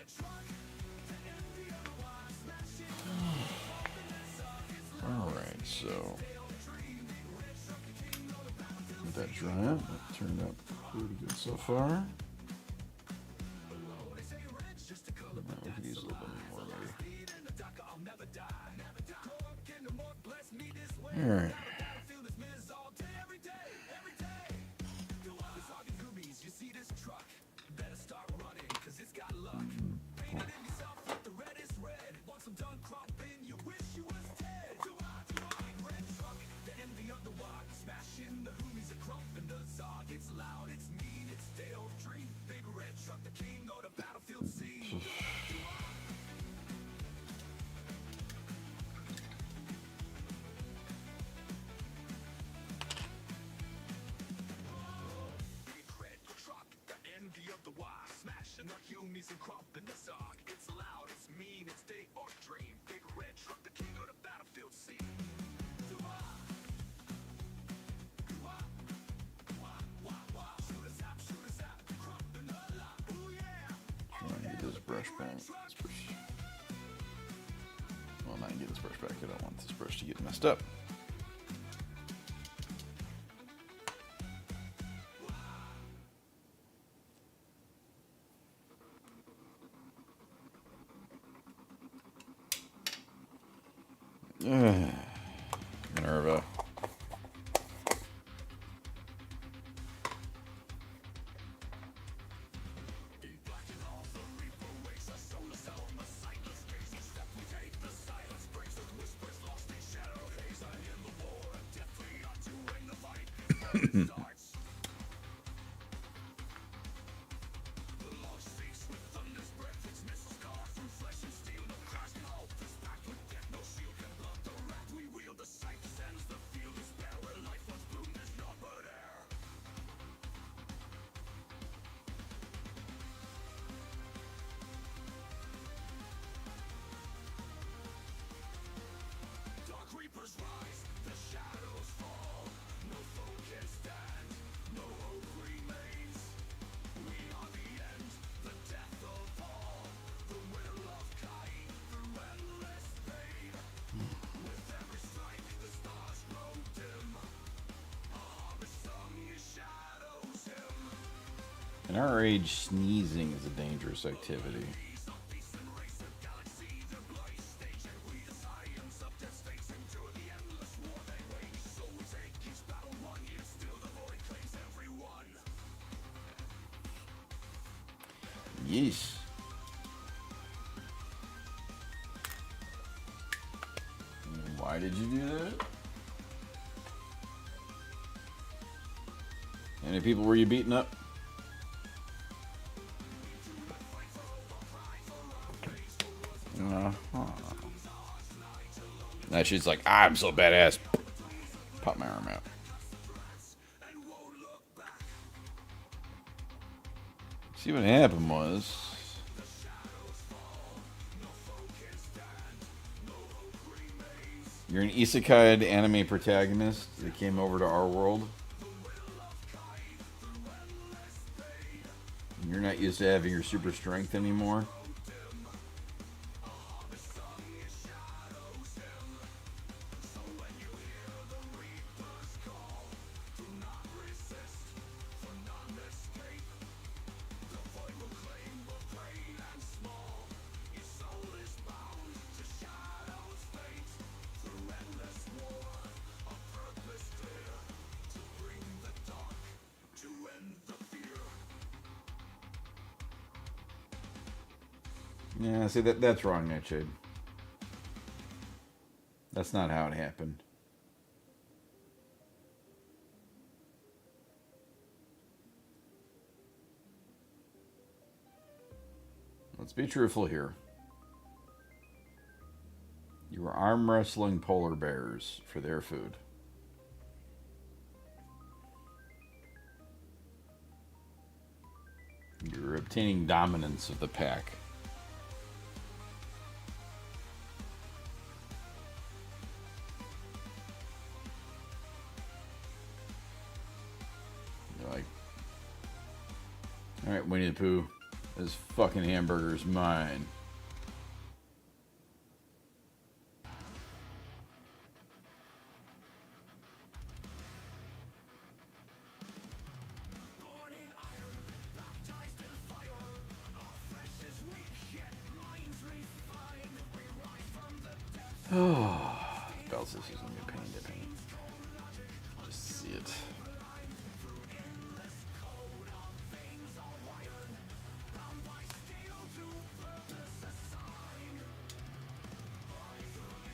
Alright, so. Let that dry out. That turned out pretty good so far. Now we could use a little bit more, maybe. Alright. Smashing the humies and crumping the zog. It's loud, it's mean, it's day or dream. Big red truck, the king of the battlefield scene. Shoot us out, crumping the lot. Ooh yeah. Trying to get this brush back. Well, not get this brush back. I don't want this brush to get messed up. Minerva. In our age, sneezing is a dangerous activity. Yeesh. Why did you do that? Any people were you beating up? Now she's like, I'm so badass. Pop my arm out. See, what happened was, you're an isekai anime protagonist that came over to our world. You're not used to having your super strength anymore. Yeah, see, that's wrong, Nightshade. That's not how it happened. Let's be truthful here. You were arm wrestling polar bears for their food. You were obtaining dominance of the pack. You're like, alright, Winnie the Pooh, this fucking hamburger's mine. Oh, Bells, this is gonna be a pain to paint. Just see it.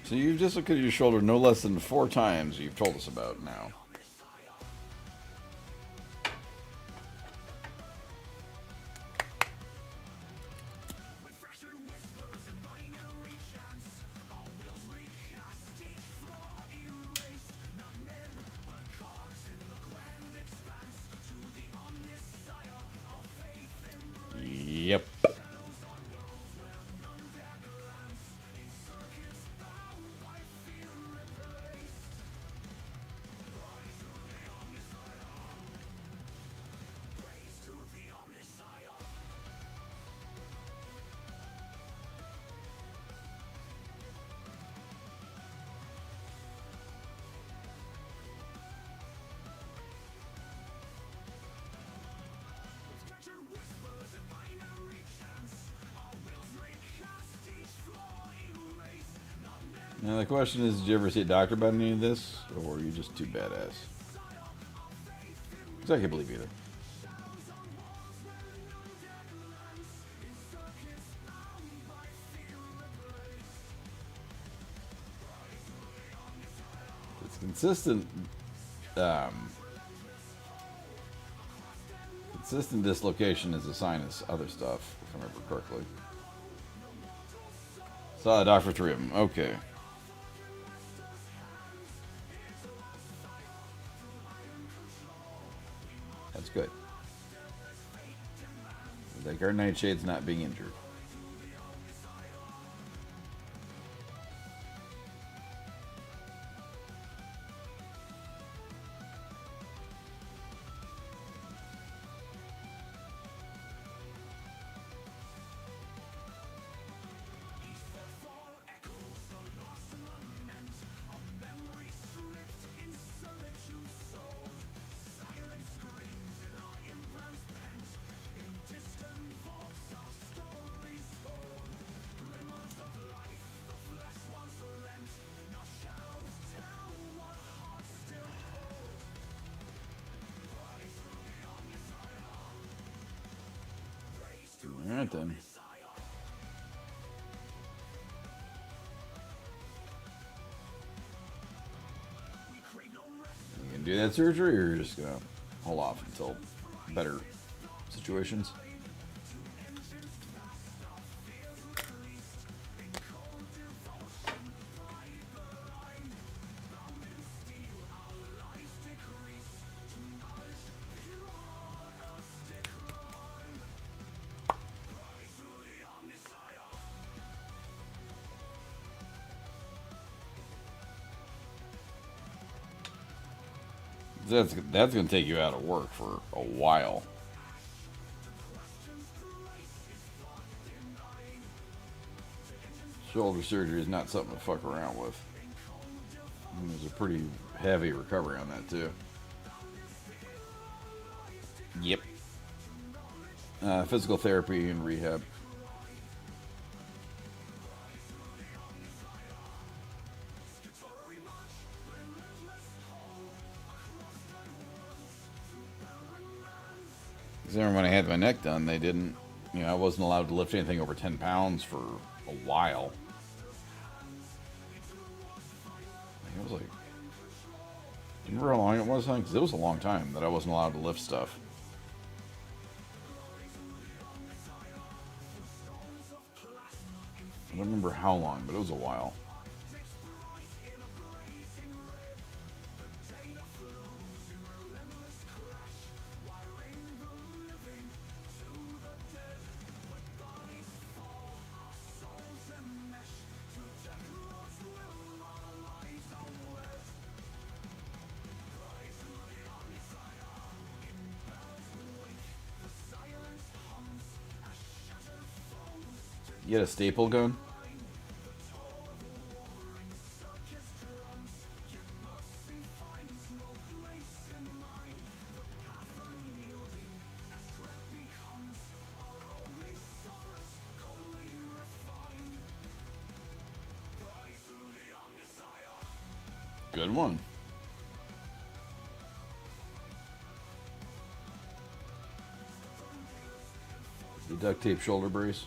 So you've dislocated your shoulder no less than 4 times. You've told us about now. Yep. Now the question is, did you ever see a doctor about any of this, or are you just too badass? Because I can't believe either. It's consistent. Consistent dislocation is a sign of other stuff, if I remember correctly. Saw a doctor for 3 of them. Okay. That's good. Like our nightshade's not being injured. Alright then. You gonna do that surgery, or you're just gonna hold off until better situations? That's going to take you out of work for a while. Shoulder surgery is not something to fuck around with. And there's a pretty heavy recovery on that too. Yep. Physical therapy and rehab. When I had my neck done, they didn't, I wasn't allowed to lift anything over 10 pounds for a while. It was like, do you remember how long it was? Because it was a long time that I wasn't allowed to lift stuff. I don't remember how long, but it was a while. You had a staple gun? Good one. The duct tape shoulder brace.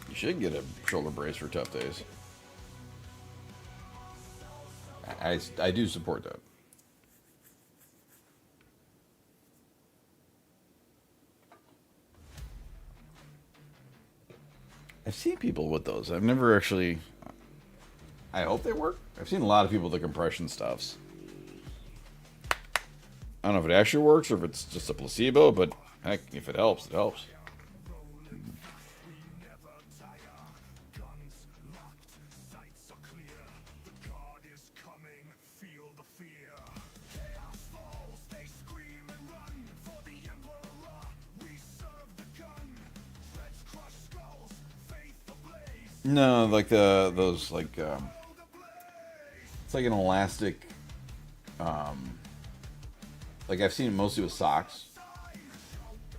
You should get a shoulder brace for tough days. I do support that. I've seen people with those. I've never actually... I hope they work. I've seen a lot of people with the compression stuffs. I don't know if it actually works or if it's just a placebo, but heck, if it helps, it helps. No, like those like it's like an elastic. Like I've seen it mostly with socks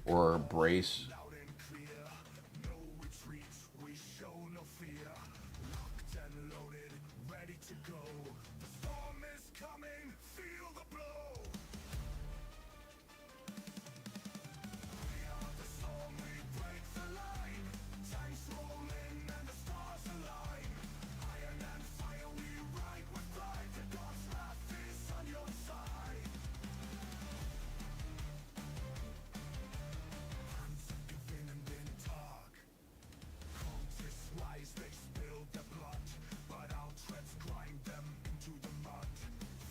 or a brace. Loud and clear, no retreat, we show no fear. Locked and loaded, ready to go. The storm is coming, feel the blow. We are the storm, we break the line. Tanks roll in and the stars align. Iron and fire, we ride with pride. The God's wrath is on your side. Hands have given and been tug. Cultists rise, they spill their blood, but our treads grind them into the mud.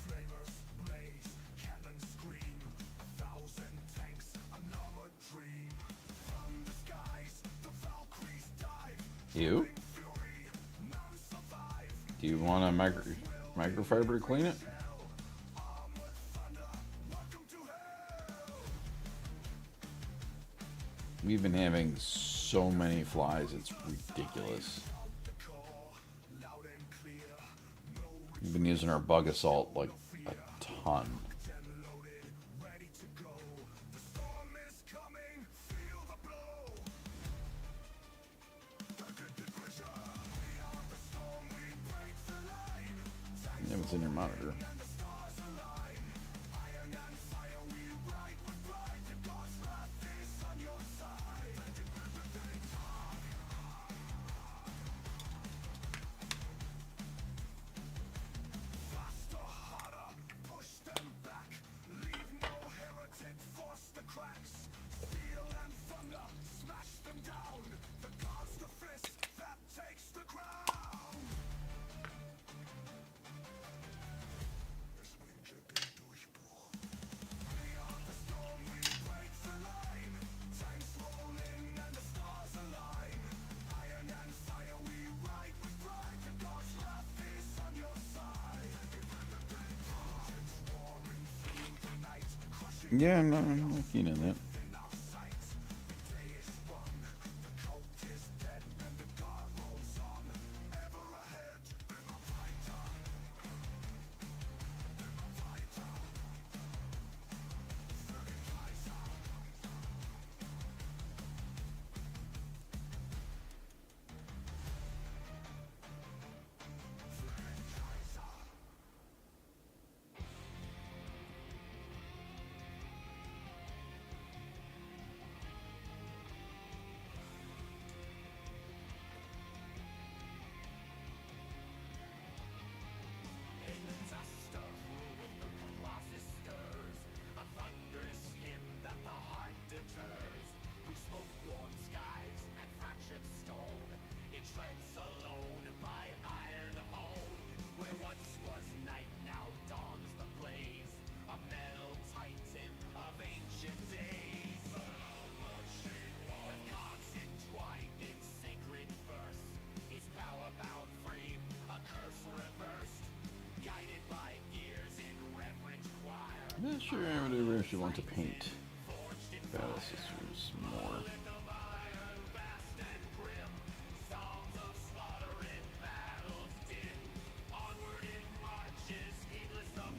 Flamers blaze, cannons scream, 1,000 tanks, another dream. From the skies, the Valkyries dive. You? Fury, none survive. Do you want a microfiber to clean it? Armored thunder, welcome to hell. We've been having so many flies, it's ridiculous. The core, loud and clear, no We've been using our bug assault like a ton. and loaded, ready to go. The storm is coming, feel the blow. Addicted pressure, we are the storm, we break the line. Yeah, it's in your monitor. And the stars align. Iron and fire, we ride with pride. The God's wrath is on your side. Faster, harder, push them back. Leave no heretic, force the cracks. Steel and thunder, smash them down. The God's the fist that takes the crown. Es winkt den Durchbruch. We are the storm, we break the line. Tanks roll in and the stars align. Iron and fire, we ride with pride. The God's wrath is on your side. Legends roaring through the night, crushing Yeah, I'm not keen on that. in our sight. The day is won, the cult is dead, and the God rolls on. Ever ahead, in a fighter. I'm not sure I actually want to paint battle sisters more.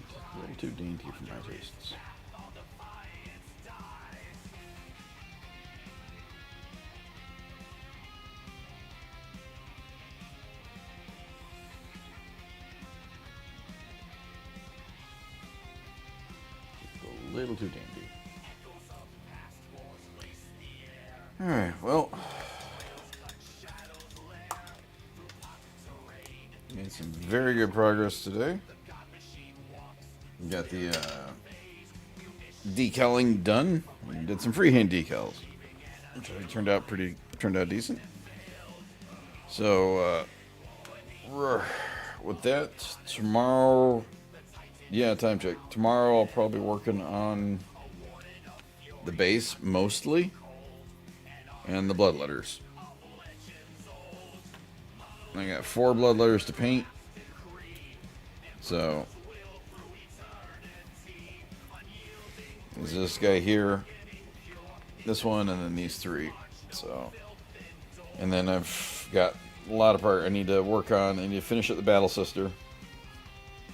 It's a little too dainty for my tastes. A little too dandy. Alright, well. Made some very good progress today. We got the decaling done. We did some freehand decals, which turned out decent. So with that, tomorrow, yeah, time check. Tomorrow I'll probably be working on the base mostly and the blood letters. I got 4 blood letters to paint. So there's this guy here, this one, and then these 3. So, and then I've got a lot of part I need to work on. I need to finish up the Battle Sister,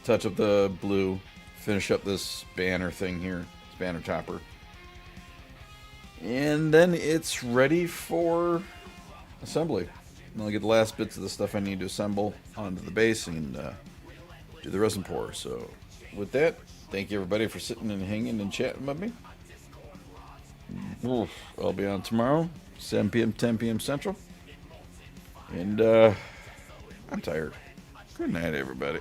touch up the blue, finish up this banner thing here, this banner topper. And then it's ready for assembly. And I'll get the last bits of the stuff I need to assemble onto the base and do the resin pour. So with that, thank you everybody for sitting and hanging and chatting with me. I'll be on tomorrow, 7 p.m., 10 p.m. Central. And I'm tired. Good night, everybody.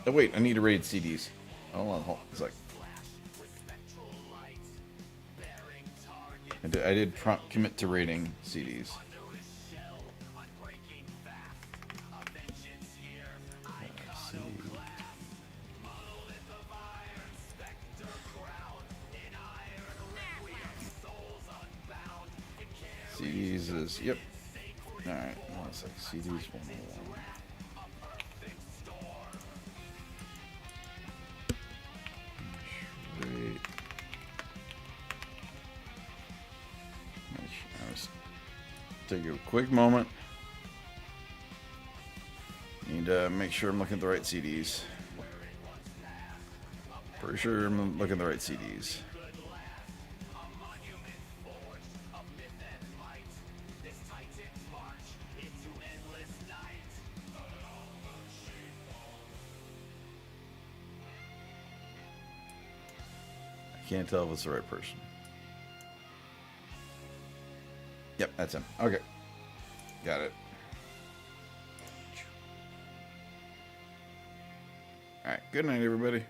Oh, wait, I need to raid CDs. Hold on a sec. I did prompt commit to raiding CDs. CDs is, yep. Alright, hold on a sec. CDs 101. Take a quick moment. Need to make sure I'm looking at the right CDs. Pretty sure I'm looking at the right CDs. I can't tell if it's the right person. Yep, that's him. Okay. Got it. Alright, good night, everybody.